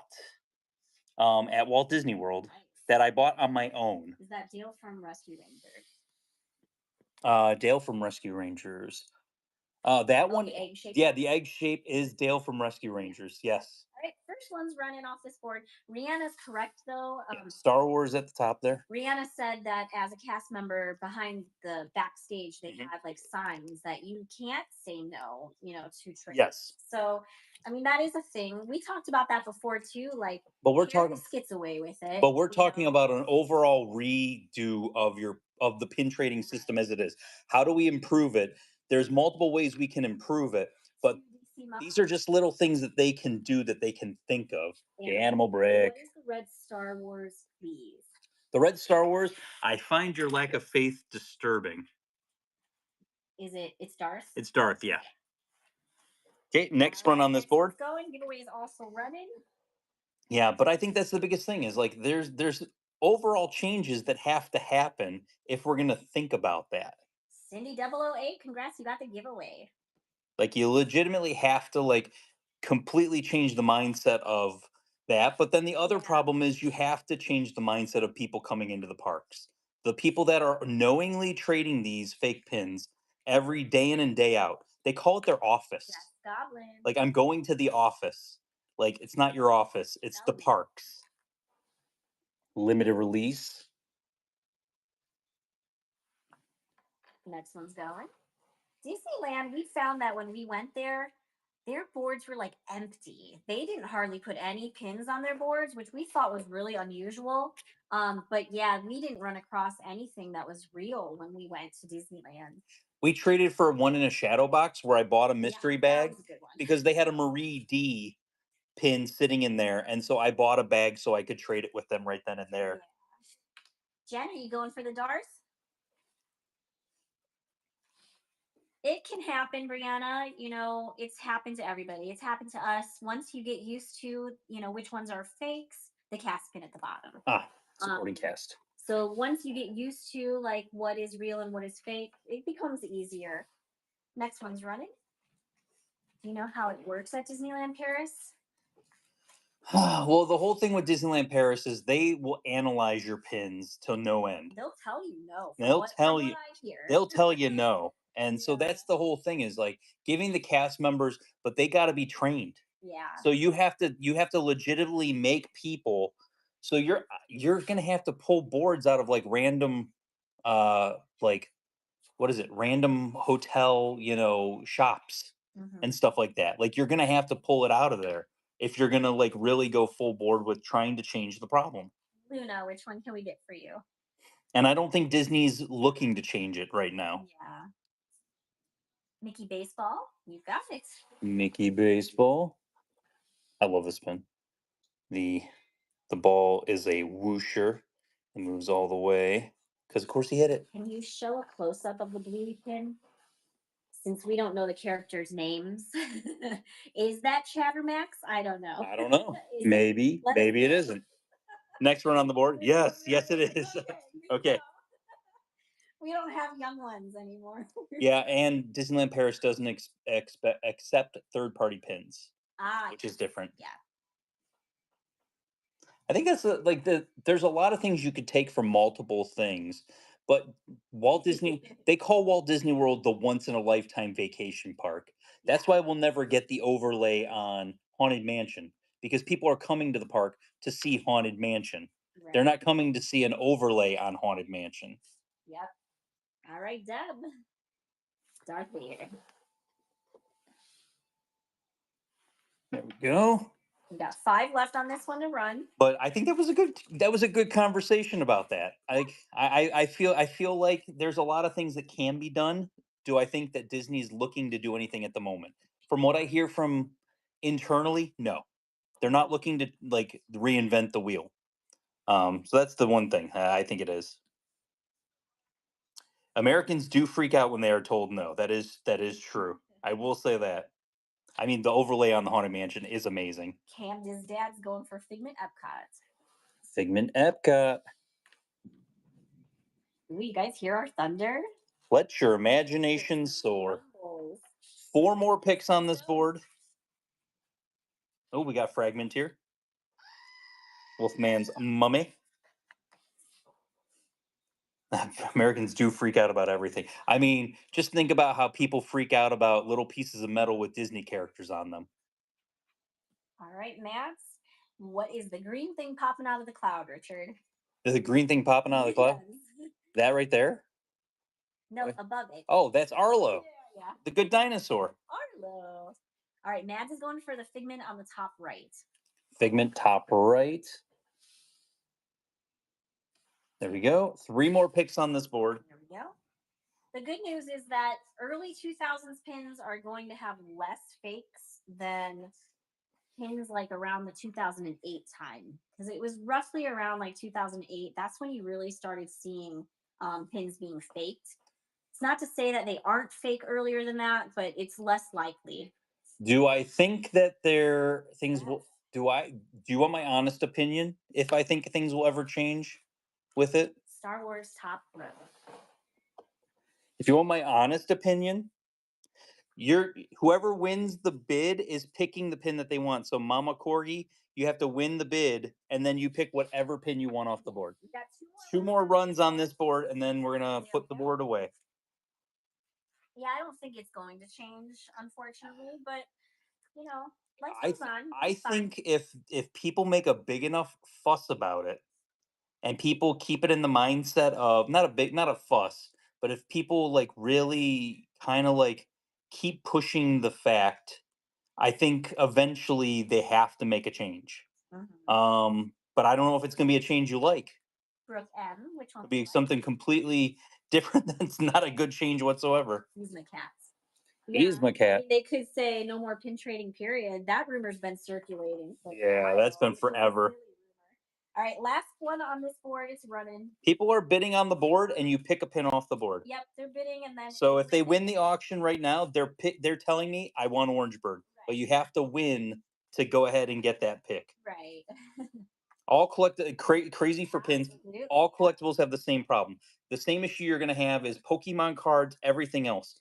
at Walt Disney World that I bought on my own. Is that Dale from Rescue Rangers? Dale from Rescue Rangers. That one, The egg shape. yeah, the egg shape is Dale from Rescue Rangers. Yes. All right, first one's running off this board. Rihanna's correct though. Star Wars at the top there. Rihanna said that as a cast member behind the backstage, they Mhm. had like signs that you can't say no, to trade. Yes, So, I mean, that is a thing. We talked about that before too. Like, but we're talking. Paris gets away with it. But we're talking about an overall redo of the pin trading system as it is. How do we improve it? There's multiple ways we can improve it, but these are just little things that they can do that they can think of. The animal brick. What is the red Star Wars, please? The red Star Wars, I find your lack of faith disturbing. Is it? It's Darth. It's Darth, yeah. Okay, next one on this board. Going giveaway is also running. Yeah, but I think that's the biggest thing is like there's overall changes that have to happen if we're gonna think about that. Cindy 008, congrats, you got the giveaway. Like you legitimately have to like completely change the mindset of that. But then the other problem is you have to change the mindset of people coming into the parks. The people that are knowingly trading these fake pins every day in and day out. They call it their office. Yes, Goblin. Like I'm going to the office. Like it's not your office, it's the parks. Limited release. Next one's going. Disneyland, we found that when we went there, their boards were like empty. They didn't hardly put any pins on their boards, which we thought was really unusual. But yeah, we didn't run across anything that was real when we went to Disneyland. We traded for one in a shadow box where I bought a mystery bag because they had a Marie D pin sitting in there. And so I bought a bag so I could trade it with them right then and there. Yeah. Jen, are you going for the Darth? It can happen, Brianna. It's happened to everybody. It's happened to us. Once you get used to, which ones are fakes, the cast pin at the bottom. Supporting cast. So once you get used to like what is real and what is fake, it becomes easier. Next one's running. Do you know how it works at Disneyland Paris? Well, the whole thing with Disneyland Paris is they will analyze your pins till no end. They'll tell you no. They'll tell you no. And so that's the whole thing is like giving the cast members, but they got to be trained. Yeah. So you have to legitimately make people. So you're gonna have to pull boards out of like random, like what is it? Random hotel, shops and stuff like that. Like you're gonna have to pull it out of there if you're gonna like really go full board with trying to change the problem. Luna, which one can we get for you? And I don't think Disney's looking to change it right now. Yeah. Mickey Baseball, you got it. Mickey Baseball. I love this pin. The ball is a whoosher. It moves all the way. Because of course he hit it. Can you show a close up of the blue pin? Since we don't know the characters' names, is that Chattermax? I don't know. I don't know. Maybe it isn't. Next one on the board. Yes, it is. Okay. We don't have young ones anymore. Yeah, and Disneyland Paris doesn't accept third-party pins, which is different. Yeah. I think that's there's a lot of things you could take from multiple things, but Walt Disney, they call Walt Disney World the once in a lifetime vacation park. That's why we'll never get the overlay on Haunted Mansion because people are coming to the park to see Haunted Mansion. Right. They're not coming to see an overlay on Haunted Mansion. Yep. All right, Deb. Darth Vader. There we go. We got 5 left on this one to run. But I think that was a good conversation about that. I feel like there's a lot of things that can be done. Do I think that Disney's looking to do anything at the moment? From what I hear from internally, no. They're not looking to like reinvent the wheel. So that's the one thing I think it is. Americans do freak out when they are told no. That is true. I will say that. I mean, the overlay on the Haunted Mansion is amazing. Camden's dad's going for Figment Epcot. Figment Epcot. Ooh, you guys hear our thunder? Let your imagination soar. 4 more picks on this board. Oh, we got Fragment here. Wolfman's Mummy. Americans do freak out about everything. I mean, just think about how people freak out about little pieces of metal with Disney characters on them. All right, Matt. What is the green thing popping out of the cloud, Richard? There's a green thing popping out of the cloud? Yes. That right there? No, above it. Oh, that's Arlo. Yeah. The good dinosaur. Arlo. All right, Mads is going for the Figment on the top right. Figment top right. There we go. 3 more picks on this board. There we go. The good news is that early 2000s pins are going to have less fakes than pins like around the 2008 time, because it was roughly around like 2008. That's when you really started seeing pins being faked. It's not to say that they aren't fake earlier than that, but it's less likely. Do I think that there things will do you want my honest opinion if I think things will ever change with it? Star Wars top row. If you want my honest opinion, you're whoever wins the bid is picking the pin that they want. So Mama Corgi, you have to win the bid and then you pick whatever pin you want off the board. We got 2 more runs on this board and then we're going to put the board away. Yeah, I don't think it's going to change, unfortunately, but you know, let's move on. I think if people make a big enough fuss about it and people keep it in the mindset of not a fuss, but if people like really kind of like keep pushing the fact, I think eventually they have to make a change. But I don't know if it's going to be a change you like. Brooke M, which one? It'll be something completely different. That's not a good change whatsoever. He's my cat. He's my cat. I mean, they could say no more pin trading period. That rumor's been circulating. Yeah, that's been forever. All right, last one on this board is running. People are bidding on the board, and you pick a pin off the board. Yep, they're bidding, and then. So if they win the auction right now, they're telling me I want Orange Bird, right. But you have to win to go ahead and get that pick. Right. All crazy for pins. All collectibles have the same problem. The same issue you're going to have is Pokemon cards, everything else.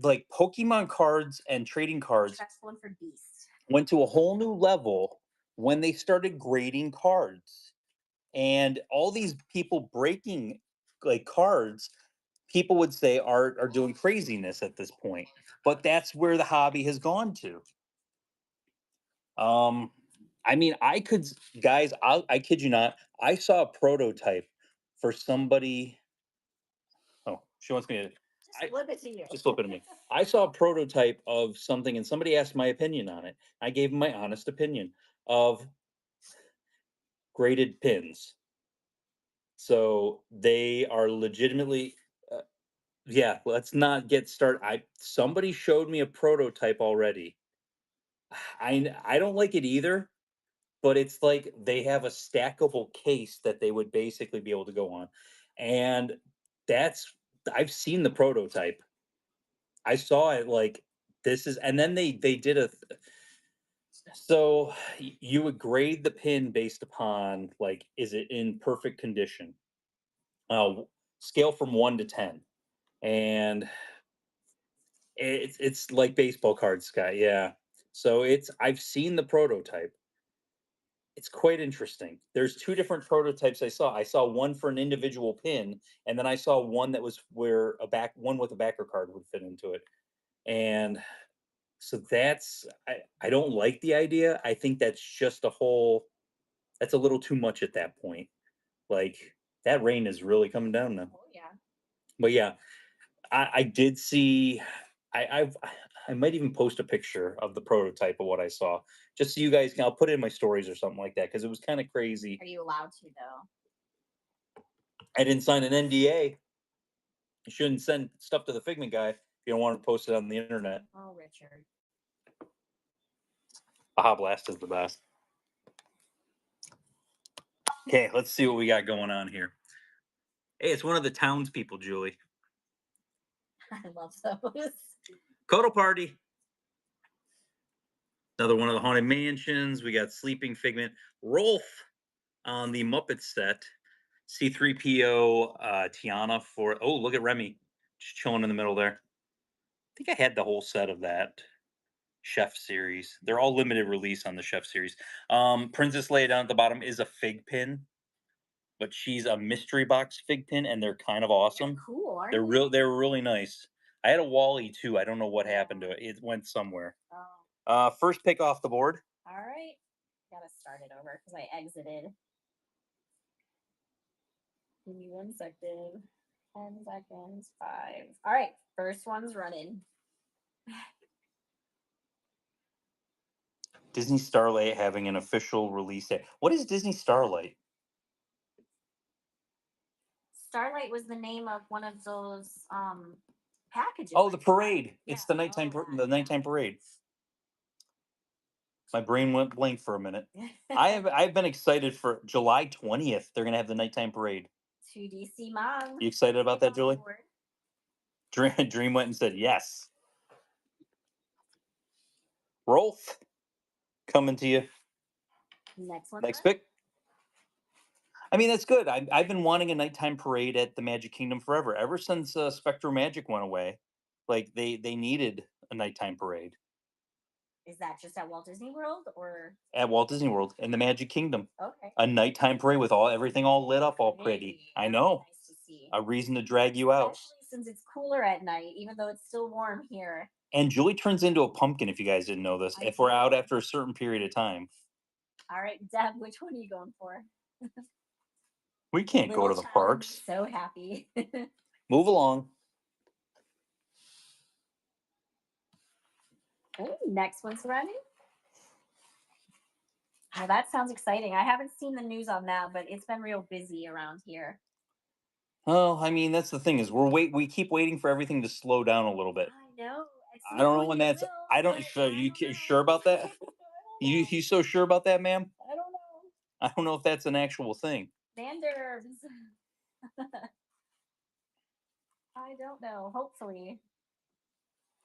Like Pokemon cards and trading cards went to a whole new level when they started grading cards. And all these people breaking like cards, people would say are doing craziness at this point. But that's where the hobby has gone to. I mean, guys, I kid you not, I saw a prototype for somebody. Oh, she wants me to flip it to you. Just flip it to me. I saw a prototype of something and somebody asked my opinion on it. I gave them my honest opinion of graded pins. So they are legitimately, yeah, let's not get started. Somebody showed me a prototype already. I don't like it either, but it's like they have a stackable case that they would basically be able to go on. And I've seen the prototype. I saw it like this is, and then they did so you would grade the pin based upon like, is it in perfect condition? Scale from 1 to 10. And it's like baseball cards, Sky. Yeah. So I've seen the prototype. It's quite interesting. There's 2 different prototypes I saw. I saw one for an individual pin, and then I saw one that was where one with a backer card would fit into it. And so I don't like the idea. I think that's just that's a little too much at that point. Like that rain is really coming down now. Oh yeah. But yeah, I did see. I might even post a picture of the prototype of what I saw, just so you guys can. I'll put it in my stories or something like that because it was kind of crazy. Are you allowed to though? I didn't sign an NDA. You shouldn't send stuff to the Figment guy if you don't want to post it on the internet. Oh, Richard. Baja Blast is the best. Okay, let's see what we got going on here. Hey, it's one of the townspeople, Julie. I love those. Cuddle Party. Another one of the Haunted Mansions. We got Sleeping Figment. Rolf on the Muppet set. C3PO, Tiana for. Oh, look at Remy. Just chilling in the middle there. I think I had the whole set of that Chef series. They're all limited release on the Chef series. Princess Leia down at the bottom is a fig pin, but she's a mystery box fig pin, and they're kind of awesome. They're cool, aren't They're they? real. They're really nice. I had a Wally too. I don't know what Yeah. happened to it. It went somewhere. Oh. First pick off the board. All right. Gotta start it over because I exited. Give me 1 second. 10 seconds. 5. All right. First one's running. Disney Starlight having an official release date. What is Disney Starlight? Starlight was the name of one of those packages. Oh, the parade. Yeah. It's the nighttime parade. My brain went blank for a minute. I've been excited for July 20th. They're gonna have the nighttime parade. 2DC Mom. You excited about that, Julie? Dream went and said yes. Rolf, coming to you. Next one. Next pick. I mean, that's good. I've been wanting a nighttime parade at the Magic Kingdom forever. Ever since Spectrum Magic went away, like they needed a nighttime parade. Is that just at Walt Disney World or at Walt Disney World in the Magic Kingdom? Okay. A nighttime parade with everything all lit up, all pretty. I know. Nice to see. A reason to drag you out. Especially since it's cooler at night, even though it's still warm here. And Julie turns into a pumpkin, if you guys didn't know this, if we're out after a certain period of time. All right, Deb, which one are you going for? We can't go to the parks. So happy. Move along. Okay, next one's running. Well, that sounds exciting. I haven't seen the news on that, but it's been real busy around here. Oh, I mean, that's the thing is we keep waiting for everything to slow down a little bit. I know. I don't know when that's. I don't. You sure about that? You so sure about that, ma'am? I don't know. I don't know if that's an actual thing. Standards. I don't know. Hopefully.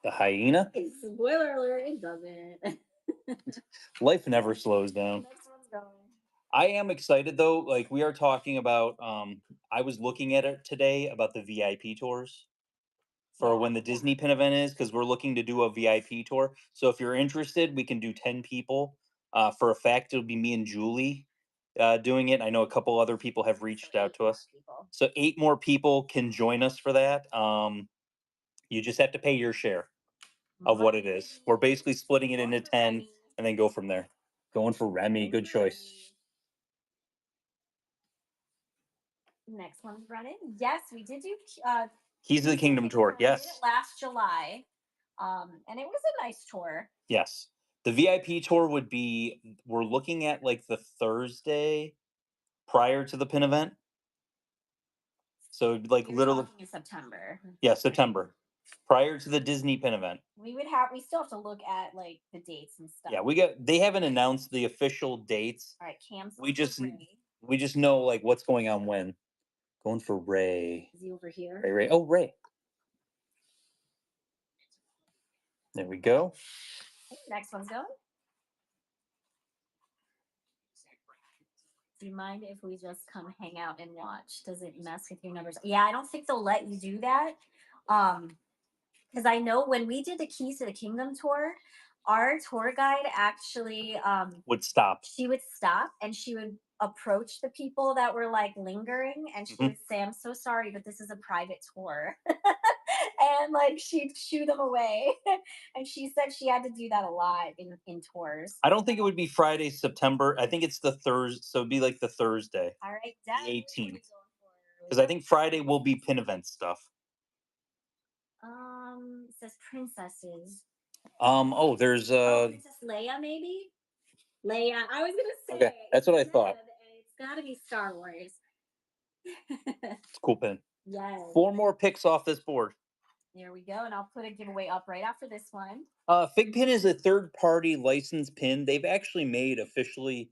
The hyena? Spoiler alert, it doesn't. Life never slows down. Next one's going. I am excited though. Like we are talking about, I was looking at it today about the VIP tours for when the Disney Pin event is, because we're looking to do a VIP tour. So if you're interested, we can do 10 people. For a fact, it'll be me and Julie doing it. I know a couple other people have reached out to us. So 8 more people can join us for that. You just have to pay your share of what it is. We're basically splitting it into 10 and then go from there. Going for Remy. Good choice. Next one's running. Yes, we did do Keys of the Kingdom tour. Yes. We did it last July. And it was a nice tour. Yes. The VIP tour would be, we're looking at like the Thursday prior to the pin event. So like literally in September. Yeah, September. Prior to the Disney pin event. We still have to look at like the dates and stuff. Yeah, they haven't announced the official dates. All right, cancel. We just know like what's going on when. Going for Ray. Is he over here? Ray. Oh, Ray. There we go. Next one's going. Do you mind if we just come hang out and watch? Does it mess with your numbers? Yeah, I don't think they'll let you do that. Because I know when we did the Keys to the Kingdom tour, our tour guide actually would stop. She would stop and she would approach the people that were like lingering and she would say, "I'm so sorry, but this is a private tour." And like she'd shoo them away. And she said she had to do that a lot in tours. I don't think it would be Friday, September. I think it's the Thursday. So it'd be like the Thursday. All right, the 18th. Because I think Friday will be pin event stuff. It says princesses. Oh, there's Princess Leia, maybe. Leia. I was gonna say. Okay, that's what I thought. It's got to be Star Wars. It's a cool pin. Yes. 4 more picks off this board. There we go, and I'll put a giveaway up right after this one. Figpin is a third-party licensed pin. They've actually made official,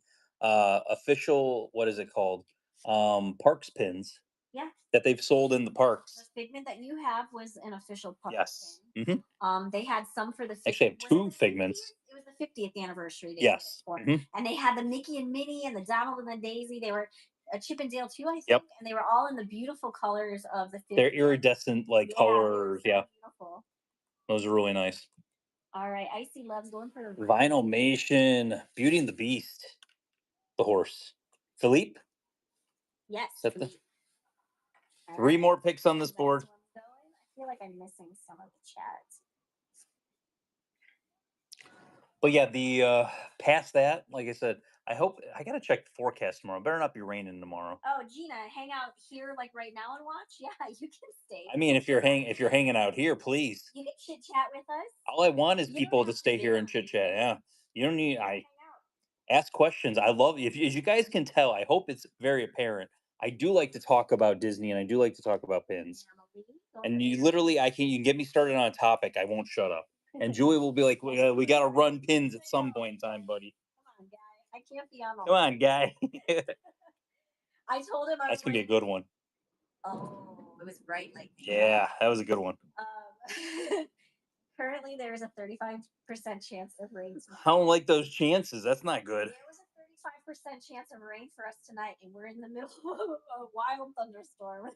what is it called? Parks pins. Yeah. That they've sold in the parks. The Figment that you have was an official park Yes. pin. They had some for the 50th. Actually, I have 2 Figments. It was the 50th anniversary. Yes. And they had the Mickey and Minnie and the Donald and the Daisy. They were a Chip and Dale too, I think. Yep. And they were all in the beautiful colors of the 50th. They're iridescent colors. So beautiful. Those are really nice. All right, Icy Love's going for Vinylmation, Beauty and the Beast, the horse, Philippe. Yes. Philippe. 3 more picks on this board. I feel like I'm missing some of the chat. But yeah, the past that, like I said, I hope I gotta check the forecast tomorrow. Better not be raining tomorrow. Oh, Gina, hang out here like right now and watch. Yeah, you can stay. I mean, if you're hanging out here, please. You can chit chat with us. All I want is people to stay here and chit chat. Yeah, you don't need. Ask questions. I love if as you guys can tell. I hope it's very apparent. I do like to talk about Disney, and I do like to talk about pins. And you literally, you can get me started on a topic. I won't shut up. And Julie will be like, "We got to run pins at some point in time, buddy." Come on, guy. I can't be on. Come on, guy. I told him that's gonna be a good one. Oh, it was bright like. Yeah, that was a good one. Currently, there is a 35% chance of rain. I don't like those chances. That's not good. There was a 35% chance of rain for us tonight, and we're in the middle of a wild thunderstorm.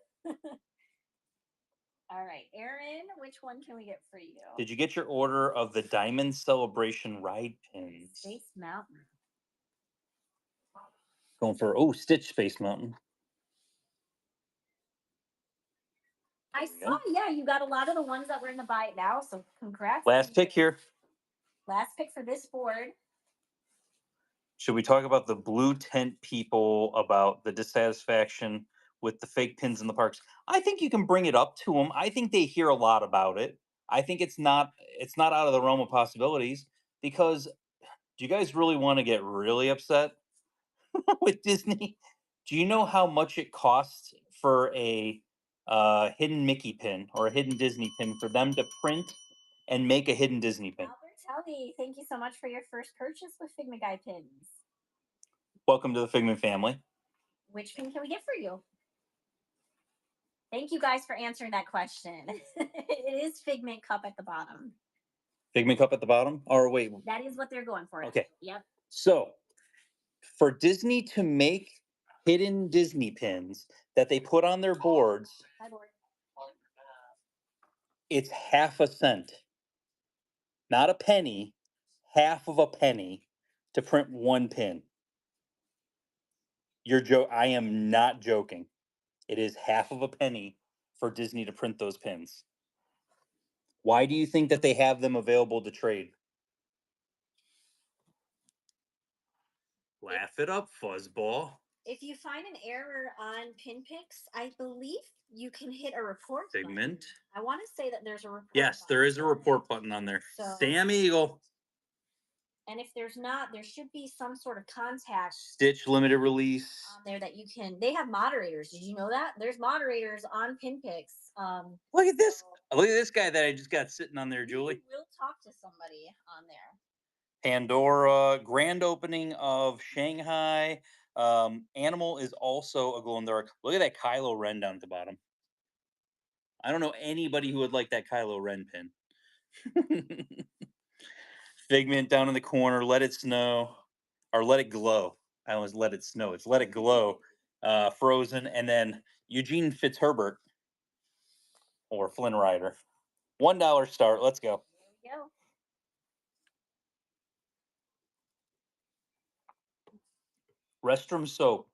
All right, Aaron, which one can we get for you? Did you get your order of the Diamond Celebration ride pins? Space Mountain. Going for Stitch Space Mountain. I saw, you got a lot of the ones that were in the buy it now, so congrats. Last pick here. Last pick for this board. Should we talk about the blue tent people, about the dissatisfaction with the fake pins in the parks? I think you can bring it up to them. I think they hear a lot about it. I think it's not out of the realm of possibilities, because do you guys really want to get really upset with Disney? Do you know how much it costs for a hidden Mickey pin or a hidden Disney pin for them to print and make a hidden Disney pin? Albert Telly, thank you so much for your first purchase with Figment Guy pins. Welcome to the Figment family. Which pin can we get for you? Thank you guys for answering that question. It is Figment Cup at the bottom. Figment Cup at the bottom? Or wait. That is what they're going for. Okay. Yep. So, for Disney to make hidden Disney pins that they put on their boards, it's half a cent. Not a penny, half of a penny to print one pin. I am not joking. It is half of a penny for Disney to print those pins. Why do you think that they have them available to trade? Laugh it up, fuzzball. If you find an error on pin picks, I believe you can hit a report Figment. button. I want to say that there's a report. Yes, there is a report button on there. So, Sam Eagle. And if there's not, there should be some sort of contact. Stitch limited release. On there that you can. They have moderators. Did you know that? There's moderators on pin picks. Look at this. Look at this guy that I just got sitting on there, Julie. We'll talk to somebody on there. Pandora, grand opening of Shanghai. Animal is also a glow in the dark. Look at that Kylo Ren down at the bottom. I don't know anybody who would like that Kylo Ren pin. Figment down in the corner. Let it snow, or let it glow. I always let it snow. It's let it glow. Frozen, and then Eugene Fitzherbert or Flynn Rider. $1 start. Let's go. There we go. Restroom soap.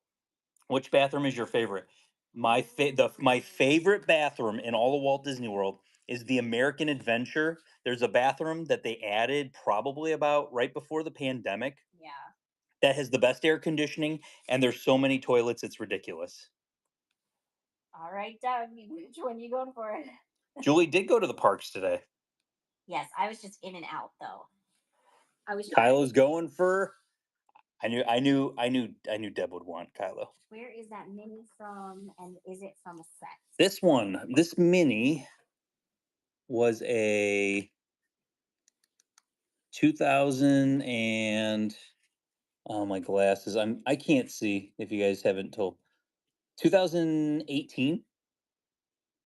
Which bathroom is your favorite? My favorite bathroom in all of Walt Disney World is the American Adventure. There's a bathroom that they added probably about right before the pandemic. Yeah. That has the best air conditioning, and there's so many toilets, it's ridiculous. All right, Doug, which one are you going for? Julie did go to the parks today. Yes, I was just in and out though. I was. Kylo's going for. I knew Deb would want Kylo. Where is that mini from, and is it from a set? This mini was a 2000 and my glasses. I can't see if you guys haven't told. 2018.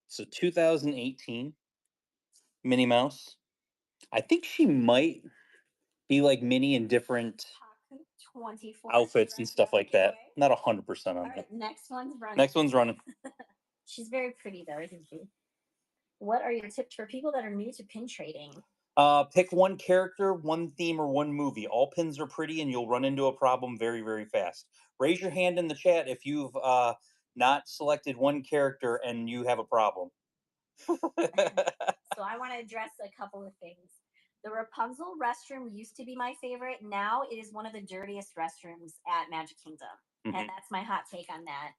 So 2018 Minnie Mouse. I think she might be like Minnie in different 24 outfits and stuff like that. Not 100% on All that. right, next one's running. Next one's running. She's very pretty though, isn't she? What are your tips for people that are new to pin trading? Pick one character, one theme, or one movie. All pins are pretty, and you'll run into a problem very, very fast. Raise your hand in the chat if you've not selected one character and you have a problem. So I want to address a couple of things. The Rapunzel restroom used to be my favorite. Now it is one of the dirtiest restrooms at Magic Kingdom. Mhm. And that's my hot take on that.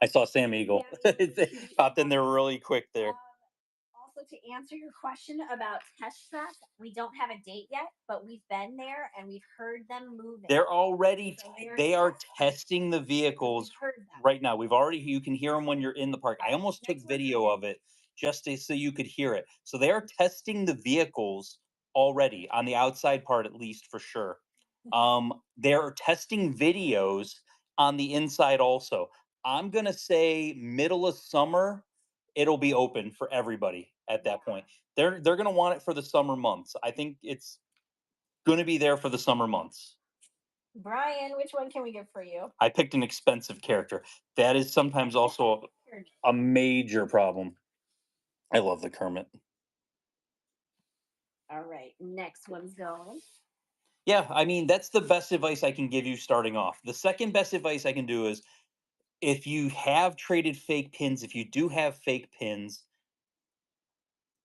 I saw Sam Eagle. Popped in there really quick there. Also, to answer your question about Test Track, we don't have a date yet, but we've been there and we've heard them moving. They're already, So they are testing the vehicles We've heard them. right now. We've already, you can hear them when you're in the park. I almost took Next video one. of it just so you could hear it. So they are testing the vehicles already on the outside part, at least for sure. They're testing videos on the inside also. I'm gonna say middle of summer, it'll be open for everybody at that point. They're gonna want it for the summer months. I think it's gonna be there for the summer months. Brian, which one can we get for you? I picked an expensive character. That is sometimes also a major problem. I love the Kermit. All right, next one's going. Yeah, I mean, that's the best advice I can give you starting off. The second best advice I can do is if you have traded fake pins, if you do have fake pins,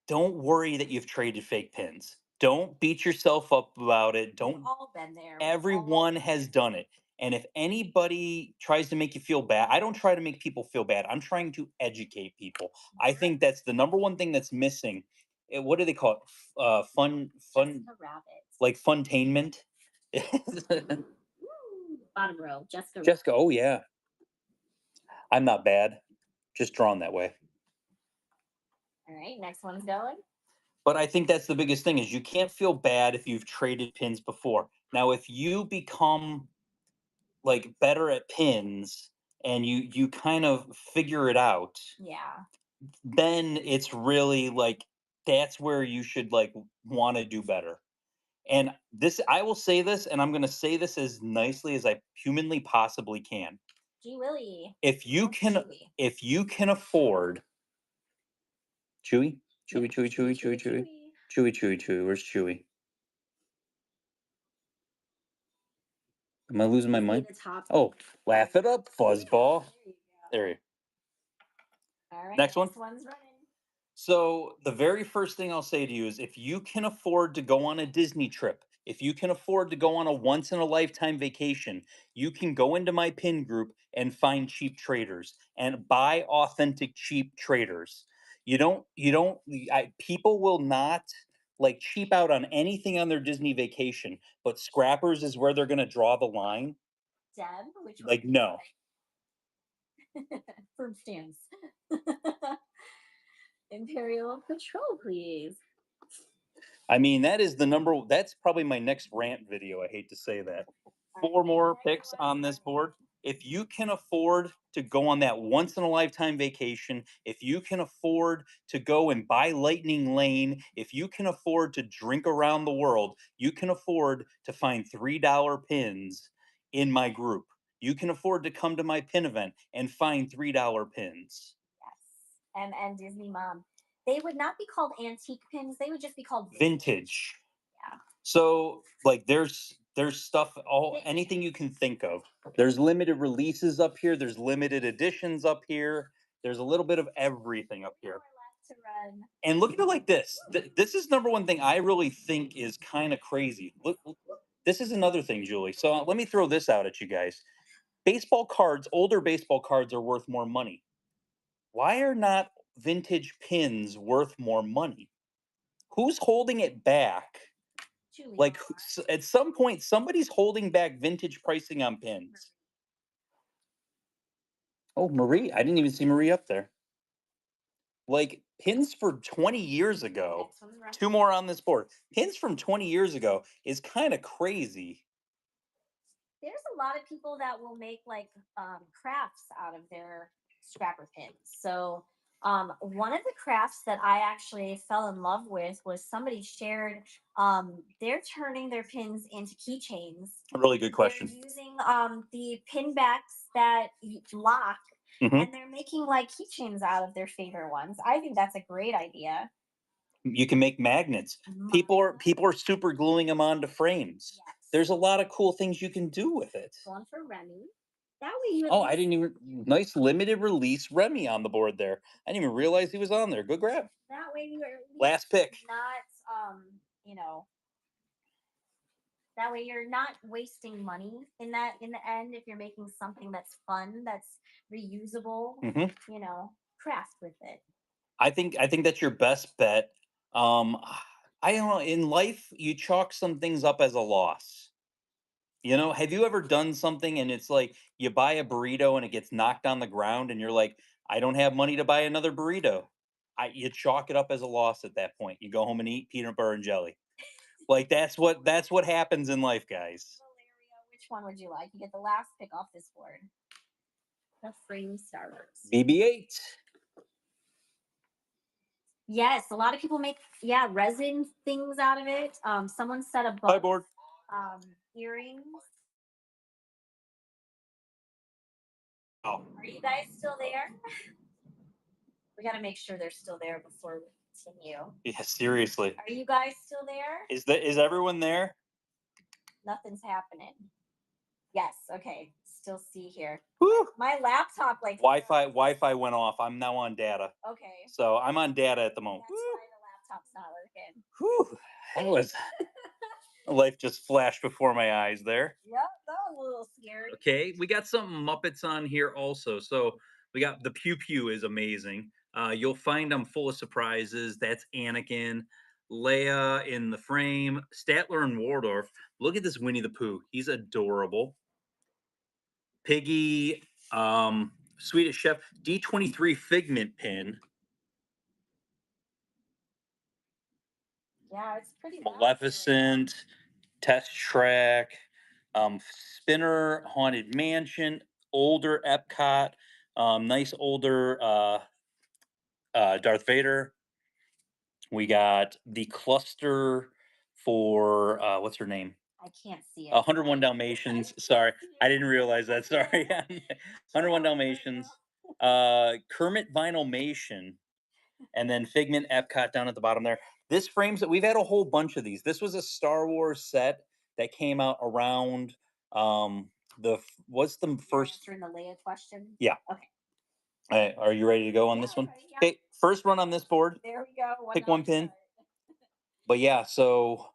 don't worry that you've traded fake pins. Don't beat yourself up about it. Don't. We've all been there. Everyone has done it. And if anybody tries to make you feel bad, I don't try to make people feel bad. I'm trying to educate people. I think that's the number one thing that's missing. What do they call it? Fun, like funtainment. Bottom row, Jessica. Jessica, oh yeah. I'm not bad. Just drawn that way. All right, next one's going. But I think that's the biggest thing is you can't feel bad if you've traded pins before. Now, if you become like better at pins and you kind of figure it out, yeah, then it's really like that's where you should like want to do better. And this, I will say this, and I'm going to say this as nicely as I humanly possibly can. Gee Willie. If you can afford Chewy, Chewy, Chewy, Chewy, Chewy, Chewy, Chewy, Chewy, Chewy. Where's Chewy? Am I losing my mind? Oh, laugh it up, fuzzball. There you go. All right, next one. One's running. So the very first thing I'll say to you is if you can afford to go on a Disney trip, if you can afford to go on a once in a lifetime vacation, you can go into my pin group and find cheap traders and buy authentic cheap traders. People will not like cheap out on anything on their Disney vacation, but scrappers is where they're going to draw the line. Deb, which one? Like, no. Firm stance. Imperial Patrol, please. I mean, that's probably my next rant video. I hate to say that. 4 more picks on this board. If you can afford to go on that once in a lifetime vacation, if you can afford to go and buy Lightning Lane, if you can afford to drink around the world, you can afford to find $3 pins in my group. You can afford to come to my pin event and find $3 pins. Yes. And Disney Mom. They would not be called antique pins. They would just be called vintage. Yeah. So like there's stuff, anything you can think of. There's limited releases up here. There's limited editions up here. There's a little bit of everything up here. And look at it like this. This is number one thing I really think is kind of crazy. Look, this is another thing, Julie. So let me throw this out at you guys. Baseball cards, older baseball cards are worth more money. Why are not vintage pins worth more money? Who's holding it back? Julie. Like at some point, somebody's holding back vintage pricing on pins. Oh, Marie. I didn't even see Marie up there. Like pins for 20 years ago. Two more on this board. Pins from 20 years ago is kind of crazy. There's a lot of people that will make like crafts out of their scrapper pins. So one of the crafts that I actually fell in love with was somebody shared. They're turning their pins into keychains. A really good question. They're using the pin backs that lock, and they're making like keychains out of their favorite ones. I think that's a great idea. You can make magnets. People are super gluing them onto frames. Yes. There's a lot of cool things you can do with it. Going for Remy. That way you. Oh, I didn't even nice limited release Remy on the board there. I didn't even realize he was on there. Good grab. That way you are last pick. Not that way you're not wasting money in the end if you're making something that's fun, that's reusable, craft with it. I think that's your best bet. I don't know. In life, you chalk some things up as a loss. Have you ever done something and it's like you buy a burrito and it gets knocked on the ground and you're like, I don't have money to buy another burrito. You chalk it up as a loss at that point. You go home and eat peanut butter and jelly. Like that's what happens in life, guys. Valeria, which one would you like? You get the last pick off this board. The frame starters. BB-8. Yes, a lot of people make resin things out of it. Someone set a Hi, board. Earrings. Oh. Are you guys still there? We got to make sure they're still there before we continue. Yeah, seriously. Are you guys still there? Is everyone there? Nothing's happening. Yes. Okay. Still see here. Woo. My laptop Wi-Fi went off. I'm now on data. Okay. So I'm on data at the moment. That's why the laptop's not working. Whew. That was life just flashed before my eyes there. Yep, that was a little scary. Okay, we got some Muppets on here also. So we got the Pew Pew is amazing. You'll find them full of surprises. That's Anakin, Leia in the frame, Statler and Waldorf. Look at this Winnie the Pooh. He's adorable. Piggy, Swedish Chef, D23 Figment pin. Yeah, it's pretty Maleficent, Test Track, Spinner, Haunted Mansion, older Epcot, nice older Darth Vader. We got the cluster for what's her name? I can't see it. 101 Dalmatians. Sorry, I didn't realize that. Sorry, 101 Dalmatians. Kermit Vinylmation, and then Figment Epcot down at the bottom there. This frames that we've had a whole bunch of these. This was a Star Wars set that came out around what's the first answering the Leia question? Yeah. Okay. Are you ready to go on this one? Yeah. Okay, first run on this board. There we go. Pick one pin. But yeah, so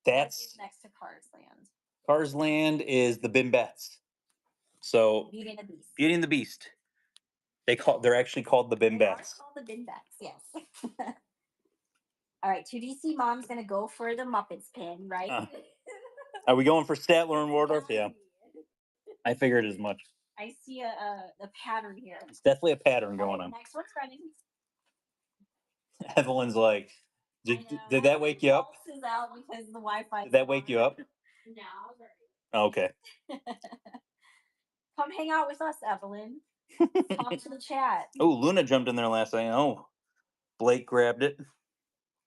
that's next to Cars Land. Cars Land is the Bimbets. So Beauty and the Beast. Beauty and the Beast. They're actually called the Bimbets. They are called the Bimbets, yes. All right, 2DC Mom's gonna go for the Muppets pin, right? Are we going for Statler and Waldorf? Yeah. I figured as much. I see a pattern here. It's definitely a pattern going on. Next one's running. Evelyn's like, did that wake you up? Is out because the Wi-Fi. Did that wake you up? No. Okay. Come hang out with us, Evelyn. Talk to the chat. Oh, Luna jumped in there last night. Oh, Blake grabbed it.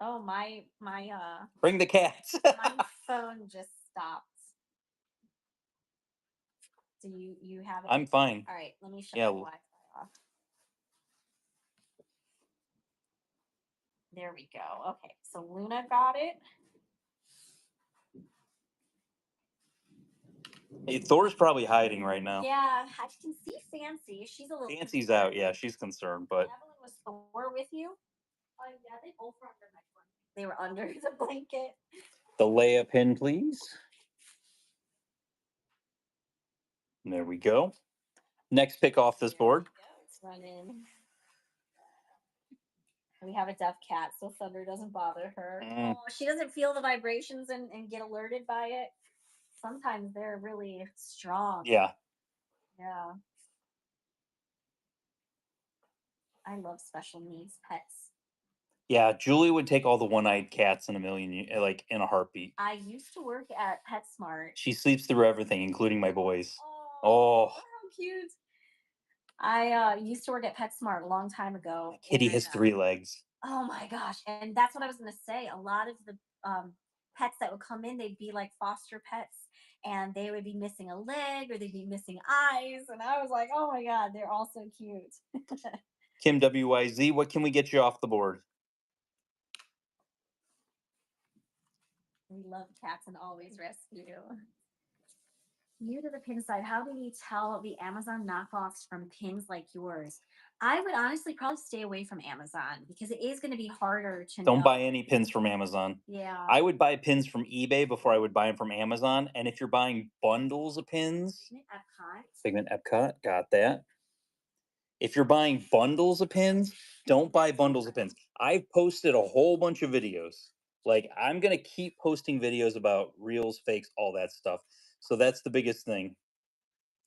Oh, my Bring the cats. my phone just stopped. Do you have it? I'm fine. All right, let me shut the Wi-Fi off. There we go. Okay, so Luna got it. Hey, Thor's probably hiding right now. Yeah, I can see Fancy. She's a little. Fancy's out. Yeah, she's concerned, but. Evelyn, was Thor with you? Yeah, they both were under my blanket. They were under the blanket. The Leia pin, please. There we go. Next pick off this board. It's running. We have a deaf cat, so thunder doesn't bother her. Mm, Oh, she doesn't feel the vibrations and get alerted by it. Sometimes they're really strong. yeah. Yeah. I love special needs pets. Yeah, Julie would take all the one-eyed cats in a million, like in a heartbeat. I used to work at PetSmart. She sleeps through everything, including my boys. Oh, Oh, how cute. I used to work at PetSmart a long time ago. kitty And has 3 legs. oh my gosh. And that's what I was going to say. A lot of the pets that would come in, they'd be like foster pets and they would be missing a leg or they'd be missing eyes. And I was like, oh my God, they're all so cute. Kim WYZ, what can we get you off the board? We love cats and always rescue. New to the pin side, how do we tell the Amazon knockoffs from pins like yours? I would honestly probably stay away from Amazon because it is going to be harder to Don't know. buy any pins from Amazon. Yeah. I would buy pins from eBay before I would buy them from Amazon. And if you're buying bundles of pins, Figment Epcot. Figment Epcot, got that. If you're buying bundles of pins, don't buy bundles of pins. I've posted a whole bunch of videos. Like, I'm going to keep posting videos about reals, fakes, all that stuff. So that's the biggest thing.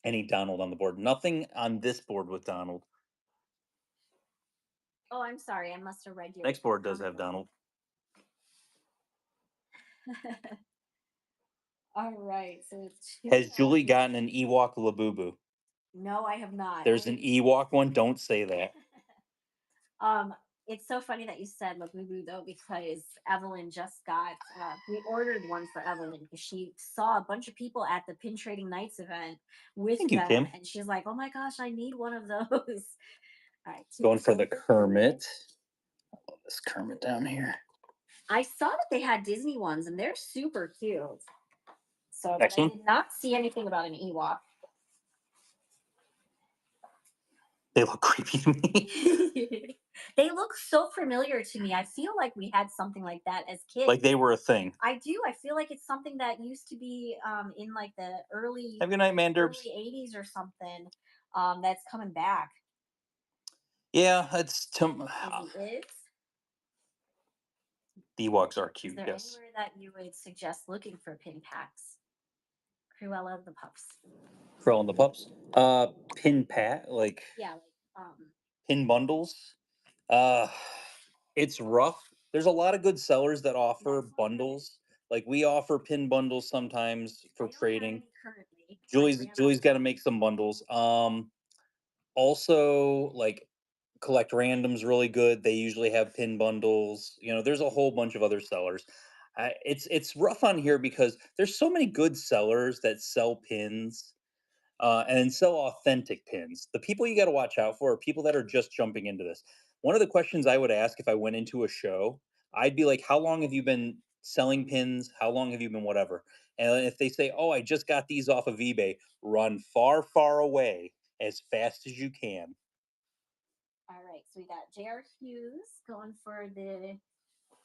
Any Donald on the board. Nothing on this board with Donald. Oh, I'm sorry. I must have read your Next board does have Donald. All right. So it's Has Julie gotten an Ewok Labubu? No, I have not. There's an Ewok one. Don't say that. It's so funny that you said Labubu though, because Evelyn just got. We ordered one for Evelyn because she saw a bunch of people at the Pin Trading Nights event with Thank you, them, Kim. and she's like, "Oh my gosh, I need one of those." All right, Going for the Kermit. This Kermit down here. I saw that they had Disney ones, and they're super cute. So, Next but I one. did not see anything about an Ewok. They look creepy to me. They look so familiar to me. I feel like we had something like that as kids. Like they were a thing. I do. I feel like it's something that used to be in like the early Have a good night, man, Derbs. early 80s or something. That's coming back. Yeah, it's Is the Ewoks are cute. Is there Yes. anywhere that you would suggest looking for pin packs? Cruella the pups. Cruella and the Pups. Pin pat, like Yeah, like pin bundles. Uh it's rough. There's a lot of good sellers that offer bundles. Like we offer pin bundles sometimes for trading. currently. Julie's got to make some bundles. Also like collect randoms really good. They usually have pin bundles. You know, there's a whole bunch of other sellers. It's rough on here because there's so many good sellers that sell pins and sell authentic pins. The people you got to watch out for are people that are just jumping into this. One of the questions I would ask if I went into a show, I'd be like, "How long have you been selling pins? How long have you been whatever?" And if they say, "Oh, I just got these off of eBay," run far, far away as fast as you can. All right, so we got J.R. Hughes going for the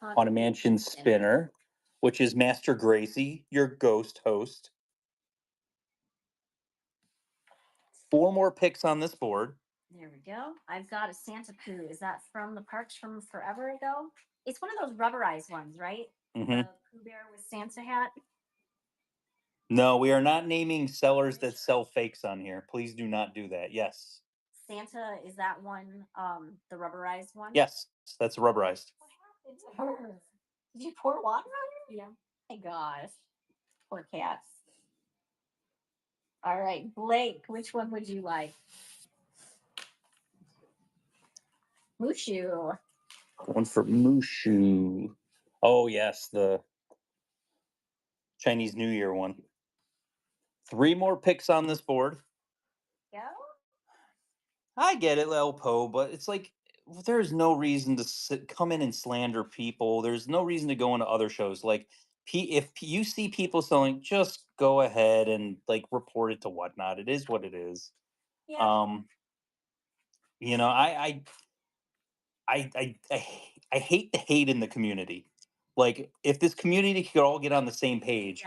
Haunted Mansion spinner, which is Master Gracie, your ghost host. 4 more picks on this board. There we go. I've got a Santa Poo. Is that from the parks from forever ago? It's one of those rubberized ones, right? Mm-hmm. The Pooh Bear with Santa hat. No, we are not naming sellers that sell fakes on here. Please do not do that. Yes. Santa, is that one the rubberized one? Yes, that's rubberized. What happened? Did you pour water on it? Yeah. My gosh. Poor cats. All right, Blake, which one would you like? Mushu. Going for Mushu. Oh, yes, the Chinese New Year one. 3 more picks on this board. Go. I get it, El Po, but it's like there's no reason to come in and slander people. There's no reason to go into other shows. Like, if you see people selling, just go ahead and like report it to whatnot. It is what it is. Yeah. You know, I hate the hate in the community. Like, if this community could all get on the same page,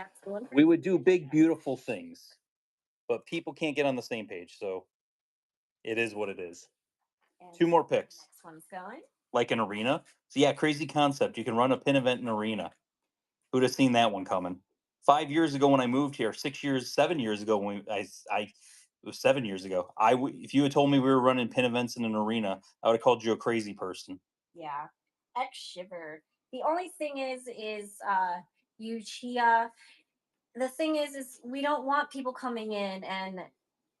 we would do big, beautiful things. But people can't get on the same page, so it is what it is. And 2 more picks. Next one's going. like an arena. So yeah, crazy concept. You can run a pin event in arena. Who'd have seen that one coming? 5 years ago when I moved here, 6 years, 7 years ago when it was 7 years ago. If you had told me we were running pin events in an arena, I would have called you a crazy person. Yeah. X shiver. The only thing is you chia. The thing is we don't want people coming in and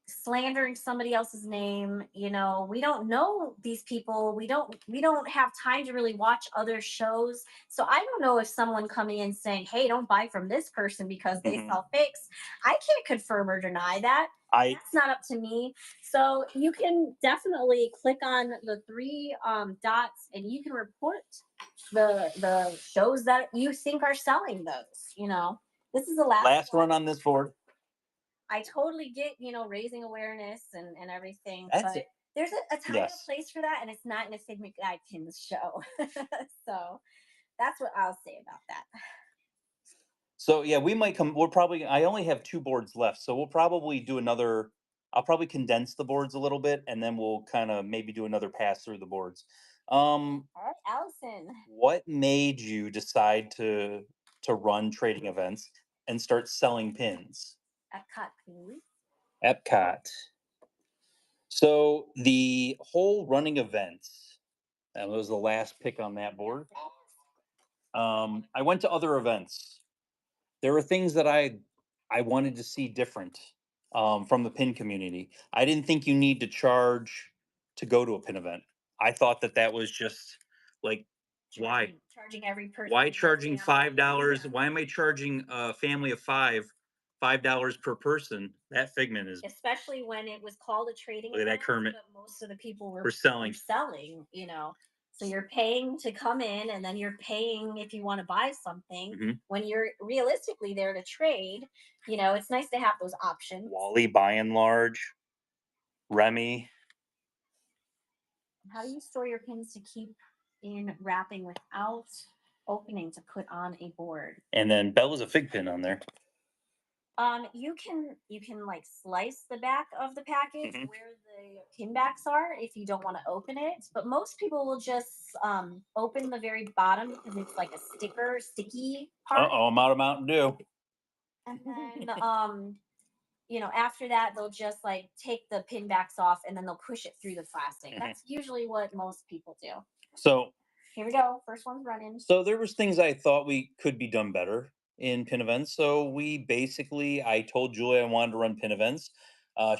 slandering somebody else's name. We don't know these people. We don't have time to really watch other shows. So I don't know if someone coming in saying, hey, don't buy from this person because they sell fakes. I can't confirm or deny that. I That's not up to me. So you can definitely click on the three dots and you can report the shows that you think are selling those. This is the last last run on this board. I totally get, raising awareness and everything, That's but it. there's a time and Yes. a place for that, and it's not in a Figment Guy Pins show. So that's what I'll say about that. So yeah, we might come. We'll probably. I only have 2 boards left, so we'll probably do another. I'll probably condense the boards a little bit, and then we'll kind of maybe do another pass through the boards. All right, Allison. What made you decide to run trading events and start selling pins? Epcot, please. Epcot. So the whole running events. That was the last pick on that board. I went to other events. There were things that I wanted to see different from the pin community. I didn't think you need to charge to go to a pin event. I thought that was just like why Charging every person. why charging $5? Why am I charging a family of $5 per person? That Figment is Especially when it was called a trading look at event, that Kermit. but most of the people were We're selling. selling. So you're paying to come in, and then you're paying if you want to buy something. Mhm. When you're realistically there to trade, it's nice to have those options. Wally by and large, Remy. How do you store your pins to keep in wrapping without opening to put on a board? And then Bella's a fig pin on there. You can like slice the back of the package where the pin backs are if you don't want to open it. But most people will just open the very bottom because it's like a sticky part. I'm out of Mountain Dew. And then after that they'll just like take the pin backs off and then they'll push it through the plastic. That's usually what most people do. So here we go. First one's running. So there was things I thought we could be done better in pin events. So I told Julia I wanted to run pin events.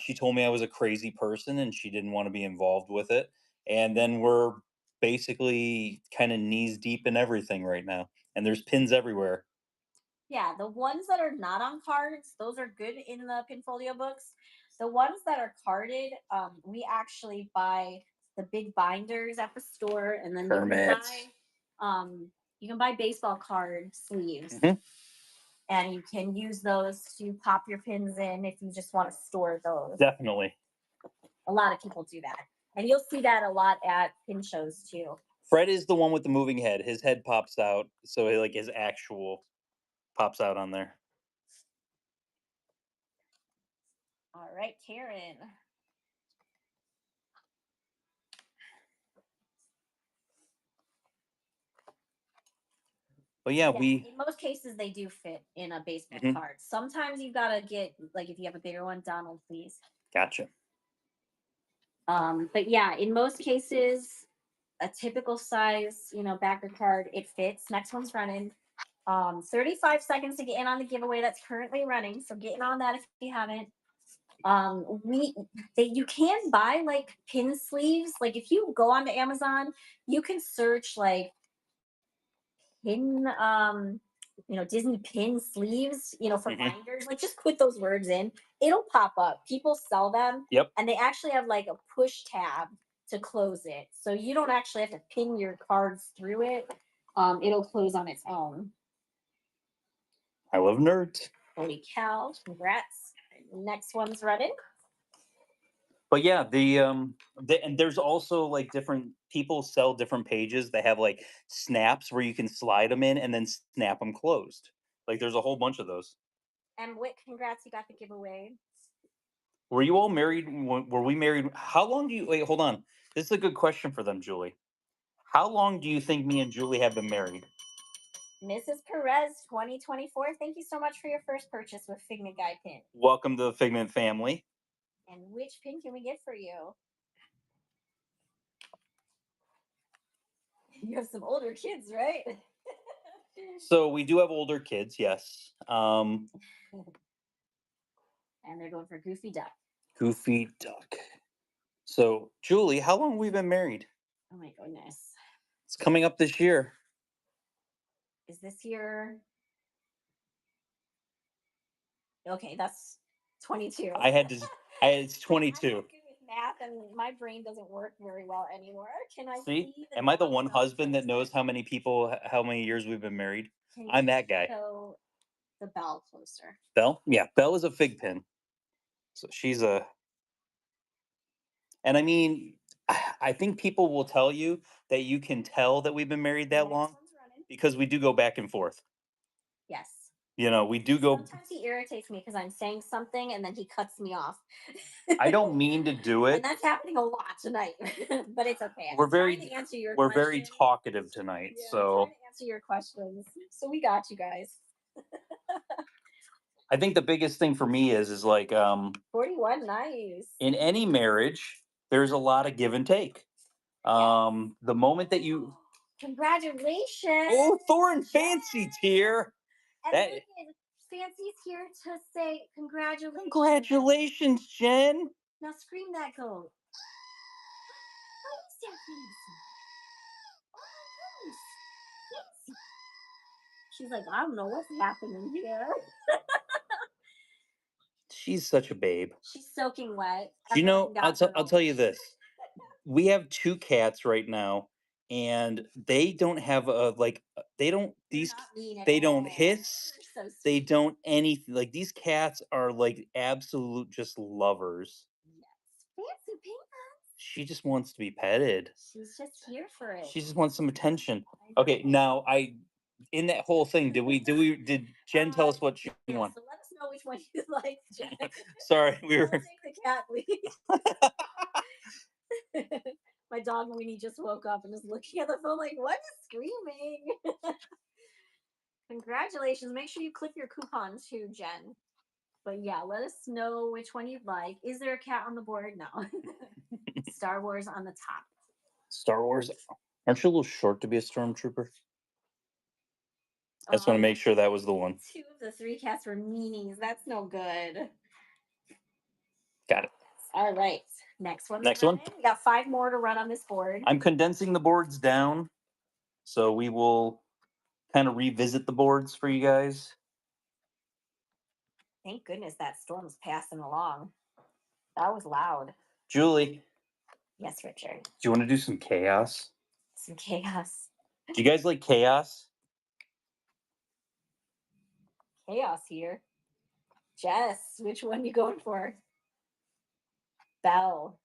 She told me I was a crazy person and she didn't want to be involved with it. And then we're basically kind of knees deep in everything right now. And there's pins everywhere. Yeah, the ones that are not on cards, those are good in the Pinfolio books. The ones that are carded, we actually buy the big binders at the store, and then you can buy baseball card sleeves, and you can use those to pop your pins in if you just want to store those. Definitely. A lot of people do that, and you'll see that a lot at pin shows too. Fred is the one with the moving head. His head pops out, so his actual pops out on there. All right, Karen. But yeah, in most cases they do fit in a baseball card. Sometimes you gotta get, like, if you have a bigger one, Donald, please. Gotcha. But yeah, in most cases, a typical size, backer card, it fits. Next one's running. 35 seconds to get in on the giveaway that's currently running. So get in on that if you haven't. You can buy like pin sleeves. Like if you go onto Amazon, you can search like pin Disney pin sleeves, for binders. Like just put those words in, it'll pop up. People sell them. Yep. And they actually have like a push tab to close it, so you don't actually have to pin your cards through it. It'll close on its own. I love nerds. Holy cow, congrats. Next one's running. But yeah, and there's also like different people sell different pages. They have like snaps where you can slide them in and then snap them closed. Like there's a whole bunch of those. And Whit, congrats, you got the giveaway. Were you all married? Were we married? How long do you wait? Hold on. This is a good question for them, Julie. How long do you think me and Julie have been married? Mrs. Perez 2024. Thank you so much for your first purchase with Figment Guy pin. Welcome to the Figment family. And which pin can we get for you? You have some older kids, right? So we do have older kids, yes. And they're going for Goofy Duck. Goofy Duck. So, Julie, how long have we been married? Oh my goodness. It's coming up this year. Is this year? Okay, that's 22. It's 22. I'm not good with math and my brain doesn't work very well anymore. Can I See? see the Am I the dog one bell husband that knows closer? how many years we've been married? Can I'm you that guy. show the bell closer? Belle? Yeah, Belle is a fig pin. So and I mean, I think people will tell you that you can tell that we've been married The that next long one's running. because we do go back and forth. Yes. You know, we do go. Sometimes he irritates me because I'm saying something and then he cuts me off. I don't mean to do And it. that's happening a lot tonight, but it's okay. We're I'm trying very to answer your we're very questions. talkative tonight. Yeah, I'm So trying to answer your questions. So we got you guys. I think the biggest thing for me is like 41, nice. in any marriage, there's a lot of give and take. The moment that you Congratulations. Oh, Thorn Fancy's here. And That look at Fancy's here to say congratulations. Congratulations, Jen. Now scream that goat. What is that, Fancy? Oh my goodness. Fancy. She's like, I don't know what's happening here. She's such a babe. She's soaking wet. You know, Everyone got I'll her tell you over. this. We have two cats right now, and they don't have they don't They're these not mean at they don't all. hiss. They're so They sweet. don't anything. Like these cats are like absolute just lovers. Yes. Fancy pants. She just wants to be petted. She's just here for it. She just wants some attention. I Okay, know. now in that whole thing, did Jen tell us what she Yeah, wanted? so let us know which one you like, Jen. Sorry, we We'll were. take the cat lead. My dog Winnie just woke up and is looking at the phone like, what is screaming? Congratulations. Make sure you clip your coupon too, Jen. But yeah, let us know which one you'd like. Is there a cat on the board? No. Star Wars on the top. Star Wars. Aren't you a little short to be a stormtrooper? I just want to make sure that was the one. 2 of the 3 cats were meanies. That's no good. Got it. All right. Next one. Next one. We got 5 more to run on this board. I'm condensing the boards down, so we will kind of revisit the boards for you guys. Thank goodness that storm's passing along. That was loud. Julie, Yes, Richard. do you want to do some chaos? Some chaos. Do you guys like chaos? Chaos here. Jess, which one you going for? Bell.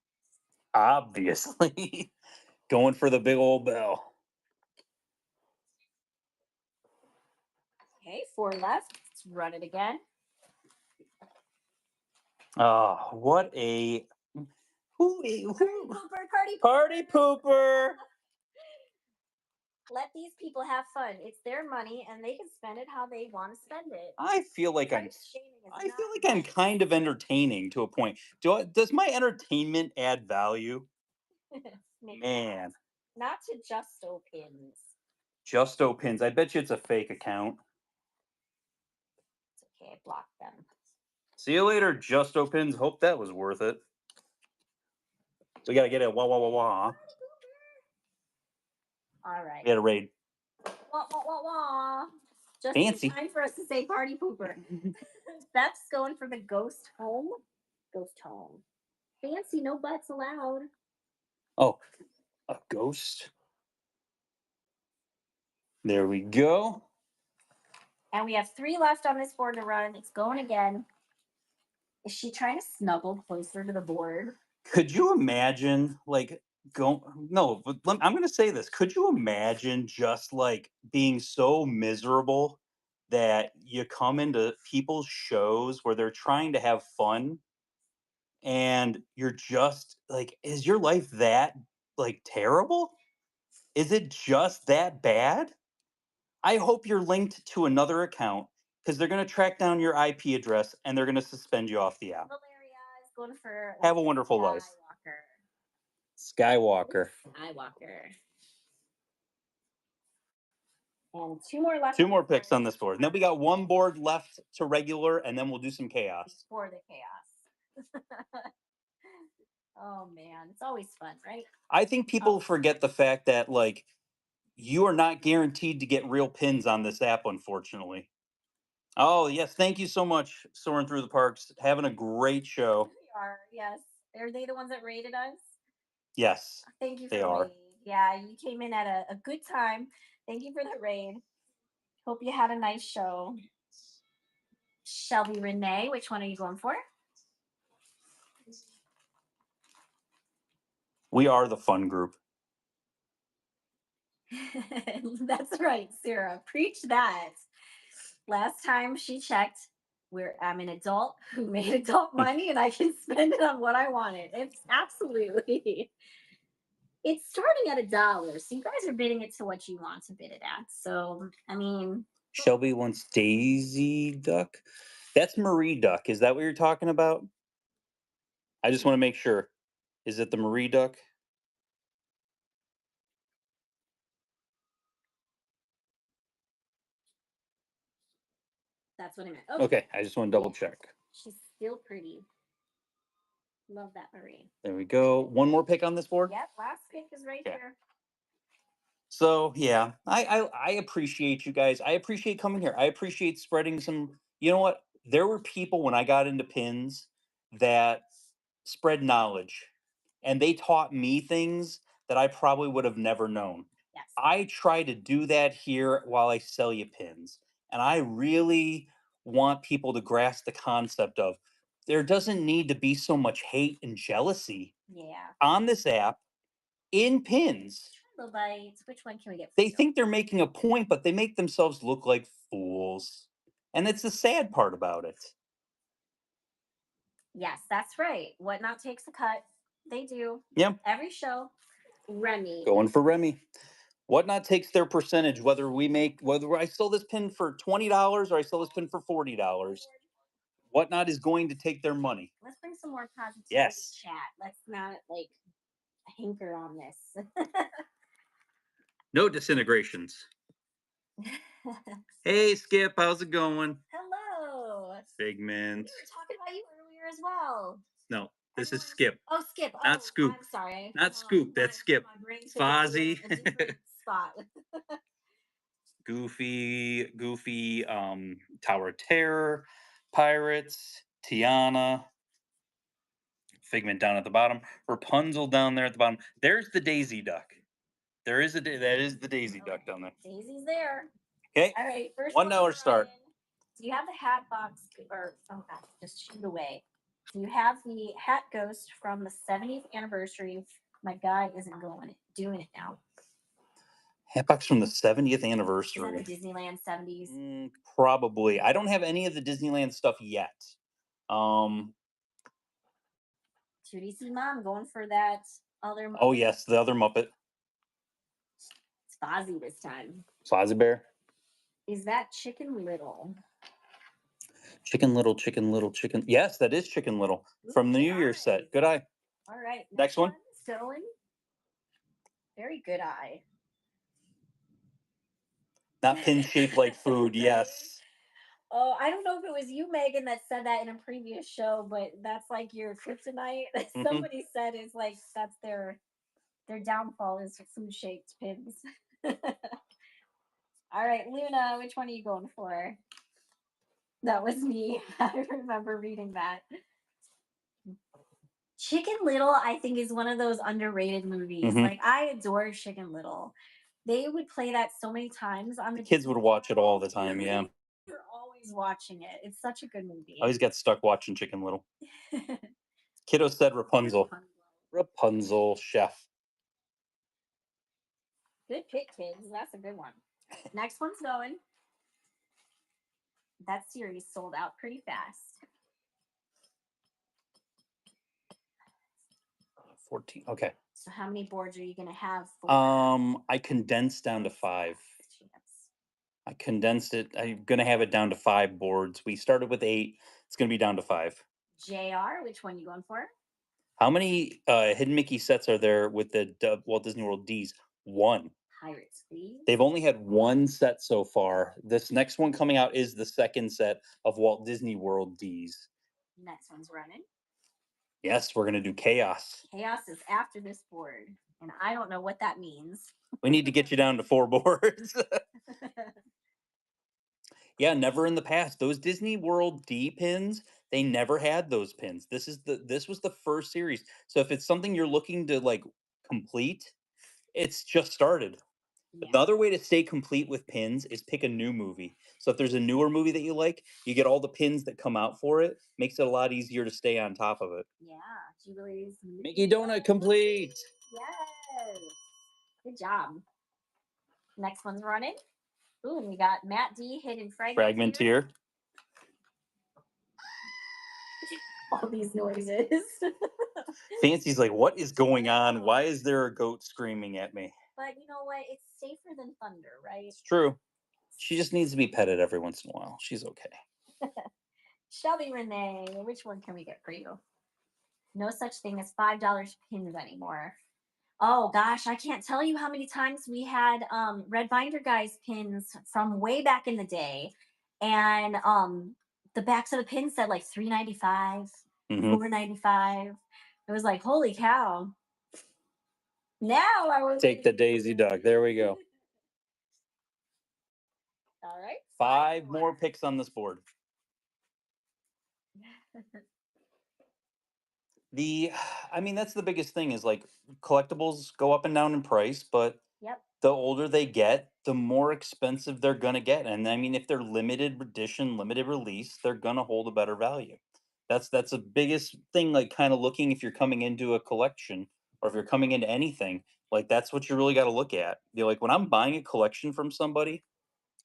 Obviously. Going for the big old bell. Okay, 4 left. Let's run it again. Oh, what a Party pooper. Party pooper. Let these people have fun. It's their money and they can spend it how they want to spend it. I feel like Price shaming is I feel not like I'm nice. kind of entertaining to a point. Does my entertainment add value? Maybe Man, not to Justo Pins. Justo Pins. I bet you it's a fake account. It's okay, I blocked them. See you later, Justo Pins. Hope that was worth it. We gotta get it. Wah wah wah wah. All right. We had a raid. Wah, wah, wah, wah. Just Fancy. in time for us to say party pooper. Beth's going for the ghost home. Ghost home. Fancy, no butts allowed. Oh, a ghost. There we go. And we have 3 left on this board to run. It's going again. Is she trying to snuggle closer to the board? Could you imagine, like, no, but I'm going to say this. Could you imagine just like being so miserable that you come into people's shows where they're trying to have fun and you're just like, is your life that like terrible? Is it just that bad? I hope you're linked to another account because they're going to track down your IP address and they're going to suspend you off the app. Valeria is going for Have a wonderful life. Skywalker. Skywalker. Skywalker. And two more left. Two more picks on this board. And then we got one board left to regular, and then we'll do some chaos. For the chaos. Oh man, it's always fun, right? I think people forget the fact that like you are not guaranteed to get real pins on this app, unfortunately. Oh yes, thank you so much, Soaring Through the Parks. Having a great show. They are, yes. Are they the ones that rated us? Yes. Thank you for they the are. raid. Yeah, you came in at a good time. Thank you for the raid. Hope you had a nice show. Shelby Renee, which one are you going for? We are the fun group. That's right, Sarah. Preach that. Last time she checked, I'm an adult who made adult money and I can spend it on what I wanted. It's absolutely. It's starting at $1. So you guys are bidding it to what you want to bid it at. So, I mean. Shelby wants Daisy Duck. That's Marie Duck. Is that what you're talking about? I just want to make sure. Is it the Marie Duck? That's what I meant. Okay, I just want to double check. She's still pretty. Love that Marie. There we go. One more pick on this board? Yep, last pick is right here. So yeah, I appreciate you guys. I appreciate coming here. I appreciate spreading some. You know what? There were people when I got into pins that spread knowledge, and they taught me things that I probably would have never known. Yes. I try to do that here while I sell you pins, and I really want people to grasp the concept of there doesn't need to be so much hate and jealousy on this app in pins. Bites. Which one can we get? They think they're making a point, but they make themselves look like fools. And it's the sad part about it. Yes, that's right. Whatnot takes a cut. They do. Yep. Every show. Remy. Going for Remy. Whatnot takes their percentage, whether I sell this pin for $20 or I sell this pin for $40. Whatnot is going to take their money. Let's bring some more positivity yes. chat. Let's not like hanker on this. No disintegrations. Hey, Skip, how's it going? Hello. Figment. We were talking about you earlier as well. No, this is Skip. Oh, Skip. Not Scoop. I'm sorry. Not Scoop. That's Skip. Fozzie. Spot. Goofy, Tower of Terror, Pirates, Tiana, Figment down at the bottom, Rapunzel down there at the bottom. There's the Daisy Duck. That is the Daisy Duck down there. Daisy's there. Okay. All right. First $1 start. Do you have the hat box or just shoot away? Do you have the hat ghost from the 70th anniversary? My guy isn't doing it now. Hat box from the 70th anniversary. Is that the Disneyland 70s? Probably. I don't have any of the Disneyland stuff yet. 2DC Mom going for that other Muppet. Oh, yes, the other Muppet. It's Fozzie this time. Fozzie Bear. Is that Chicken Little? Chicken Little, Chicken Little, Chicken. Yes, that is Chicken Little from the New Year's set. Good eye. All right. Next one. Going. Very good eye. Not pin shaped like food. Yes. Oh, I don't know if it was you, Megan, that said that in a previous show, but that's like your kryptonite. Mm-hmm. Somebody said it's like that's their downfall is food shaped pins. All right, Luna, which one are you going for? That was me. I remember reading that. Chicken Little, I think, is one of those underrated movies. Mm-hmm. Like, I adore Chicken Little. They would play that so many times on the kids would watch it all the time. Yeah, you're always watching it. It's such a good movie. I always got stuck watching Chicken Little. Kiddo said Rapunzel. Rapunzel, chef. Good pick, kids. That's a good one. Next one's going. That series sold out pretty fast. 14. Okay. So how many boards are you gonna have for I condensed down to 5. chance? I condensed it. I'm gonna have it down to 5 boards. We started with 8. It's gonna be down to 5. JR, which one you going for? How many Hidden Mickey sets are there with the Walt Disney World D's? 1. Pirates, please. They've only had 1 set so far. This next one coming out is the second set of Walt Disney World D's. Next one's running. Yes, we're gonna do Chaos. Chaos is after this board, and I don't know what that means. We need to get you down to 4 boards. Yeah, never in the past. Those Disney World D pins, they never had those pins. This was the first series. So if it's something you're looking to like complete, it's just started. Yeah. The other way to stay complete with pins is pick a new movie. So if there's a newer movie that you like, you get all the pins that come out for it. Makes it a lot easier to stay on top of it. Yeah, Julie's Mickey Donut complete. Yes. Good job. Next one's running. Ooh, and we got Matt D hidden Fragmenteer. All these noises. Fancy's like, what is going on? Why is there a goat screaming at me? But you know what? It's safer than thunder, right? It's true. She just needs to be petted every once in a while. She's okay. Shelby Renee, which one can we get for you? No such thing as $5 pins anymore. Oh gosh, I can't tell you how many times we had Red Binder Guys pins from way back in the day, and the backs of the pins said like $3.95, $4.95. It was like, holy cow! Now I will take the Daisy Duck. There we go. All right, 5 more picks on this board. I mean, that's the biggest thing is like collectibles go up and down in price, but yep. The older they get, the more expensive they're gonna get. And I mean, if they're limited edition, limited release, they're gonna hold a better value. That's the biggest thing, like kind of looking if you're coming into a collection or if you're coming into anything, like that's what you really got to look at. You're like when I'm buying a collection from somebody,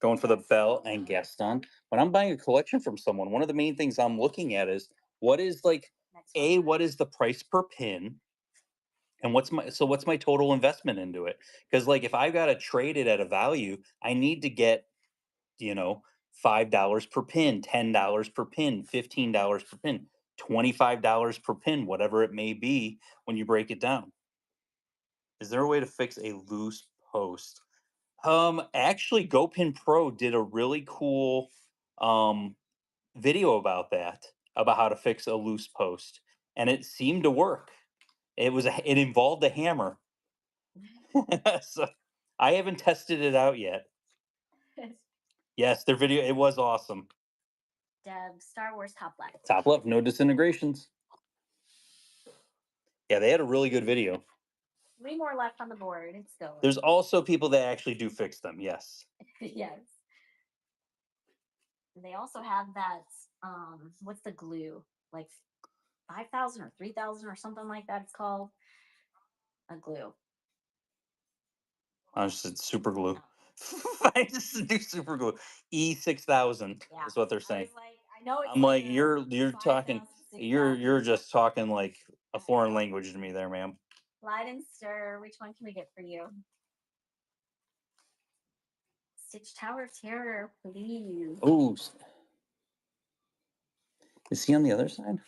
going for the Belle and Gaston, when I'm buying a collection from someone, one of the main things I'm looking at is what is like what is the price per pin? And what's my total investment into it? Because like if I've got to trade it at a value, I need to get, you know, $5 per pin, $10 per pin, $15 per pin, $25 per pin, whatever it may be when you break it down. Is there a way to fix a loose post? Actually GoPin Pro did a really cool video about that, about how to fix a loose post, and it seemed to work. It involved a hammer. So I haven't tested it out yet. Yes, their video, it was awesome. Star Wars top left. Top left, no disintegrations. Yeah, they had a really good video. 3 more left on the board. It's still. There's also people that actually do fix them. Yes. Yes. They also have that. What's the glue? Like 5,000 or 3,000 or something like that. It's called a glue. I just said super glue. I just do super glue. E6000 is what they're saying. I know. I'm like you're talking. You're just talking like a foreign language to me, there, ma'am. Light and Stir. Which one can we get for you? Stitch Tower of Terror, please. Oh, is he on the other side?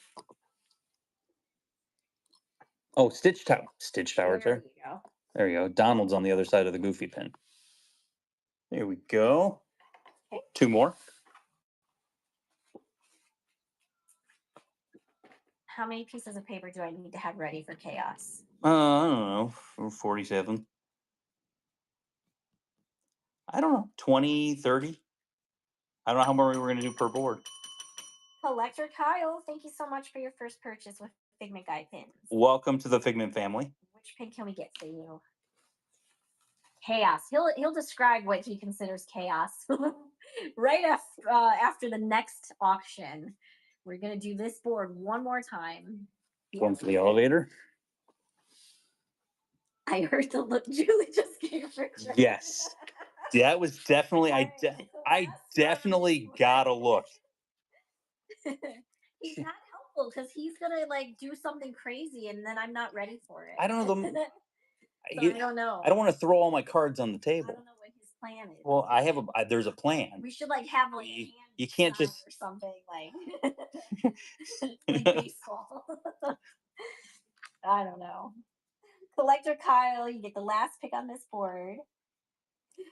Oh, Stitch Tower. Stitch Tower. There you go. There you go. Donald's on the other side of the Goofy pin. There we go. Okay. 2 more. How many pieces of paper do I need to have ready for Chaos? I don't know. 47. I don't know. 20, 30. I don't know how many we're going to do per board. Collector Kyle, thank you so much for your first purchase with Figment Guy pins. Welcome to the Figment family. Which pin can we get for you? Chaos. He'll describe what he considers chaos right after the next auction. We're gonna do this board one more time. Going for the elevator. I heard the look Julie just gave her. Yes, that was definitely. I definitely got a look. He's not because he's gonna like do something crazy, and then I'm not ready for it. I don't know. So I don't know. I don't want to throw all my cards on the I table. don't know what his plan is. Well, there's a plan. We should like have like a You, hand you can't sign just or something like baseball. I don't know. Collector Kyle, you get the last pick on this board.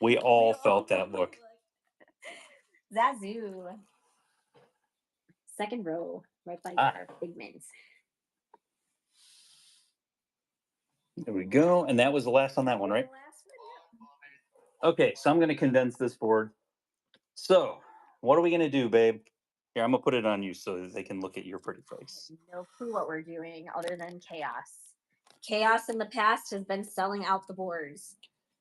We all felt that look. Zazu. Second row, right by your Figment. There we go. And that was the last on that one, right? Okay, so I'm going to condense this board. So, what are we going to do, babe? Here, I'm going to put it on you so that they can look at your pretty face. No clue what we're doing other than chaos. Chaos in the past has been selling out the boards.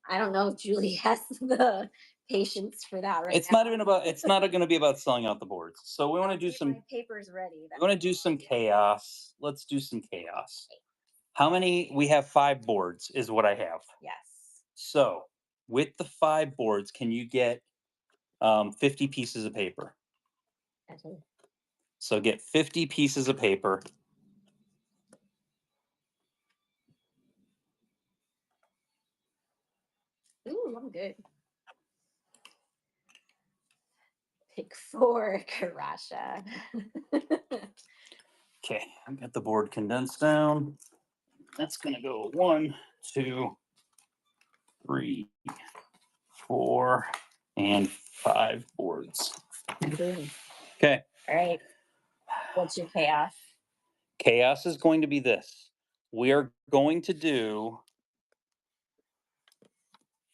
I don't know if Julie has the patience for that right It's now. it's not going to be about selling out the boards. So we want to do some my papers ready. We want to do some chaos. Let's do some chaos. How many? We have 5 boards is what I have. Yes. So, with the 5 boards, can you get 50 pieces of paper? Okay. So get 50 pieces of paper. Ooh, I'm good. Pick 4, Karasha. Okay, I've got the board condensed down. That's going to go 1, 2, 3, 4, and 5 boards. Okay. All right. What's your chaos? Chaos is going to be this. We are going to do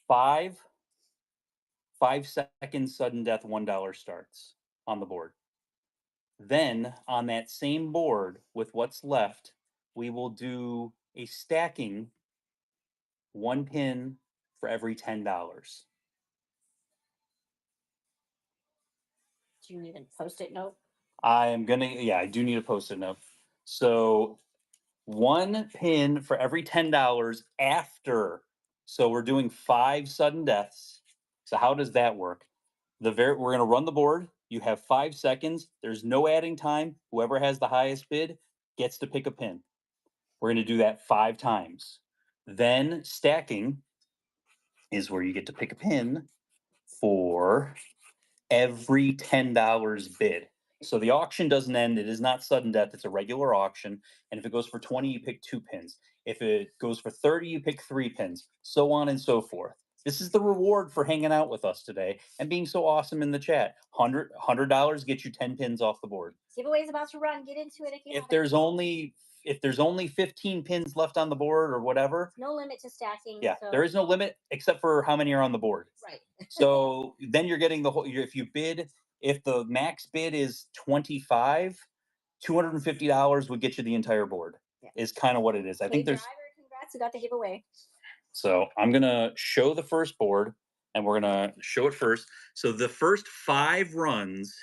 5-second sudden death $1 starts on the board. Then on that same board with what's left, we will do a stacking 1 pin for every $10. Do you need a post-it note? I do need a post-it note. So 1 pin for every $10 after. So we're doing 5 sudden deaths. So how does that work? We're going to run the board. You have 5 seconds. There's no adding time. Whoever has the highest bid gets to pick a pin. We're going to do that 5 times. Then stacking is where you get to pick a pin for every $10 bid. So the auction doesn't end. It is not sudden death. It's a regular auction. And if it goes for 20, you pick 2 pins. If it goes for 30, you pick 3 pins, so on and so forth. This is the reward for hanging out with us today and being so awesome in the chat. $100 gets you 10 pins off the board. Giveaway's about to run. Get into it if there's only 15 pins left on the board or whatever. No limit to stacking. Yeah, so there is no limit except for how many are on the board. Right. So then you're getting the whole. If you bid, if the max bid is 25, $250 would get you the entire board. Yeah. Is kind of what it is. I think there's. Driver, congrats! You got the giveaway. So I'm gonna show the first board, and we're gonna show it first. So the first 5 runs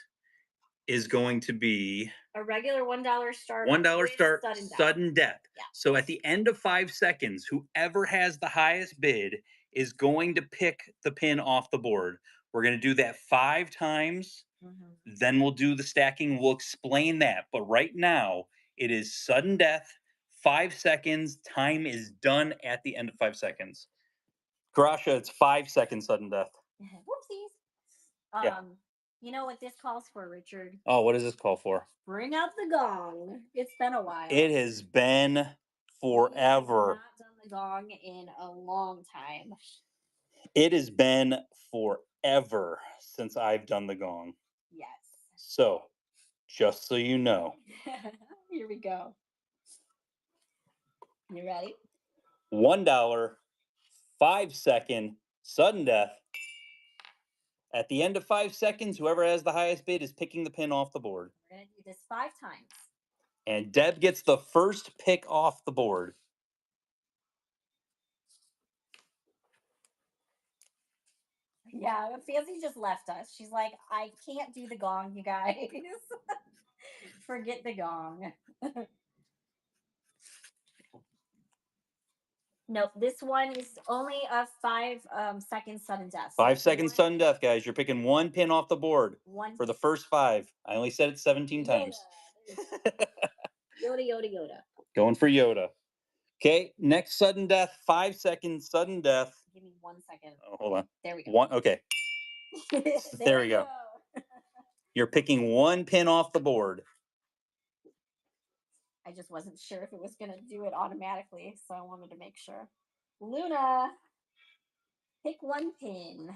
is going to be a regular $1 start. $1 start, sudden death. Yeah. So at the end of 5 seconds, whoever has the highest bid is going to pick the pin off the board. We're going to do that 5 times. Mm-hmm. Then we'll do the stacking. We'll explain that. But right now, it is sudden death, 5 seconds. Time is done at the end of 5 seconds. Karasha, it's 5 second sudden death. Whoopsies. Yeah. You know what this calls for, Richard? Oh, what does this call for? Bring out the gong. It's been a while. It has been forever. I've not done the gong in a long time. It has been forever since I've done the gong. Yes. So, just so you know. Here we go. You ready? $1, 5 second, sudden death. At the end of 5 seconds, whoever has the highest bid is picking the pin off the board. We're going to do this 5 times. And Deb gets the first pick off the board. Yeah, Fancy just left us. She's like, I can't do the gong, you guys. Forget the gong. No, this one is only a 5 second sudden death. 5 seconds sudden death, guys. You're picking 1 pin off the board for the first 5. I only said it 17 times. Yoda. Going for Yoda. Okay, next sudden death, 5 seconds, sudden death. Give me 1 second. Oh, hold on. There we go. One, okay. There we go. You're picking one pin off the board. I just wasn't sure if it was going to do it automatically, so I wanted to make sure. Luna, pick one pin.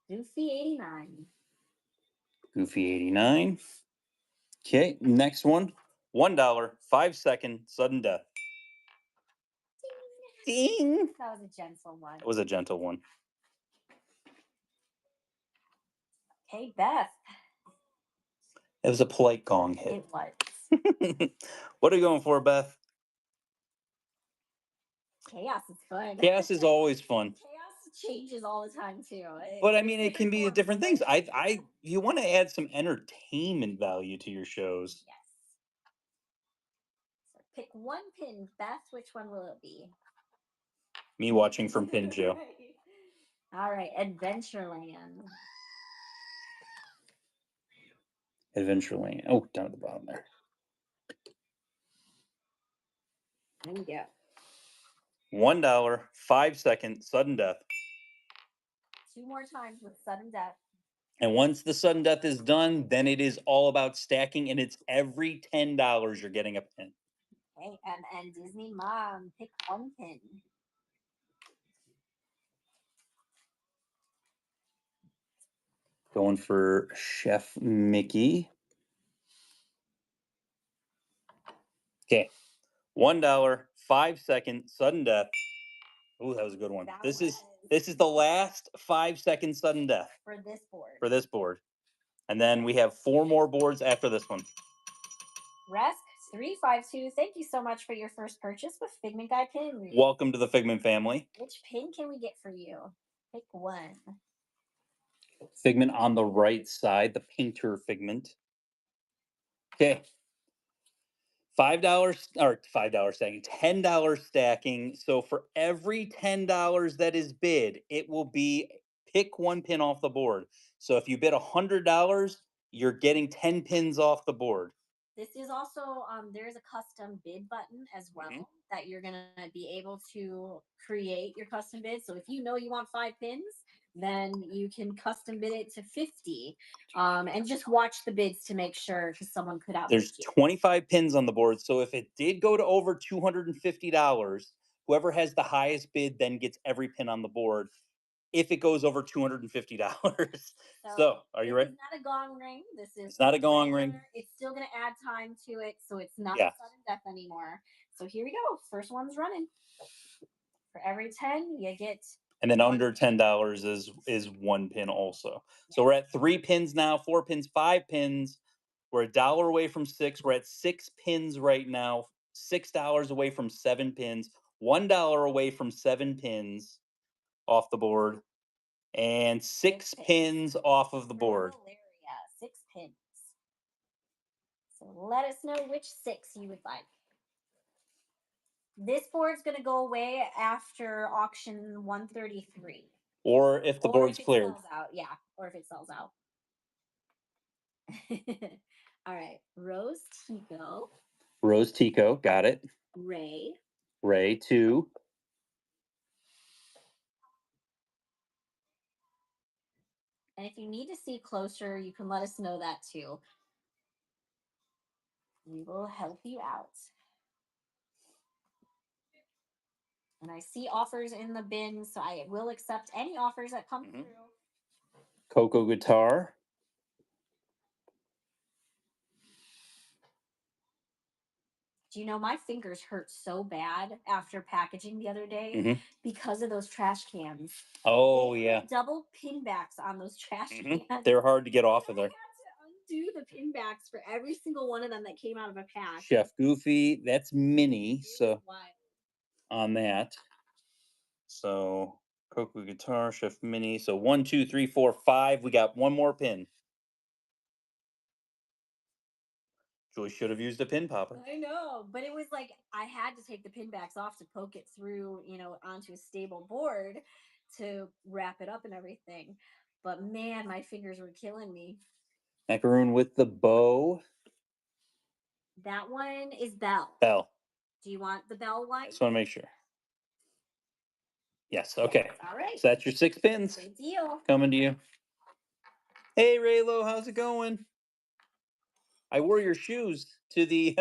Goofy 89. Goofy 89. Okay, next one. $1, 5 second, sudden death. Ding. That was a gentle one. It was a gentle one. Hey, Beth. It was a polite gong hit. It was. What are you going for, Beth? Chaos is fun. Chaos is always fun. Chaos changes all the time too. But I mean, it can be different things. You want to add some entertainment value to your shows. Yes. So pick one pin, Beth. Which one will it be? Me watching from Pin Jail. All right, Adventureland. Adventureland. Oh, down at the bottom there. There you go. $1, 5 second, sudden death. 2 more times with sudden death. And once the sudden death is done, then it is all about stacking, and it's every $10 you're getting a pin. Okay, and Disney Mom, pick one pin. Going for Chef Mickey. Okay. $1, 5 second, sudden death. Oh, that was a good one. This is the last 5 second sudden death. For this board. For this board. And then we have 4 more boards after this one. Resk 352, thank you so much for your first purchase with Figment Guy Pin. Welcome to the Figment family. Which pin can we get for you? Pick one. Figment on the right side, the painter Figment. Okay. $5 stacking, $10 stacking. So for every $10 that is bid, it will be pick one pin off the board. So if you bid $100, you're getting 10 pins off the board. This is also there's a custom bid button as well that you're gonna be able to create your custom bid. So if you know you want 5 pins, then you can custom bid it to 50, and just watch the bids to make sure, because someone could outbid There's you. 25 pins on the board, so if it did go to over $250, whoever has the highest bid then gets every pin on the board. If it goes over $250, so are you ready? It's not a gong ring. It's not a gong ring. It's still gonna add time to it, so it's not a sudden death anymore. So here we go. First one's running. For every 10, you get. And then under $10 is one pin also. So we're at 3 pins now, 4 pins, 5 pins. We're $1 away from 6. We're at 6 pins right now. $6 away from 7 pins. $1 away from 7 pins off the board. And 6 pins off of the board. 6 pins. So let us know which 6 you would like. This board's going to go away after auction 133. Or if the board's cleared. Sells out. Yeah, or if it sells out. All right. Rose Tico. Rose Tico, got it. Ray 2. And if you need to see closer, you can let us know that too. We will help you out. And I see offers in the bin, so I will accept any offers that come through. Coco Guitar. Do you know my fingers hurt so bad after packaging the other day because of those trash cans? Oh, yeah. Double pin backs on those trash cans. They're hard to get off of there. I had to undo the pin backs for every single one of them that came out of a pack. Chef Goofy, that's mini, so on that. So Coco Guitar, Chef Mini. So 1, 2, 3, 4, 5. We got one more pin. Julie should have used a pin popper. I know, but it was like I had to take the pin backs off to poke it through, onto a stable board to wrap it up and everything. But man, my fingers were killing me. Macaroon with the bow. That one is Belle. Bell. Do you want the Belle one? I just want to make sure. Yes. Okay. Yes, all right. So that's your 6 pins Good deal. coming to you. Hey, Raylo, how's it going? I wore your shoes to the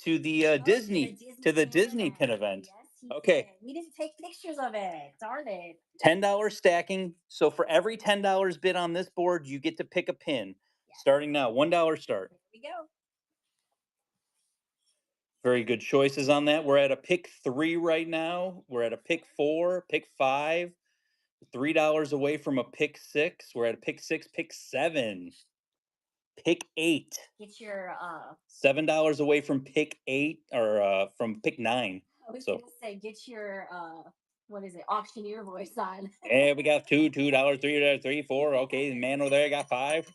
to the Disney pin event. Yes, Okay. did. We didn't take pictures of it. Darn it. $10 stacking. So for every $10 bid on this board, you get to pick a pin. Yes. Starting now, $1 start. Here we go. Very good choices on that. We're at a pick 3 right now. We're at a pick 4, pick 5. $3 away from a pick 6. We're at a pick 6, pick 7. Pick 8. Get your $7 away from pick 8 or from pick 9. I was gonna say get your what is it, auctioneer voice on. Yeah, we got $2, $3, 3, 4. Okay, the man over there got 5.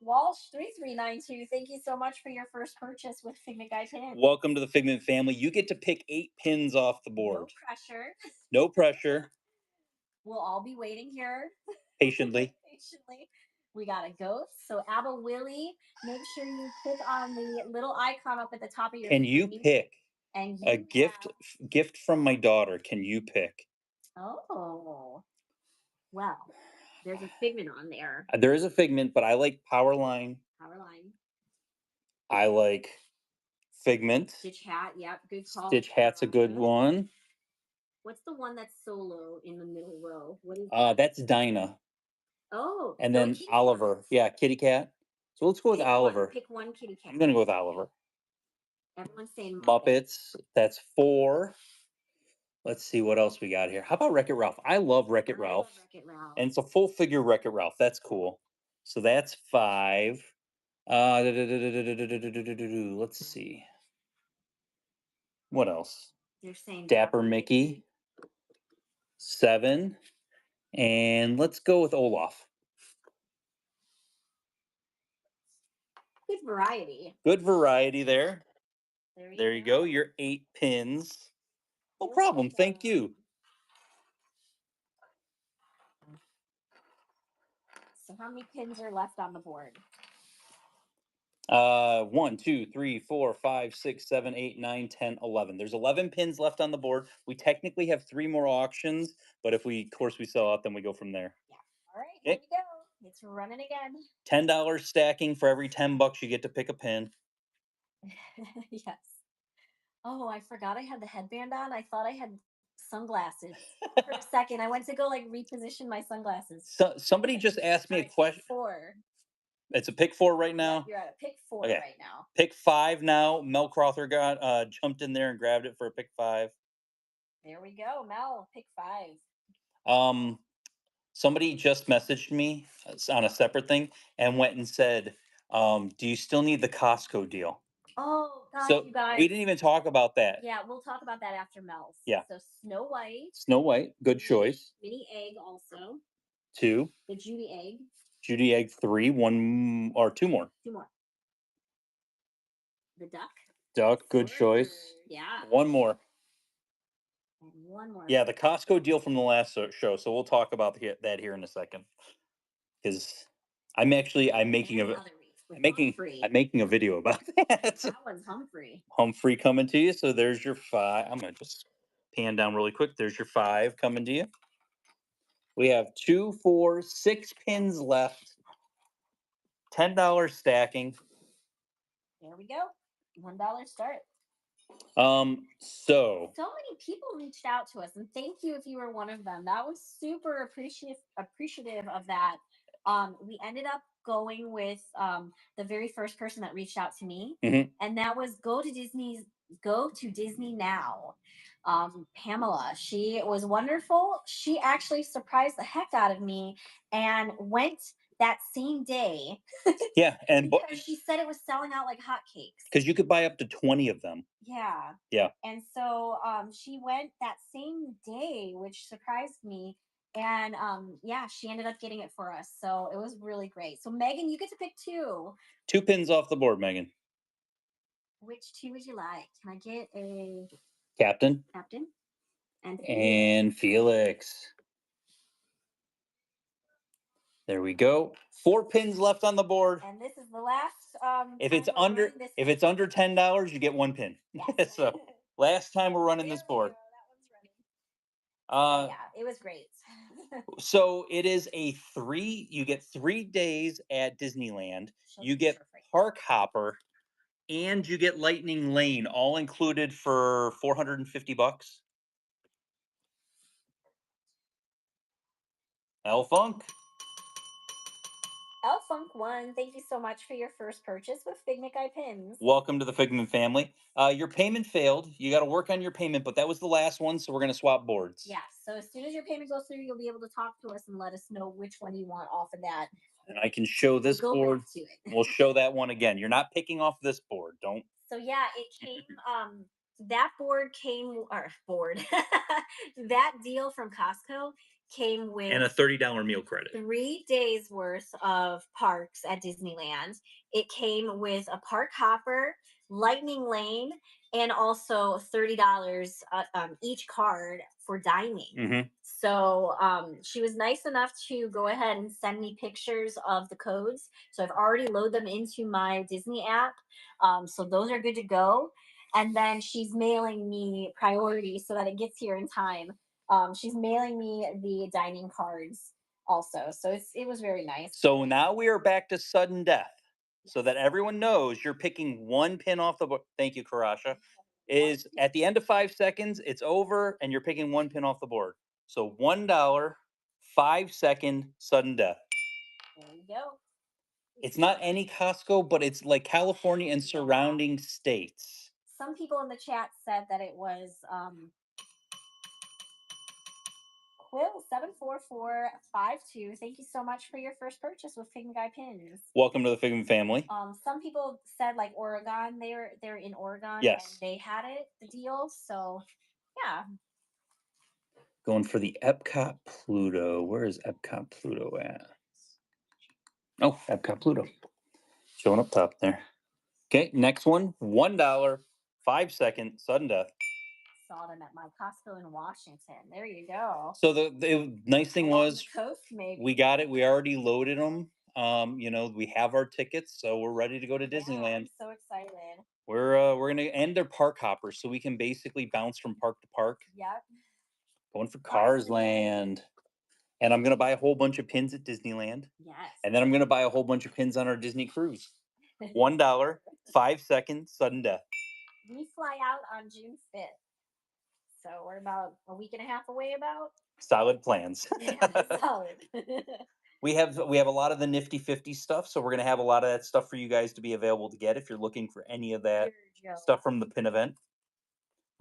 Walsh 3392. Thank you so much for your first purchase with Figment Guy Pins. Welcome to the Figment family. You get to pick 8 pins off the board. No pressure. No pressure. We'll all be waiting here Patiently. We got a ghost. So Abba Willie, make sure you click on the little icon up at the top of your Can you pick and a gift from my daughter? Can you pick? Oh, well, there's a Figment on there. There is a Figment, but I like Powerline. I like Figment. Stitch Hat, yep, good call. Stitch Hat's a good one. What's the one that's solo in the middle row? What is that's Dinah. Oh, and then Oliver. Cats. Yeah, kitty cat. So let's go with Oliver. Pick one kitty cat. I'm gonna go with Oliver. Everyone's saying Muppets. That's 4. Let's see what else we got here. How about Wreck-It Ralph? I love Wreck-It Ralph. And it's a full figure Wreck-It Ralph. That's cool. So that's 5. Let's see. What else? You're saying Dapper Mickey. 7. And let's go with Olaf. Good variety. Good variety there. There you go. Your 8 pins. No problem. Thank you. So how many pins are left on the board? 1, 2, 3, 4, 5, 6, 7, 8, 9, 10, 11. There's 11 pins left on the board. We technically have 3 more auctions, but if we, of course, we sell out, then we go from there. Yeah. All right, here we go. It's running again. $10 stacking. For every $10, you get to pick a pin. Yes. Oh, I forgot I had the headband on. I thought I had sunglasses for a second. I went to go like reposition my sunglasses. So somebody just asked me a question. 4. It's a pick 4 right now. You're at a pick 4 right now. Pick 5 now. Mel Crowther got jumped in there and grabbed it for a pick 5. There we go, Mel. Pick 5. Somebody just messaged me on a separate thing and went and said, "Do you still need the Costco deal?" Oh gosh, so you guys. We didn't even talk about that. Yeah, we'll talk about that after Mel's. Yeah. So Snow White. Snow White, good choice. Mini Egg also. 2. The Judy Egg. Judy Egg 3. 1 or 2 more. 2 more. The Duck. Duck, good choice. Yeah. 1 more. And 1 more. Yeah, the Costco deal from the last show. So we'll talk about that here in a second. Because I'm making a video about that. That was Humphrey. Humphrey coming to you. So there's your 5. I'm gonna just pan down really quick. There's your 5 coming to you. We have 2, 4, 6 pins left. $10 stacking. There we go. $1 start. So many people reached out to us, and thank you if you were one of them. That was super appreciative of that. We ended up going with the very first person that reached out to me, and that was go to Disney now. Pamela, she was wonderful. She actually surprised the heck out of me and went that same day. Yeah, and because she said it was selling out like hotcakes. Because you could buy up to 20 of them. Yeah. Yeah. And so she went that same day, which surprised me. And yeah, she ended up getting it for us. So it was really great. So Megan, you get to pick 2. 2 pins off the board, Megan. Which 2 would you like? Can I get a Captain? Captain. And Felix. There we go. 4 pins left on the board. And this is the last If time it's we're running this if thing. it's under $10, you get 1 pin. Yes. So last time we're running There this we board. go, that one's running. Uh, Yeah, it was great. so it is you get 3 days at Disneyland. Show You the get picture right there. Park Hopper and you get Lightning Lane all included for $450. L Funk. L Funk One, thank you so much for your first purchase with Figment Guy pins. Welcome to the Figment family. Your payment failed. You got to work on your payment, but that was the last one, so we're going to swap boards. Yeah, so as soon as your payment goes through, you'll be able to talk to us and let us know which one you want off of that. And I can show this Go board. back to it. We'll show that one again. You're not picking off this board. Don't. So yeah, it came that board came or board that deal from Costco came with And a $30 meal credit. 3 days worth of parks at Disneyland. It came with a park hopper, lightning lane, and also $30 each card for dining. Mm-hmm. So she was nice enough to go ahead and send me pictures of the codes. So I've already loaded them into my Disney app. So those are good to go. And then she's mailing me priority so that it gets here in time. She's mailing me the dining cards also. So it was very nice. So now we are back to sudden death. So that everyone knows you're picking 1 pin off the board. Thank you, Karasha. Is at the end of 5 seconds, it's over, and you're picking 1 pin off the board. So $1, 5-second sudden death. There you go. It's not any Costco, but it's like California and surrounding states. Some people in the chat said that it was Quill 74452. Thank you so much for your first purchase with Figment Guy pins. Welcome to the Figment family. Some people said like Oregon. They're in Oregon. Yes. And they had the deal. So yeah. Going for the Epcot Pluto. Where is Epcot Pluto at? Oh, Epcot Pluto. Showing up top there. Okay, next one. $1, 5-second sudden death. Saw them at my Costco in Washington. There you go. So the nice thing was coast, maybe. we got it. We already loaded them. We have our tickets, so we're ready to go to Disneyland. I'm so excited. We're gonna end their park hoppers, so we can basically bounce from park to park. Yep. Going for Cars Land. And I'm gonna buy a whole bunch of pins at Disneyland. Yes. And then I'm gonna buy a whole bunch of pins on our Disney cruise. $1, 5-second sudden death. We fly out on June 5th. So we're about a week and a half away about. Solid plans. Yeah, solid. We have a lot of the nifty 50 stuff, so we're gonna have a lot of that stuff for you guys to be available to get if you're looking for any of that stuff from the pin event.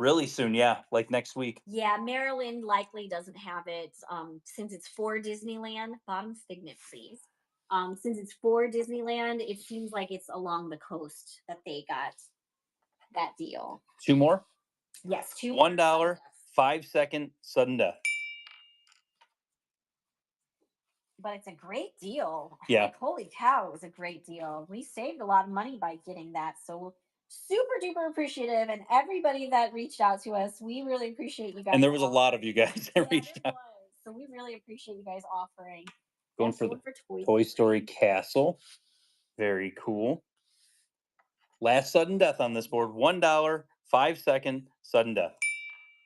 Really soon, yeah, like next week. Yeah, Maryland likely doesn't have it since it's for Disneyland. Bottom Figment, please. Since it's for Disneyland, it seems like it's along the coast that they got that deal. 2 more? Yes, $1, 5-second sudden death. But it's a great deal. Yeah. Like, holy cow, it was a great deal. We saved a lot of money by getting that. So super duper appreciative. And everybody that reached out to us, we really appreciate you guys. And there was a lot of you guys that reached out. So we really appreciate you guys offering. Going for the Toy Story Castle. Very cool. Last sudden death on this board. $1, 5-second sudden death.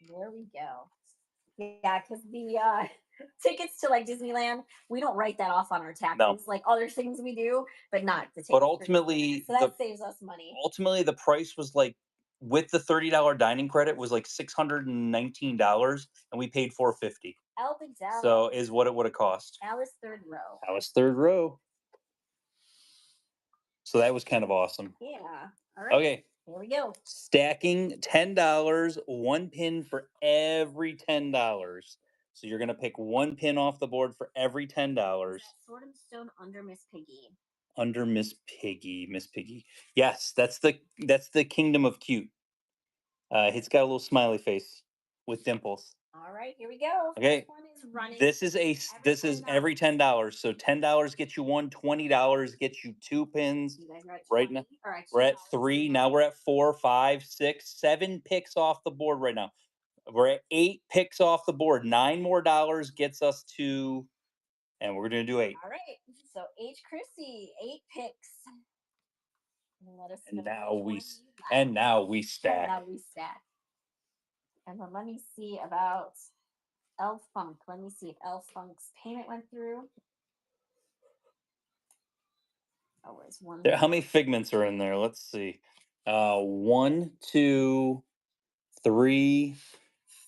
There we go. Yeah, because the tickets to like Disneyland, we don't write that off on our taxes. No. Like other things we do, but not the tickets. But ultimately, so that saves us money. Ultimately, the price was like, with the $30 dining credit, was like $619, and we paid $450. So is what it would have cost. Alice third row. Alice third row. So that was kind of awesome. Yeah. All right. Okay. Here we go. Stacking $10, 1 pin for every $10. So you're gonna pick 1 pin off the board for every $10. Sword and Stone under Miss Piggy. Under Miss Piggy, Miss Piggy. Yes, that's the Kingdom of Cute. It's got a little smiley face with dimples. All right, here we go. Okay. This one is running. This is every $10. So $10 gets you 1, $20 gets you 2 pins. You guys are at right now. We're at 3. Now we're at 4, 5, 6, 7 picks off the board right now. We're at 8 picks off the board. $9 more gets us to, And we're going to do 8. All right. So H. Chrissy, 8 picks. Let us And know now which we one you like. and now we stack. Now we stack. And then let me see about Elf Funk. Let me see if Elf Funk's payment went through. Oh, where's one? How many figments are in there? Let's see. 1, 2, 3,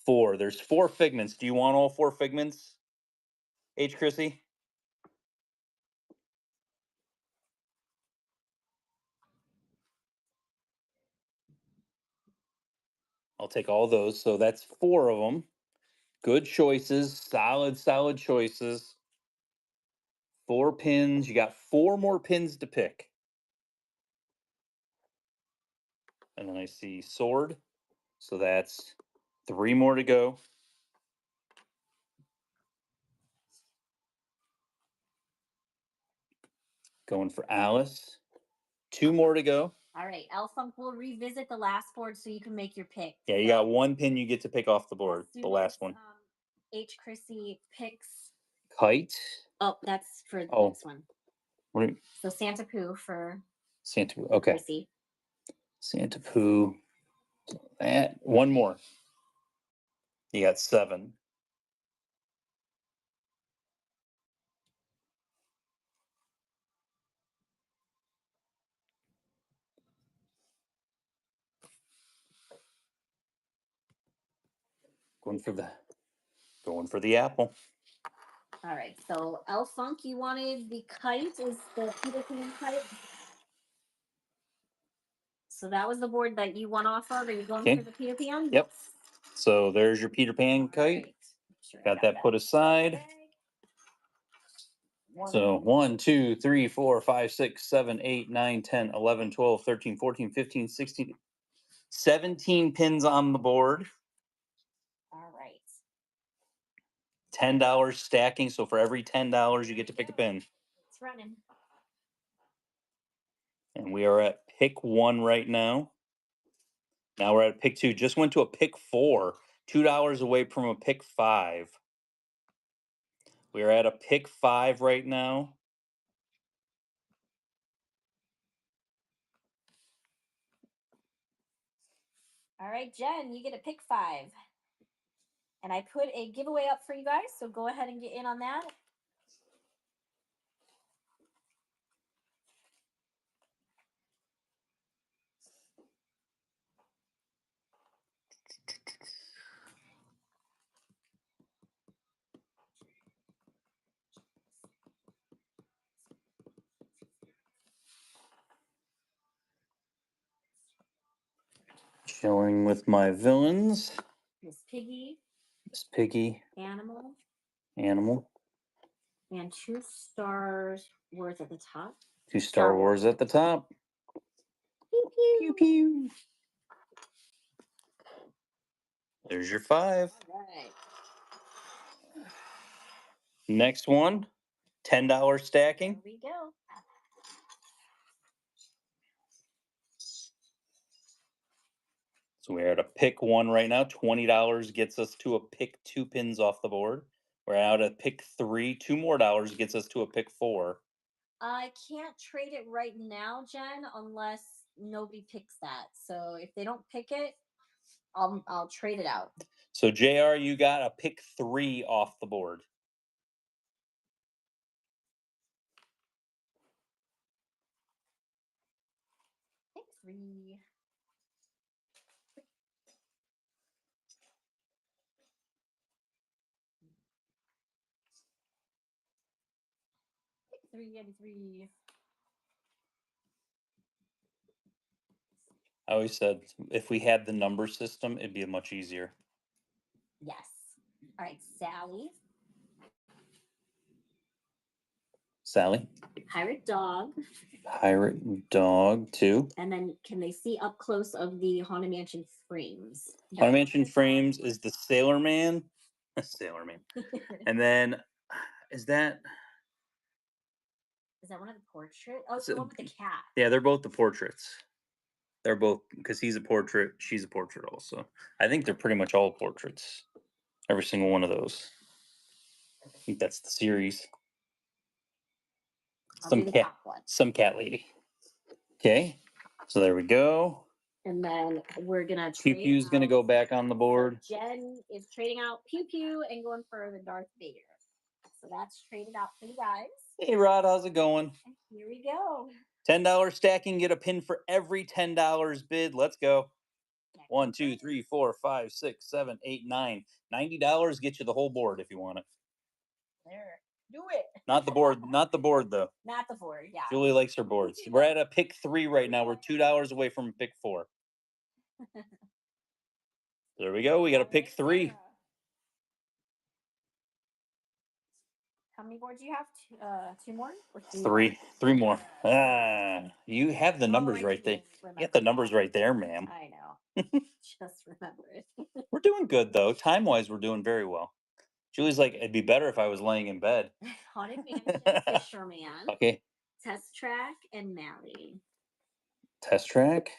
4. There's 4 figments. Do you want all 4 figments, H. Chrissy? I'll take all those. So that's 4 of them. Good choices. Solid choices. 4 pins. You got 4 more pins to pick. And then I see sword. So that's 3 more to go. Going for Alice. 2 more to go. All right. Elf Funk will revisit the last board so you can make your pick. Yeah, you got 1 pin you get to pick off the board. The last one. H. Chrissy picks. Kite. Oh, that's for the next one. So Santa Poo for Santa Poo. Okay. Chrissy. Santa Poo. That 1 more. You got 7. Going for the apple. All right. So Elf Funk, you wanted the kite. Is the Peter Pan kite? So that was the board that you won off of. Are you going for the Peter Pan? Yep. So there's your Peter Pan kite. Right. Sure got that put aside. So 1, 2, 3, 4, 5, 6, 7, 8, 9, 10, 11, 12, 13, 14, 15, 16, 17 pins on the board. All right. $10 stacking. So for every $10, you get to pick a pin. It's running. And we are at pick 1 right now. Now we're at pick 2. Just went to a pick 4. $2 away from a pick 5. We are at a pick 5 right now. All right, Jen, you get a pick 5. And I put a giveaway up for you guys, so go ahead and get in on that. Showing with my villains. Miss Piggy. Miss Piggy. Animal. Animal. And 2 stars worth at the top. 2 Star Wars at the top. Pew, pew. Pew, pew. There's your 5. All right. Next one, $10 stacking. Here we go. So we're at a pick 1 right now. $20 gets us to a pick 2 pins off the board. We're out at pick 3. $2 more gets us to a pick 4. I can't trade it right now, Jen, unless nobody picks that. So if they don't pick it, I'll trade it out. So JR, you got a pick 3 off the board. Pick 3. Pick 3 and 3. I always said if we had the number system, it'd be much easier. Yes. All right, Sally. Sally. Pirate Dog. Pirate Dog 2. And then can they see up close of the Haunted Mansion frames? Haunted Mansion frames is the Sailor Man. Sailor Man. And then is that one of the portraits? Oh, it's the one with the cat. Yeah, they're both the portraits. They're both, because he's a portrait, she's a portrait also. I think they're pretty much all portraits. Every single one of those. I think that's the series. I'll do the top one. Some cat lady. Okay. So there we go. And then we're gonna Pew Pew's gonna go back on the board. Jen is trading out Pew Pew and going for the Darth Vader. So that's traded out for you guys. Hey Rod, how's it going? Here we go. $10 stacking, get a pin for every $10 bid. Let's go. 1, 2, 3, 4, 5, 6, 7, 8, 9. $90 get you the whole board if you want it. There. Do it. Not the board, not the board though. Not the board, yeah. Julie likes her boards. We're at a pick 3 right now. We're $2 away from pick 4. There we go. We got a pick 3. How many boards do you have? 2 more? Or 3 more. You have the numbers right there. You got the numbers right there, ma'am. I know. Just remember it. We're doing good though. Time-wise, we're doing very well. Julie's like, it'd be better if I was laying in bed. Haunted Mansion, Fisherman. Okay. Test Track and Mally. Test Track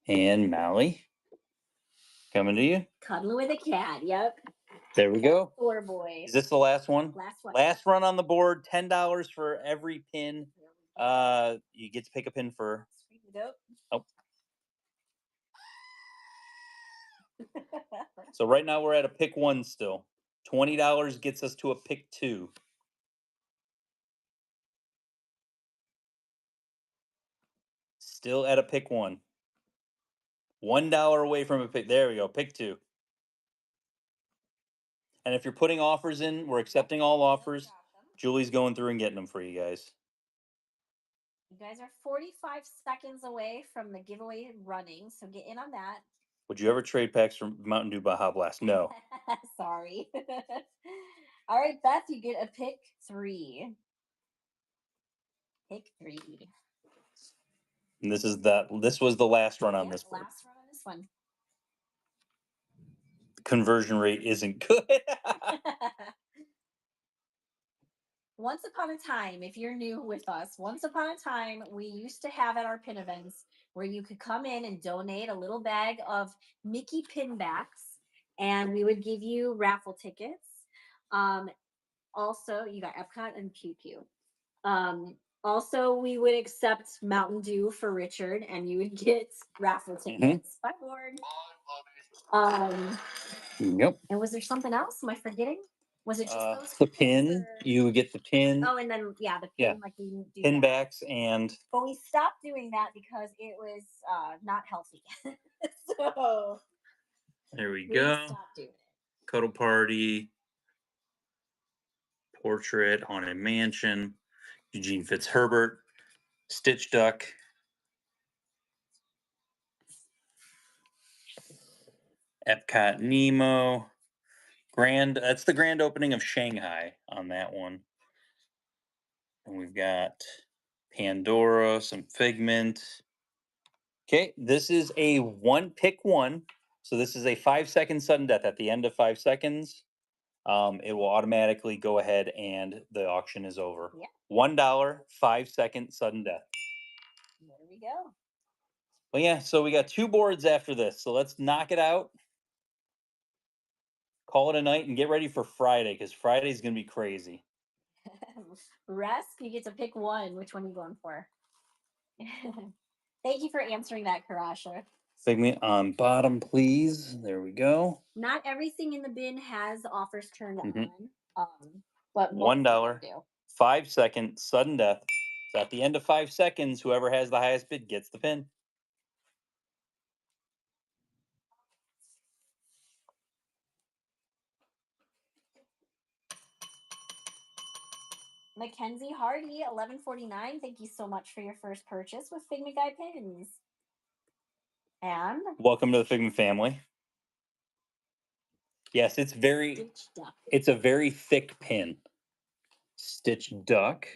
and Mally. Coming to you. Cuddling with a Cat. Yep. There we go. 4 boys. Is this the last one? Last one. Last run on the board. $10 for every pin. You get to pick a pin for. Oh. So right now we're at a pick 1 still. $20 gets us to a pick 2. Still at a pick 1. $1 away from a pick. There we go. Pick 2. And if you're putting offers in, we're accepting all offers. Julie's going through and getting them for you guys. You guys are 45 seconds away from the giveaway running, so get in on that. Would you ever trade packs from Mountain Dew Baja Blast? No. Sorry. All right, Beth, you get a pick 3. Pick 3. And this was the last run on this board. Last run on this one. The conversion rate isn't good. Once upon a time, if you're new with us, once upon a time, we used to have at our pin events where you could come in and donate a little bag of Mickey pin backs, and we would give you raffle tickets. Also, you got Epcot and Pew Pew. Also, we would accept Mountain Dew for Richard, and you would get raffle tickets. Bye, board. Yep. And was there something else? Am I forgetting? Was it just those the pin? Or? You would get the pin. Oh, and then the pin, yeah. like we do pin that. Backs and. But we stopped doing that because it was not healthy. So there we go. Stopped doing it. Cuddle Party, Portrait, Haunted Mansion, Eugene Fitzherbert, Stitch Duck, Epcot Nemo, that's the grand opening of Shanghai on that one. And we've got Pandora, some Figment. Okay, this is a pick 1. So this is a 5-second sudden death. At the end of 5 seconds, it will automatically go ahead and the auction is over. Yeah. $1, 5-second sudden death. There we go. Well, yeah, so we got 2 boards after this. So let's knock it out. Call it a night and get ready for Friday, because Friday's going to be crazy. Resk, you get to pick 1. Which one are you going for? Thank you for answering that, Karasha. Figment on bottom, please. There we go. Not everything in the bin has offers turned on. But $1, 5-second sudden death. So at the end of 5 seconds, whoever has the highest bid gets the pin. Mackenzie Hardy, 1149. Thank you so much for your first purchase with Figment Guy pins. And welcome to the Figment family. Yes, it's a very thick pin. Stitch Duck.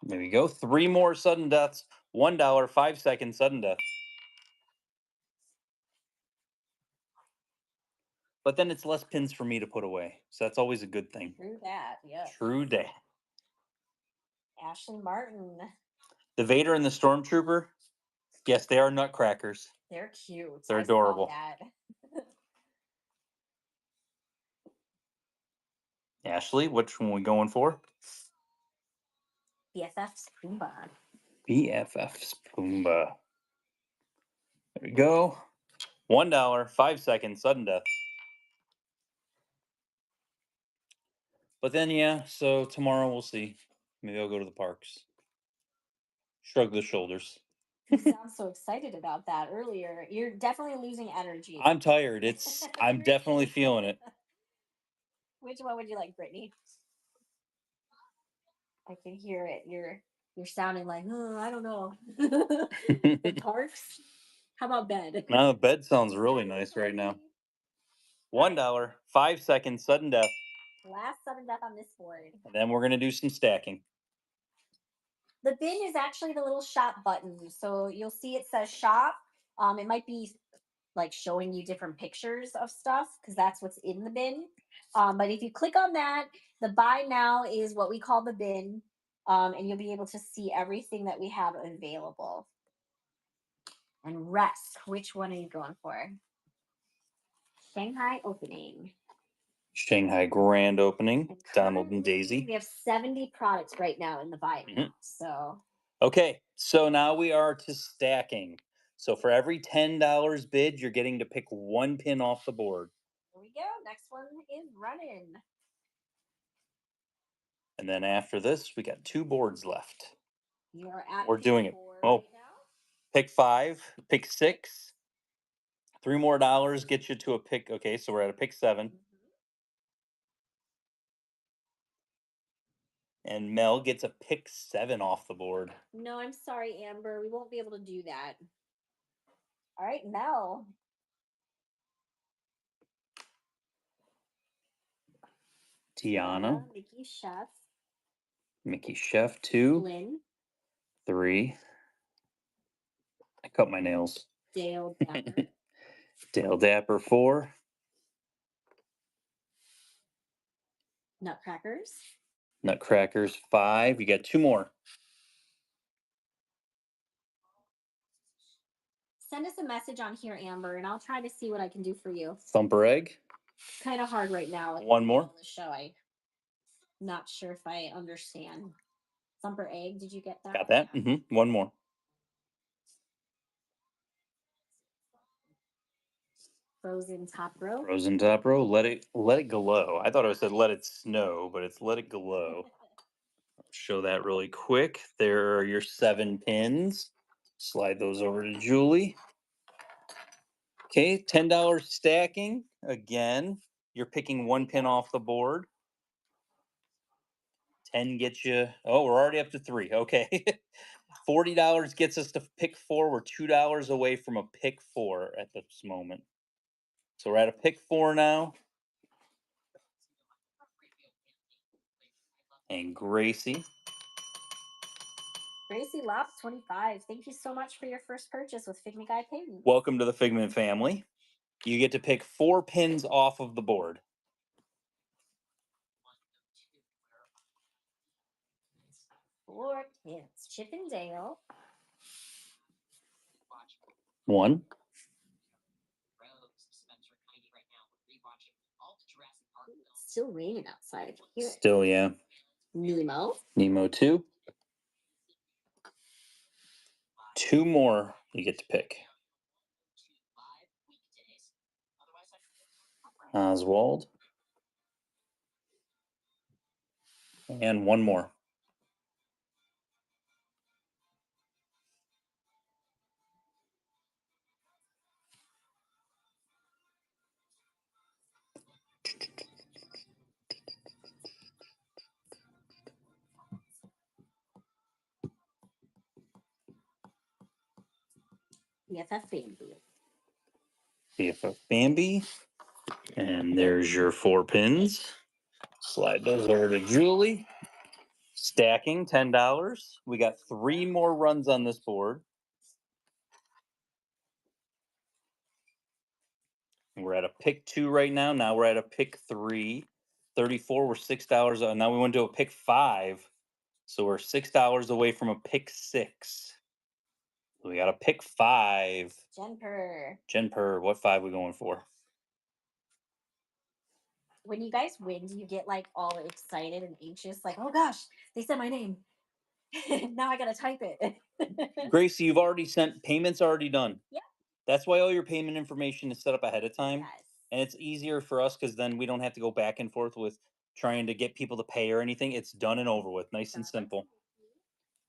There we go. 3 more sudden deaths. $1, 5-second sudden death. But then it's less pins for me to put away. So that's always a good thing. True that, yeah. True that. Ashley Martin. The Vader and the Stormtrooper. Yes, they are nutcrackers. They're cute. They're adorable. Ashley, which one we going for? BFF's Pumbaa. BFF's Pumbaa. There we go. $1, 5 seconds, sudden death. But then, yeah, so tomorrow we'll see. Maybe I'll go to the parks. Shrug the shoulders. You sound so excited about that earlier. You're definitely losing energy. I'm tired. I'm definitely feeling it. Which one would you like, Brittany? I can hear it. You're sounding like, oh, I don't know. The parks? How about bed? No, bed sounds really nice right now. $1, 5 seconds, sudden death. Last sudden death on this board. And then we're gonna do some stacking. The bin is actually the little shop button. So you'll see it says shop. It might be like showing you different pictures of stuff because that's what's in the bin. But if you click on that, the buy now is what we call the bin. And you'll be able to see everything that we have available. And rest, which one are you going for? Shanghai opening. Shanghai grand opening. Donald and Daisy. We have 70 products right now in the buy now. So okay, so now we are to stacking. So for every $10 bid, you're getting to pick one pin off the board. Here we go. Next one is running. And then after this, we got 2 boards left. We're doing it. Right now. Pick 5, pick 6. 3 more dollars get you to a pick. Okay, so we're at a pick 7. And Mel gets a pick 7 off the board. No, I'm sorry, Amber. We won't be able to do that. All right, Mel. Tiana. Mickey Chef. Mickey Chef 2. Lynn. 3. I cut my nails. Dale Dapper. Dale Dapper 4. Nutcrackers. Nutcrackers 5. You got 2 more. Send us a message on here, Amber, and I'll try to see what I can do for you. Thumper Egg. Kind of hard right now. 1 more. On the show, I'm not sure if I understand. Thumper Egg, did you get that? Got that? 1 more. Frozen Top Row. Frozen Top Row. Let it glow. I thought I said let it snow, but it's let it glow. Show that really quick. There are your 7 pins. Slide those over to Julie. Okay, $10 stacking. Again, you're picking 1 pin off the board. 10 gets you. Oh, we're already up to 3. Okay. $40 gets us to pick 4. We're $2 away from a pick 4 at this moment. So we're at a pick 4 now. And Gracie. Gracie Lops 25. Thank you so much for your first purchase with Figment Guy Paint. Welcome to the Figment family. You get to pick 4 pins off of the board. Four pins. Chip and Dale. 1. It's still raining outside. Still, yeah. Nemo. Nemo 2. 2 more you get to pick. Oswald. And 1 more. BFF Bambi. BFF Bambi. And there's your 4 pins. Slide those over to Julie. Stacking $10. We got 3 more runs on this board. We're at a pick 2 right now. Now we're at a pick 3. 34. We're $6. Now we went to a pick 5. So we're $6 away from a pick 6. We got a pick 5. Jenper. Jenper, what 5 we going for? When you guys win, do you get like all excited and anxious? Like, oh gosh, they said my name. Now I gotta type it. Gracie, you've already sent payments already done. Yeah. That's why all your payment information is set up ahead of time. Yes. And it's easier for us because then we don't have to go back and forth with trying to get people to pay or anything. It's done and over with. Nice and simple.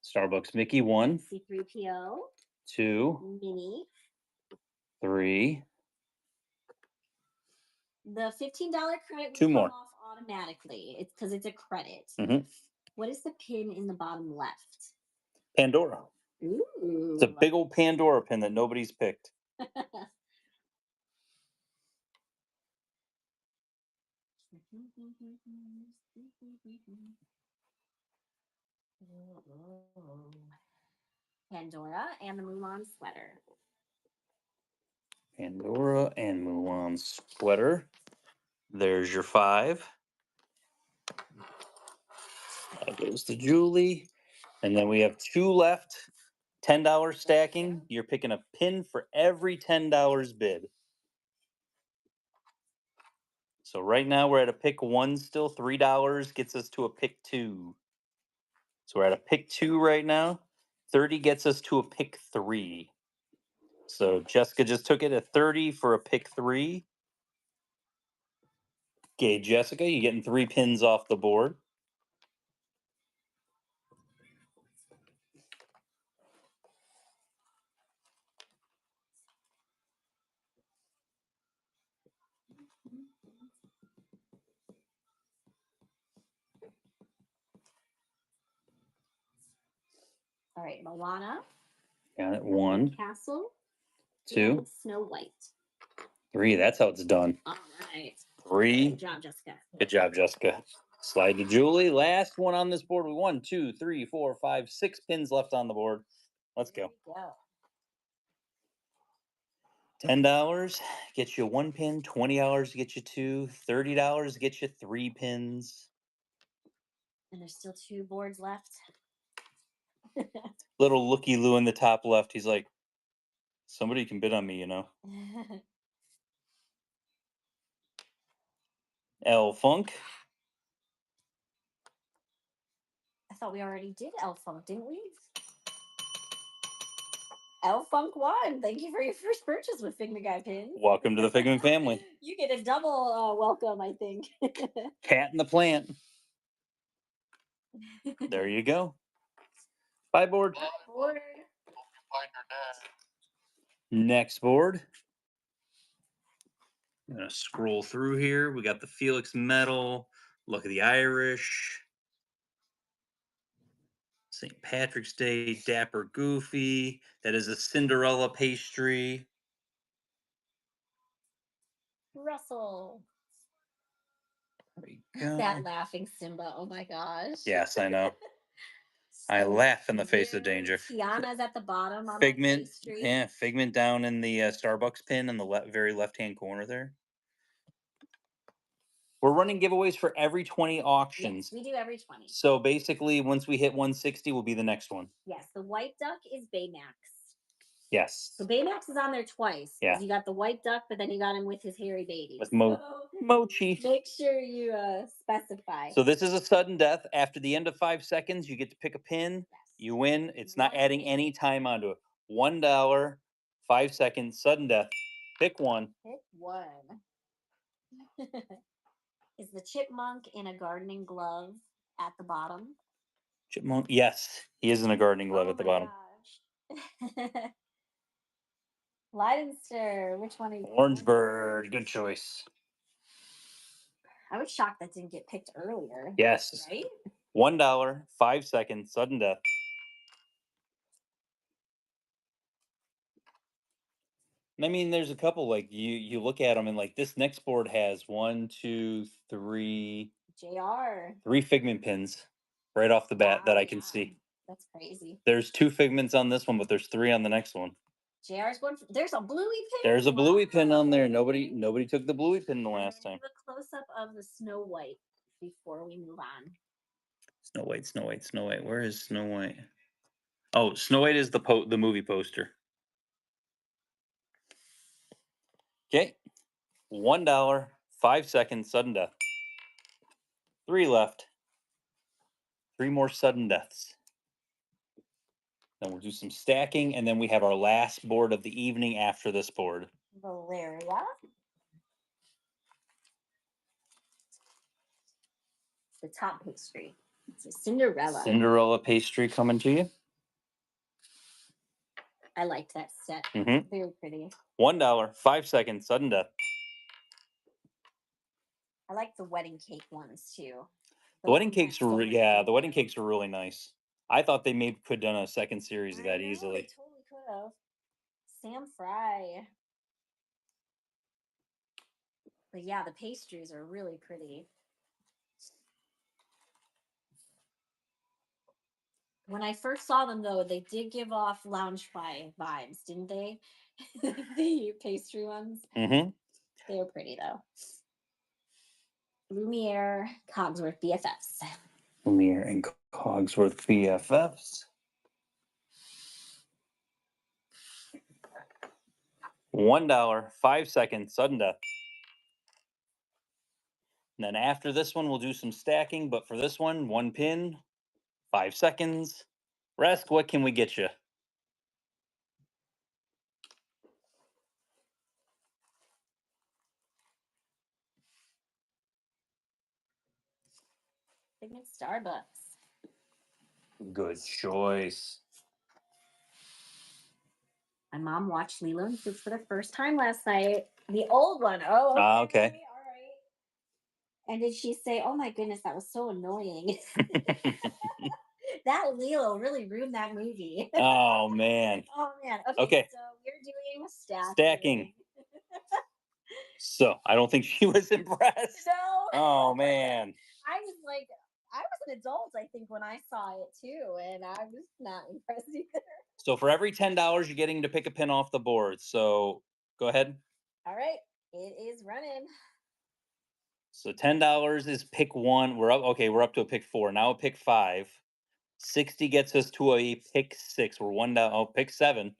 Starbucks Mickey 1, C3PO, 2, Mini. 3. The $15 credit will Two come more. off automatically. It's because it's a credit. Mhm. What is the pin in the bottom left? Pandora. Ooh. It's a big old Pandora pin that nobody's picked. Pandora and the Mulan sweater. Pandora and Mulan sweater. There's your 5. That goes to Julie. And then we have 2 left. $10 stacking. You're picking a pin for every $10 bid. So right now we're at a pick 1 still. $3 gets us to a pick 2. So we're at a pick 2 right now. 30 gets us to a pick 3. So Jessica just took it at 30 for a pick 3. Okay, Jessica, you're getting 3 pins off the board. All right, Moana. Got it. 1, Castle. 2, and Snow White. 3. That's how it's done. All right. 3. Good job, Jessica. Good job, Jessica. Slide to Julie. Last one on this board. 1, 2, 3, 4, 5, 6 pins left on the board. Let's go. $10 gets you 1 pin. $20 gets you 2. $30 gets you 3 pins. And there's still 2 boards left. Little looky Lou in the top left. He's like, somebody can bid on me, you know. L Funk. I thought we already did L Funk, didn't we? L Funk won. Thank you for your first purchase with Figment Guy pins. Welcome to the Figment family. You get a double welcome, I think. Cat in the plant. There you go. Bye, board. Bye, board. Next board. I'm going to scroll through here. We got the Felix Medal. Look at the Irish. St. Patrick's Day, Dapper Goofy. That is a Cinderella pastry. Russell. There we go. That laughing Simba. Oh my gosh. Yes, I know. I laugh in the face of danger. Tiana's at the bottom on Figment. the pastry. Yeah, Figment down in the Starbucks pin in the very left-hand corner there. We're running giveaways for every 20 auctions. Yes, we do every 20. So basically, once we hit 160, will be the next one. Yes, the white duck is Baymax. Yes. So Baymax is on there twice. Yeah. You got the white duck, but then you got him with his hairy baby. With Mochi. Make sure you specify. So this is a sudden death. After the end of 5 seconds, you get to pick a pin. Yes. You win. It's not adding any time onto it. $1, 5 seconds, sudden death. Pick one. Pick one. Is the chipmunk in a gardening glove at the bottom? Chipmunk. Yes, he is in a gardening glove at the bottom. Gosh. Leidenster. Which one are you? Orange bird. Good choice. I was shocked that didn't get picked earlier. Yes. Right? $1, 5 seconds, sudden death. I mean, there's a couple like you look at them and like this next board has 1, 2, 3. JR. 3 Figment pins right off the bat that I can see. That's crazy. There's 2 Figments on this one, but there's 3 on the next one. JR's one. There's a bluey pin. There's a bluey pin on there. Nobody took the bluey pin the last time. Give a close up of the Snow White before we move on. Snow White, Snow White, Snow White. Where is Snow White? Oh, Snow White is the movie poster. Okay. $1, 5 seconds, sudden death. 3 left. 3 more sudden deaths. Then we'll do some stacking, and then we have our last board of the evening after this board. Valeria. The top pastry. It's a Cinderella. Cinderella pastry coming to you. I liked that set. Mm-hmm. Very pretty. $1, 5 seconds, sudden death. I like the wedding cake ones too. The wedding cakes were the wedding cakes were really nice. I thought they maybe could have done a second series of that easily. They totally could have. Sam Fry. But yeah, the pastries are really pretty. When I first saw them, though, they did give off Loungefly vibes, didn't they? The pastry ones. Mm-hmm. They were pretty, though. Lumiere, Cogsworth BFFs. Lumiere and Cogsworth BFFs. $1, 5 seconds, sudden death. And then after this one, we'll do some stacking. But for this one, 1 pin, 5 seconds. Resk, what can we get you? Figment Starbucks. Good choice. My mom watched Lilo and Stitch for the first time last night. The old one. Oh, okay. All right. And did she say, "Oh my goodness, that was so annoying"? That Lilo really ruined that movie. Oh man. Oh man. Okay. So we're doing stacking. So I don't think she was impressed. No. Oh man. I was like, I was an adult, I think, when I saw it too, and I was not impressed either. So for every $10, you're getting to pick a pin off the board. So go ahead. All right, it is running. So $10 is pick 1. We're up. Okay, we're up to a pick 4. Now a pick 5. 60 gets us to a pick 6. We're 1 down. Oh, pick 7.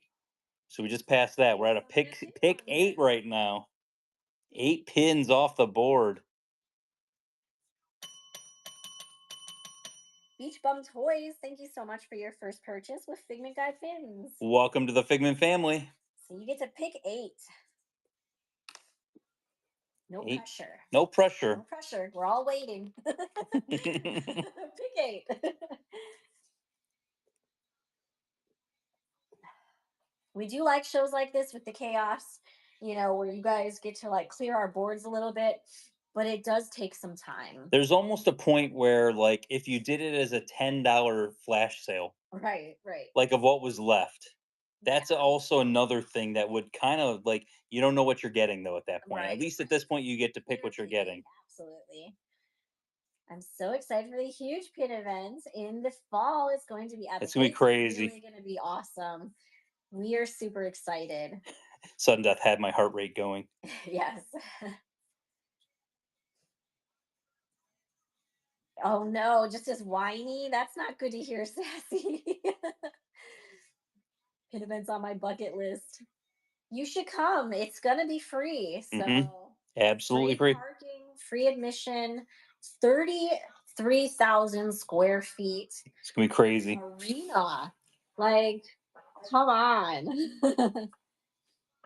So we just passed that. We're at a pick 8 right now. 8 pins off the board. Beach Bum Toys, thank you so much for your first purchase with Figment Guide Pins. Welcome to the Figment family. So you get to pick 8. No pressure. No pressure. No pressure. We're all waiting. Pick 8. We do like shows like this with the chaos, where you guys get to like clear our boards a little bit, but it does take some time. There's almost a point where, like, if you did it as a $10 flash sale, right, like of what was left, that's also another thing that would kind of like, you don't know what you're getting though at that point. At least at this point, you get to pick what you're getting. Absolutely. I'm so excited for the huge pin event in the fall. It's going to be epic. It's gonna be crazy. It's really going to be awesome. We are super excited. Sudden death had my heart rate going. Yes. Oh no, just as whiny. That's not good to hear, Sassy. Pin events on my bucket list. You should come. It's gonna be free. So absolutely free. Parking, free admission, 33,000 square feet. It's gonna be crazy. Arena. Like, come on.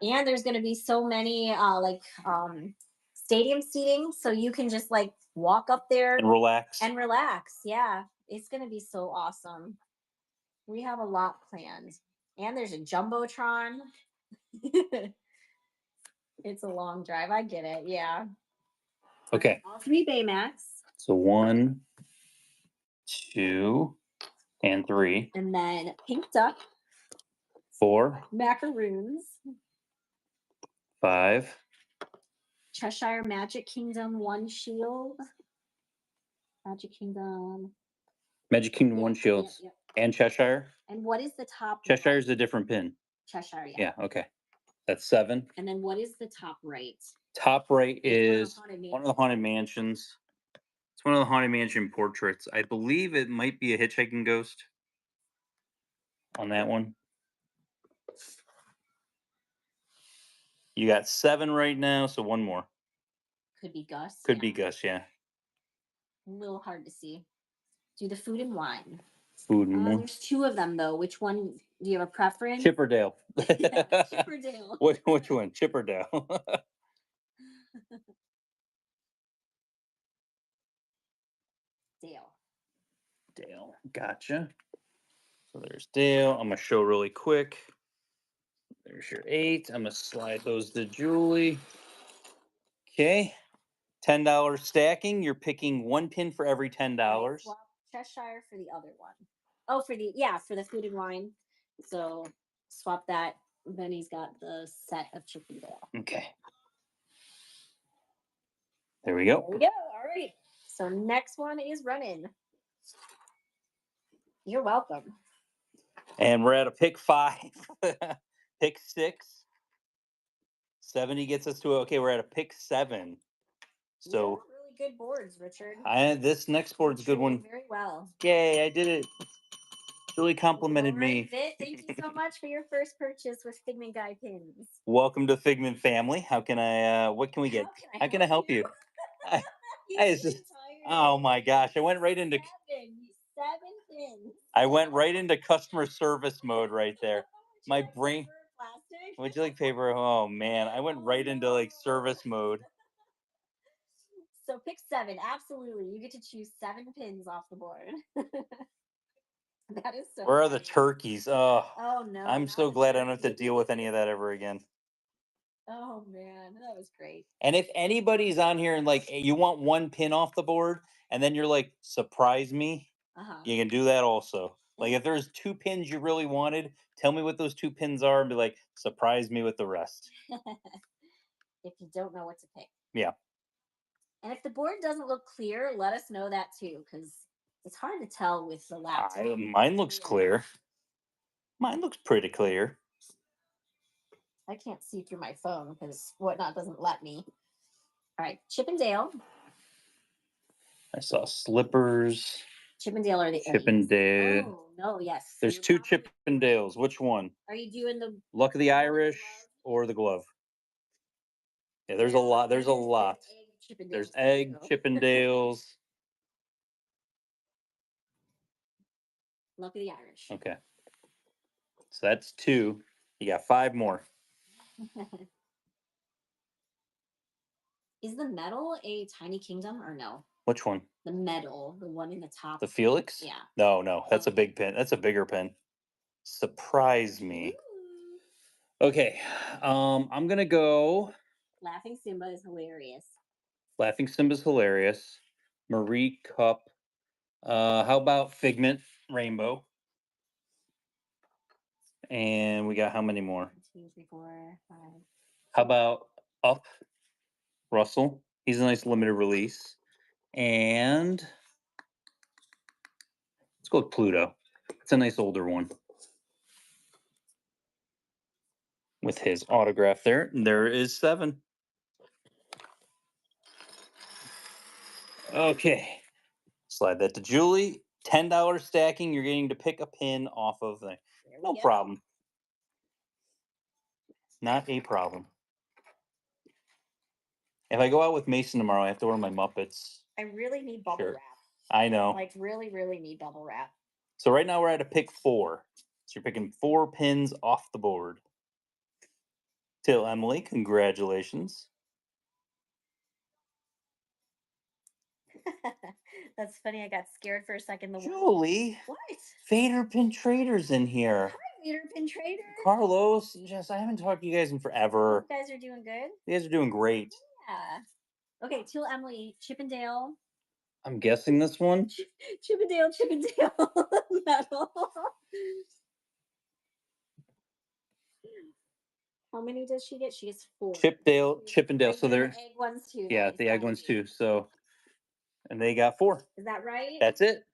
And there's gonna be so many stadium seating, so you can just like walk up there and relax. Yeah, it's gonna be so awesome. We have a lot planned, and there's a jumbotron. It's a long drive. I get it. Yeah. Okay. All 3 Baymax. So 1, 2, and 3. And then Pink Duck. 4. Macaroons. 5. Cheshire Magic Kingdom 1 shield. Magic Kingdom 1 shield. Yeah. And Cheshire. And what is the top? Cheshire's a different pin. Cheshire, yeah. Yeah, okay. That's 7. And then what is the top right? Top right is one of the Haunted Mansions. It's one of the Haunted Mansion portraits. I believe it might be a hitchhiking ghost on that one. You got 7 right now, so 1 more. Could be Gus. Could be Gus, yeah. A little hard to see. Do the food and wine. Food and wine. There's two of them though. Which one do you have a preference? Chipperdale. Chipperdale. Which one? Chipperdale. Dale. Gotcha. So there's Dale. I'm gonna show really quick. There's your 8. I'm gonna slide those to Julie. Okay. $10 stacking. You're picking 1 pin for every $10. Swap Cheshire for the other one. Oh, for the food and wine. So swap that. Then he's got the set of Chippendale. Okay. There we go. There we go. All right. So next one is running. You're welcome. And we're at a pick 5. Pick 6. 70 gets us to okay. We're at a pick 7. So really good boards, Richard. This next board's a good one. Very well. Yay! I did it. Really complimented me. Vit, thank you so much for your first purchase with Figment Guy pins. Welcome to Figment family. How can I? What can we get? How can I help you? Oh my gosh! I went right into 7 pins. I went right into customer service mode right there. My brain. Plastic? Would you like paper? Oh man, I went right into like service mode. So pick 7. Absolutely, you get to choose 7 pins off the board. That is so. Where are the turkeys? Oh no! I'm so glad I don't have to deal with any of that ever again. Oh man, that was great. And if anybody's on here and like you want 1 pin off the board, and then you're like, surprise me, you can do that also. Like if there's 2 pins you really wanted, tell me what those 2 pins are and be like, surprise me with the rest. If you don't know what to pick. Yeah. And if the board doesn't look clear, let us know that too, because it's hard to tell with the laptop. Mine looks clear. Mine looks pretty clear. I can't see through my phone because Whatnot doesn't let me. All right, Chippendale. I saw slippers. Chippendale are the Chippendale. Oh, no, yes. There's 2 Chippendales. Which one? Are you doing the Luck of the Irish or the glove? Yeah, there's a lot. There's a lot. There's egg Chippendales. Luck of the Irish. Okay. So that's 2. You got 5 more. Is the medal a Tiny Kingdom or no? Which one? The medal, the one in the top. The Felix? Yeah. No. That's a big pin. That's a bigger pin. Surprise me. Okay. I'm gonna go. Laughing Simba is hilarious. Laughing Simba's hilarious. Marie Cup. How about Figment Rainbow? And we got how many more? 1, 2, 3, 4, 5. How about Up Russell? He's a nice limited release. And let's go with Pluto. It's a nice older one. With his autograph there. There is 7. Okay. Slide that to Julie. $10 stacking. You're getting to pick a pin off of there. No problem. Not a problem. If I go out with Mason tomorrow, I have to wear my Muppets. I really need bubble wrap. I know. Like really, really need bubble wrap. So right now we're at a pick 4. So you're picking 4 pins off the board. Till Emily, congratulations. That's funny. I got scared for a second. Julie. What? Vader Pin Traders in here. Hi, Vader Pin Trader. Carlos, Jess, I haven't talked to you guys in forever. You guys are doing good. You guys are doing great. Yeah. Okay, Till Emily, Chippendale. I'm guessing this one. Chippendale medal. How many does she get? She gets 4. Chippendale. So they're egg ones too. Yeah, the egg ones too. So, and they got 4. Is that right? That's it.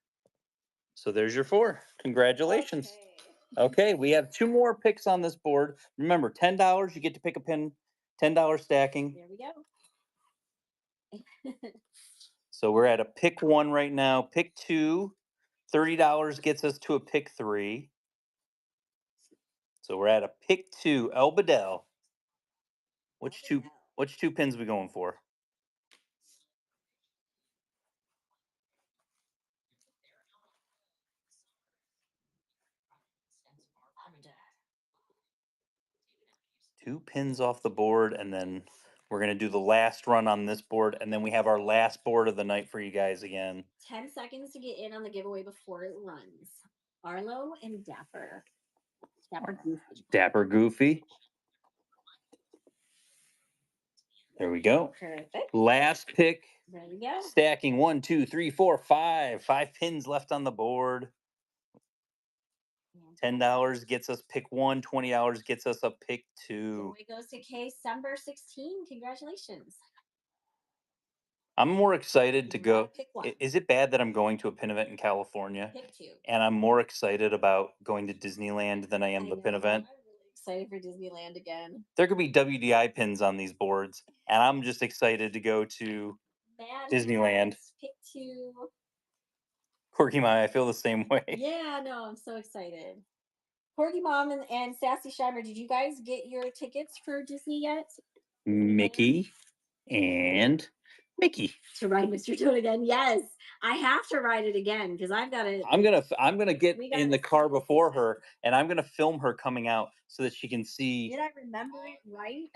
So there's your 4. Congratulations. Okay, we have 2 more picks on this board. Remember, $10. You get to pick a pin. $10 stacking. There we go. So we're at a pick 1 right now. Pick 2, $30 gets us to a pick 3. So we're at a pick 2, El Bedell. Which two pins we going for? 2 pins off the board, and then we're going to do the last run on this board, and then we have our last board of the night for you guys again. 10 seconds to get in on the giveaway before it runs. Arlo and Dapper. Dapper Goofy. Dapper Goofy. There we go. Perfect. Last pick. There we go. Stacking 1, 2, 3, 4, 5. 5 pins left on the board. $10 gets us pick 1. $20 gets us a pick 2. It goes to December 16. Congratulations. I'm more excited to go. Pick 1. Is it bad that I'm going to a pin event in California? Pick 2. And I'm more excited about going to Disneyland than I am the pin event. I'm really excited for Disneyland again. There could be WDI pins on these boards, and I'm just excited to go to Disneyland. Pick 2. Quirky Mom, I feel the same way. Yeah, no, I'm so excited. Quirky Mom and Sassy Shimer, did you guys get your tickets for Disney yet? Mickey and Mickey to ride Mr. Toad again. Yes, I have to ride it again because I've got to. I'm gonna get in the car before her, and I'm gonna film her coming out so that she can see. Did I remember it right?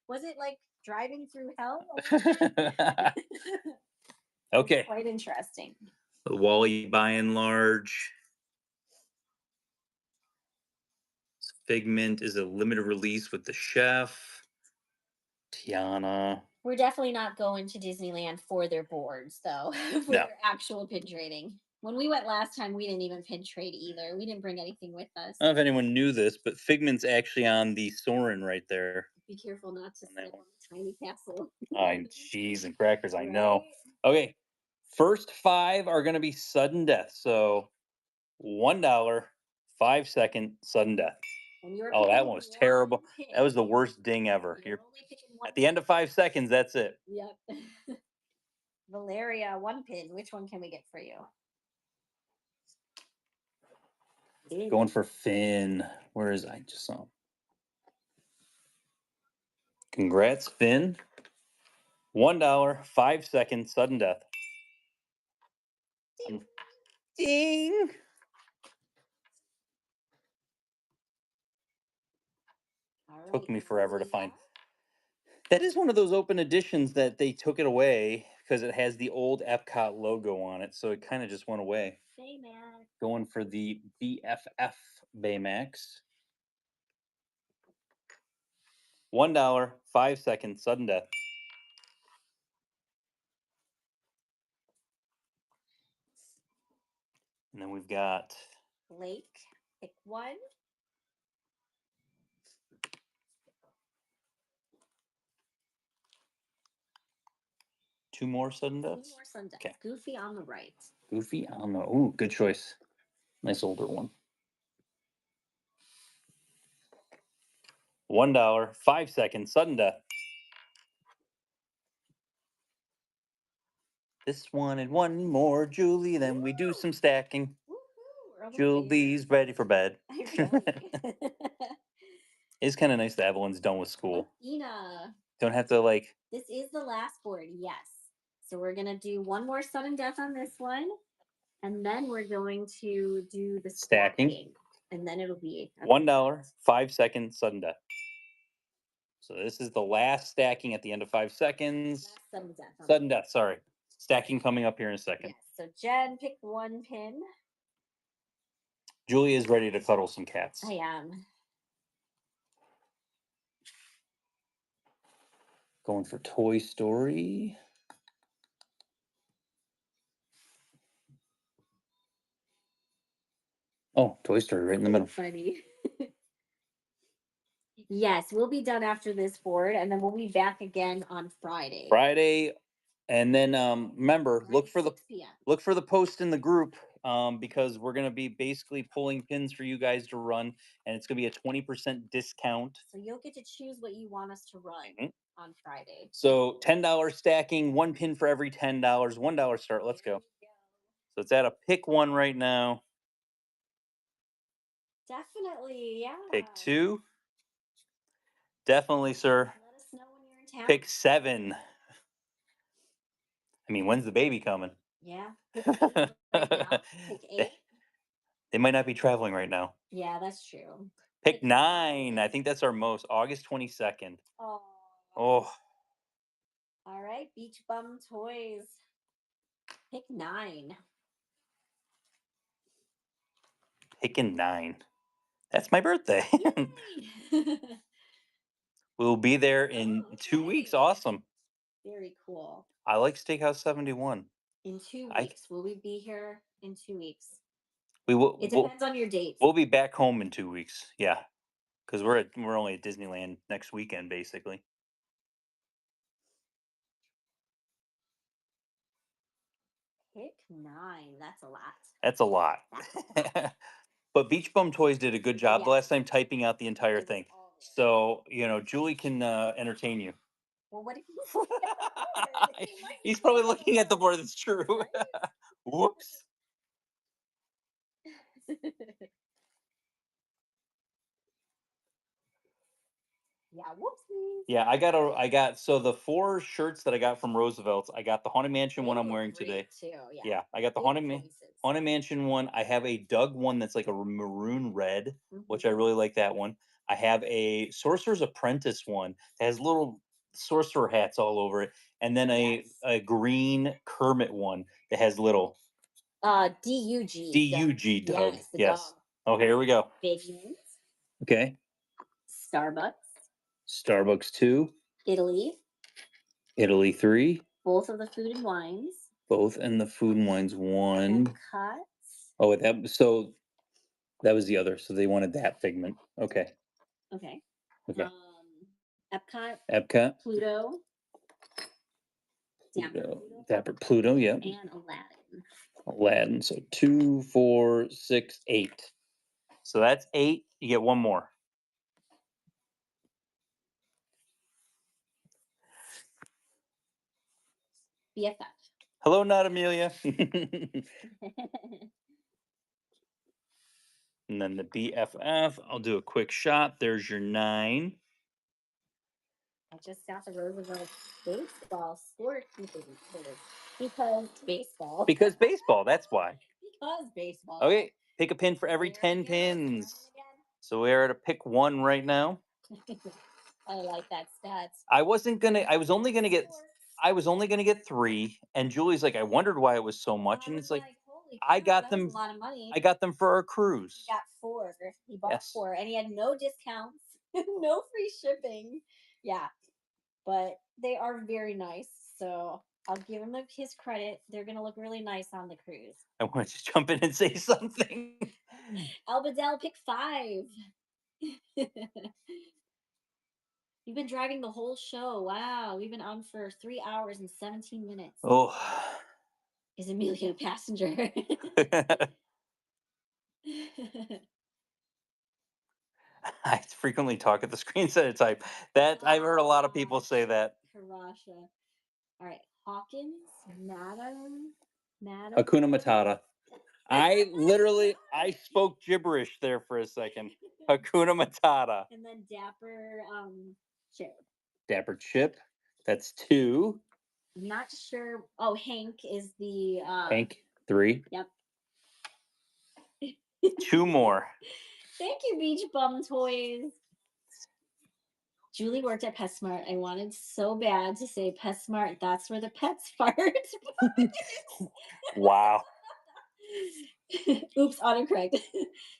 Was it like driving through hell? Okay. Quite interesting. The Wally by and large. Figment is a limited release with the chef. Tiana. We're definitely not going to Disneyland for their boards, though, for their actual pin trading. When we went last time, we didn't even pin trade either. We didn't bring anything with us. I don't know if anyone knew this, but Figment's actually on the Soren right there. Be careful not to sit on the tiny castle. Cheese and crackers, I know. Okay, first 5 are going to be sudden death. So $1, 5-second sudden death. Oh, that one was terrible. That was the worst ding ever. You're at the end of 5 seconds, that's it. Yep. Valeria, 1 pin. Which one can we get for you? Going for Finn. Where is I just saw him? Congrats, Finn. $1, 5-second sudden death. Ding. Took me forever to find. That is one of those open editions that they took it away because it has the old Epcot logo on it, so it kind of just went away. Baymax. Going for the BFF Baymax. $1, 5-second sudden death. And then we've got Blake. Pick 1. Two more sudden deaths? 2 more sudden deaths. Okay. Goofy on the right. Goofy on the... Ooh, good choice. Nice older one. $1, 5-second sudden death. This one and one more, Julie. Then we do some stacking. Julie's ready for bed. It's kind of nice that everyone's done with school. Ina. Don't have to like. This is the last board, yes. So we're gonna do 1 more sudden death on this one, and then we're going to do the stacking, and then it'll be $1, 5-second sudden death. So this is the last stacking at the end of 5 seconds. Sudden death. Sudden death. Sorry, stacking coming up here in a second. Yes. So Jen, pick 1 pin. Julie is ready to cuddle some cats. I am. Going for Toy Story. Oh, Toy Story right in the middle. Funny. Yes, we'll be done after this board, and then we'll be back again on Friday. And then remember, look for the post in the group because we're gonna be basically pulling pins for you guys to run, and it's gonna be a 20% discount. So you'll get to choose what you want us to run on Friday. So $10 stacking, 1 pin for every $10, $1 start. Let's go. So it's at a pick 1 right now. Definitely, yeah. Pick 2. Definitely, sir. Let us know when you're in town. Pick 7. I mean, when's the baby coming? Yeah. Pick 8. They might not be traveling right now. Yeah, that's true. Pick 9. I think that's our most. August 22nd. Oh. Oh, All right, Beach Bum Toys. Pick 9. picking 9. That's my birthday. Yay! We'll be there in 2 weeks. Okay. Awesome. Very cool. I like Steakhouse 71. In 2 I weeks. Will we be here in 2 weeks? we will It we'll, depends on your dates. we'll be back home in 2 weeks. Yeah. Cuz we're only at Disneyland next weekend basically. Pick 9. That's a lot. That's a lot. But Beach Bum Toys did a good job the Yes. last time typing out the entire It was thing. all there. So, Julie can entertain you. Well, what if he's looking at the board? He might be He's probably looking looking at the board. That's true. Right? Whoops. Yeah, whoopsies. Yeah, I got so the 4 shirts that I got from Roosevelt's. I got the Haunted Mansion They one I'm look wearing great today. too. Yeah. Yeah, I got the Good choices. Haunted Mansion one. I have a Doug one that's like a maroon red, which I Mhm. really like that one. I have a Sorcerer's Apprentice one that has little sorcerer hats all over it, and then Yes. a green Kermit one that has little DUG. DUG Doug. Yes, the Yes. dog. Oh, here we go. Figment. Okay. Starbucks. Starbucks 2, Italy. Italy 3, Both of the food and wines. both and the Food and Wines 1. Epcot. Oh, that was the other. So they wanted that Figment. Okay. Okay. Okay. Epcot. Epcot, Pluto. Pluto, Dapper Pluto, yeah. And Aladdin. Aladdin. So 2, 4, 6, 8. So that's 8. You get one more. BFF. Hello, not Amelia. And then the BFF. I'll do a quick shot. There's your 9. I just got the Roosevelt baseball scorekeeping because baseball. Because baseball, that's why. Because baseball. Okay, pick a pin for every There 10 we go. pins. So we're at a pick 1 right now. I like that stats. I was only gonna get Four. I was only gonna get 3, and Julie's like, I wondered why it was so much, and it's like, holy I cow, got that them. was a lot of money. I got them for our He cruise. got 4. He bought Yes. 4, and he had no discounts, no free shipping. Yeah, but they are very nice. So I'll give him his credit. They're gonna look really nice on the cruise. I wanted to jump in and say something. Albadel, pick 5. You've been driving the whole show. Wow, we've been on for 3 hours and 17 minutes. Oh. Is Amelia a passenger? I frequently talk at the screen instead of type. That I've heard a lot of people say that. Karasha. All right, Hawkins, Madam. Hakuna Matata. I spoke gibberish there for a second. Hakuna Matata. And then Dapper Chip. Dapper Chip. That's 2. I'm not sure. Oh, Hank is the Hank 3. Yep. 2 more. Thank you, Beach Bum Toys. Julie worked at PetSmart. I wanted so bad to say PetSmart. That's where the pets fart. Wow. Oops, autocorrect.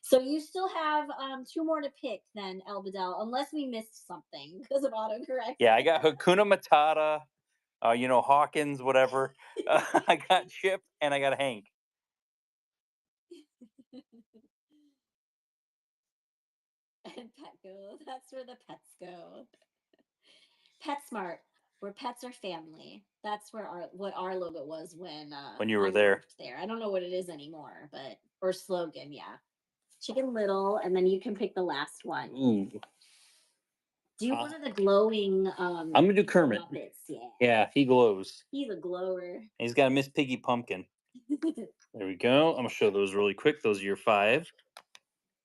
So you still have 2 more to pick then, Elbadel, unless we missed something because of autocorrect. Yeah, I got Hakuna Matata, Hawkins, whatever. I got Chip and I got Hank. And Petco. That's where the pets go. PetSmart, where pets are family. That's where our logo was when you were I there. worked there. I don't know what it is anymore, but or slogan, yeah. Chicken Little, and then you can pick the last one. Ooh. Do one of the glowing. I'm gonna do Kermit. Muppets, yeah. Yeah, he glows. He's a glower. He's got a Miss Piggy pumpkin. There we go. I'm gonna show those really quick. Those are your 5.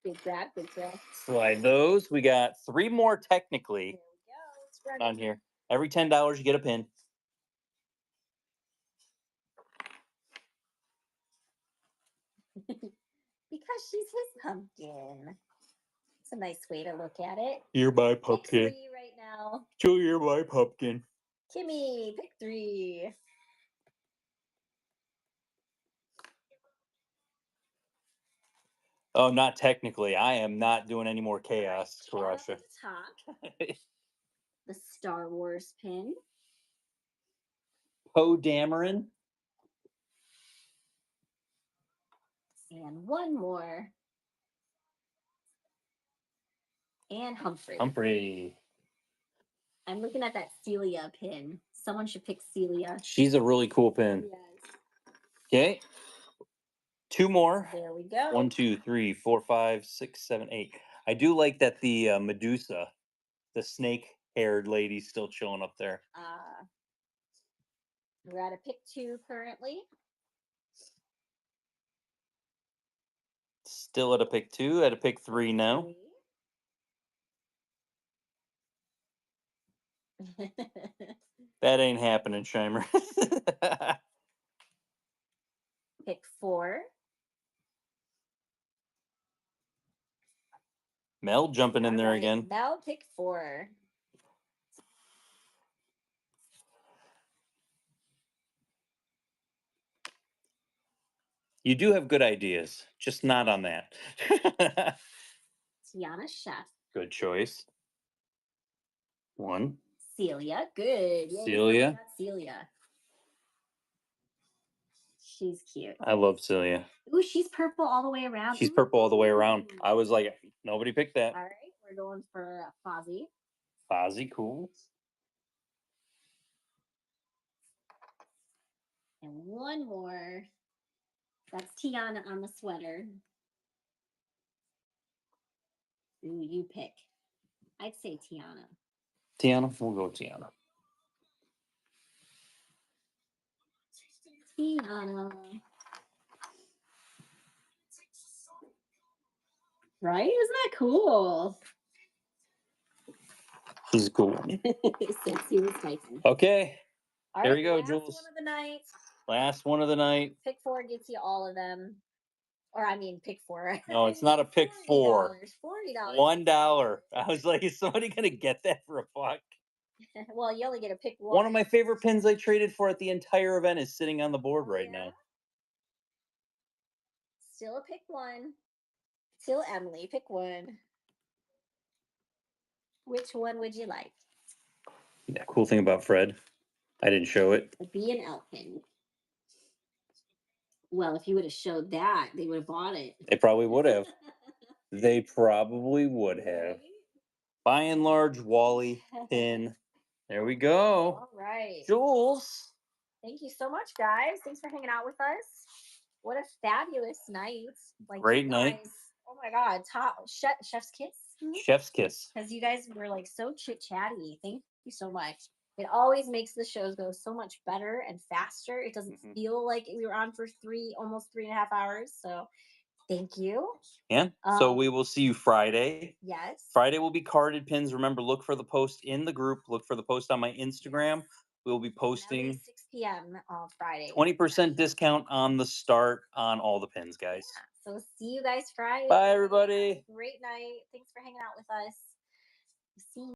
Good job, good job. Slide those. We got 3 more technically There we go. on here. Every $10 you get a pin. Because she's his pumpkin. It's a nice way to look at it. You're my Pick pumpkin. 3 right now. Joe, you're my pumpkin. Kimmy, pick 3. Oh, not technically. I am not doing any more chaos for Russia. Top. The Star Wars pin. Poe Dameron. And one more. And Humphrey. Humphrey. I'm looking at that Celia pin. Someone should pick Celia. She's a really cool pin. Yes. Okay. 2 more. There we go. 1, 2, 3, 4, 5, 6, 7, 8. I do like that the Medusa, the snake-haired lady, still chilling up there. We're at a pick 2 currently. Still at a pick 2. At a pick 3 now. That ain't happening, Shimer. Pick 4. Mel jumping in there Alright, again. Mel, pick 4. You do have good ideas, just not on that. Tiana Chef. Good choice. 1. Celia, good. Yay, Celia. got Celia. She's cute. I love Celia. Ooh, she's purple all the way around. She's purple all the way around. I was like, nobody picked that. All right, we're going for Fozzie. Fozzie, cool. And one more. That's Tiana on the sweater. Ooh, you pick. I'd say Tiana. Tiana? We'll go with Tiana. Tiana. Right? Isn't that cool? She's a cool one. Sexy was typing. Okay. All There right, we go, last Jules. one of the night. Last one of the night. Pick 4 gets you all of them. Or I mean, pick 4. No, it's not a pick 4. $40. $1. I was like, is somebody gonna get that for a buck? Well, you only get to pick 1. One of my favorite pins I traded for at the entire event is sitting on the board right now. Still a pick 1. Still Emily, pick 1. Which one would you like? The cool thing about Fred, I didn't show it. A B and L pin. Well, if you would have showed that, they would have bought it. They probably would have. They probably would have. By and large, Wally pin. There we go. All right. Jules. Thank you so much, guys. Thanks for hanging out with us. What a fabulous night. Like, great night. Oh my God. Top chef's kiss. Chef's kiss. Because you guys were like so chit-chatty. Thank you so much. It always makes the shows go so much better and faster. It doesn't feel like we were on for almost 3.5 hours. So thank you. Yeah. So we will see you Friday. Yes. Friday will be carded pins. Remember, look for the post in the group. Look for the post on my Instagram. Yes. We'll be posting 6 p.m. on Friday. 20% discount on the start on all the pins, guys. Yeah. So see you guys Friday. Bye, everybody. Great night. Thanks for hanging out with us. See you.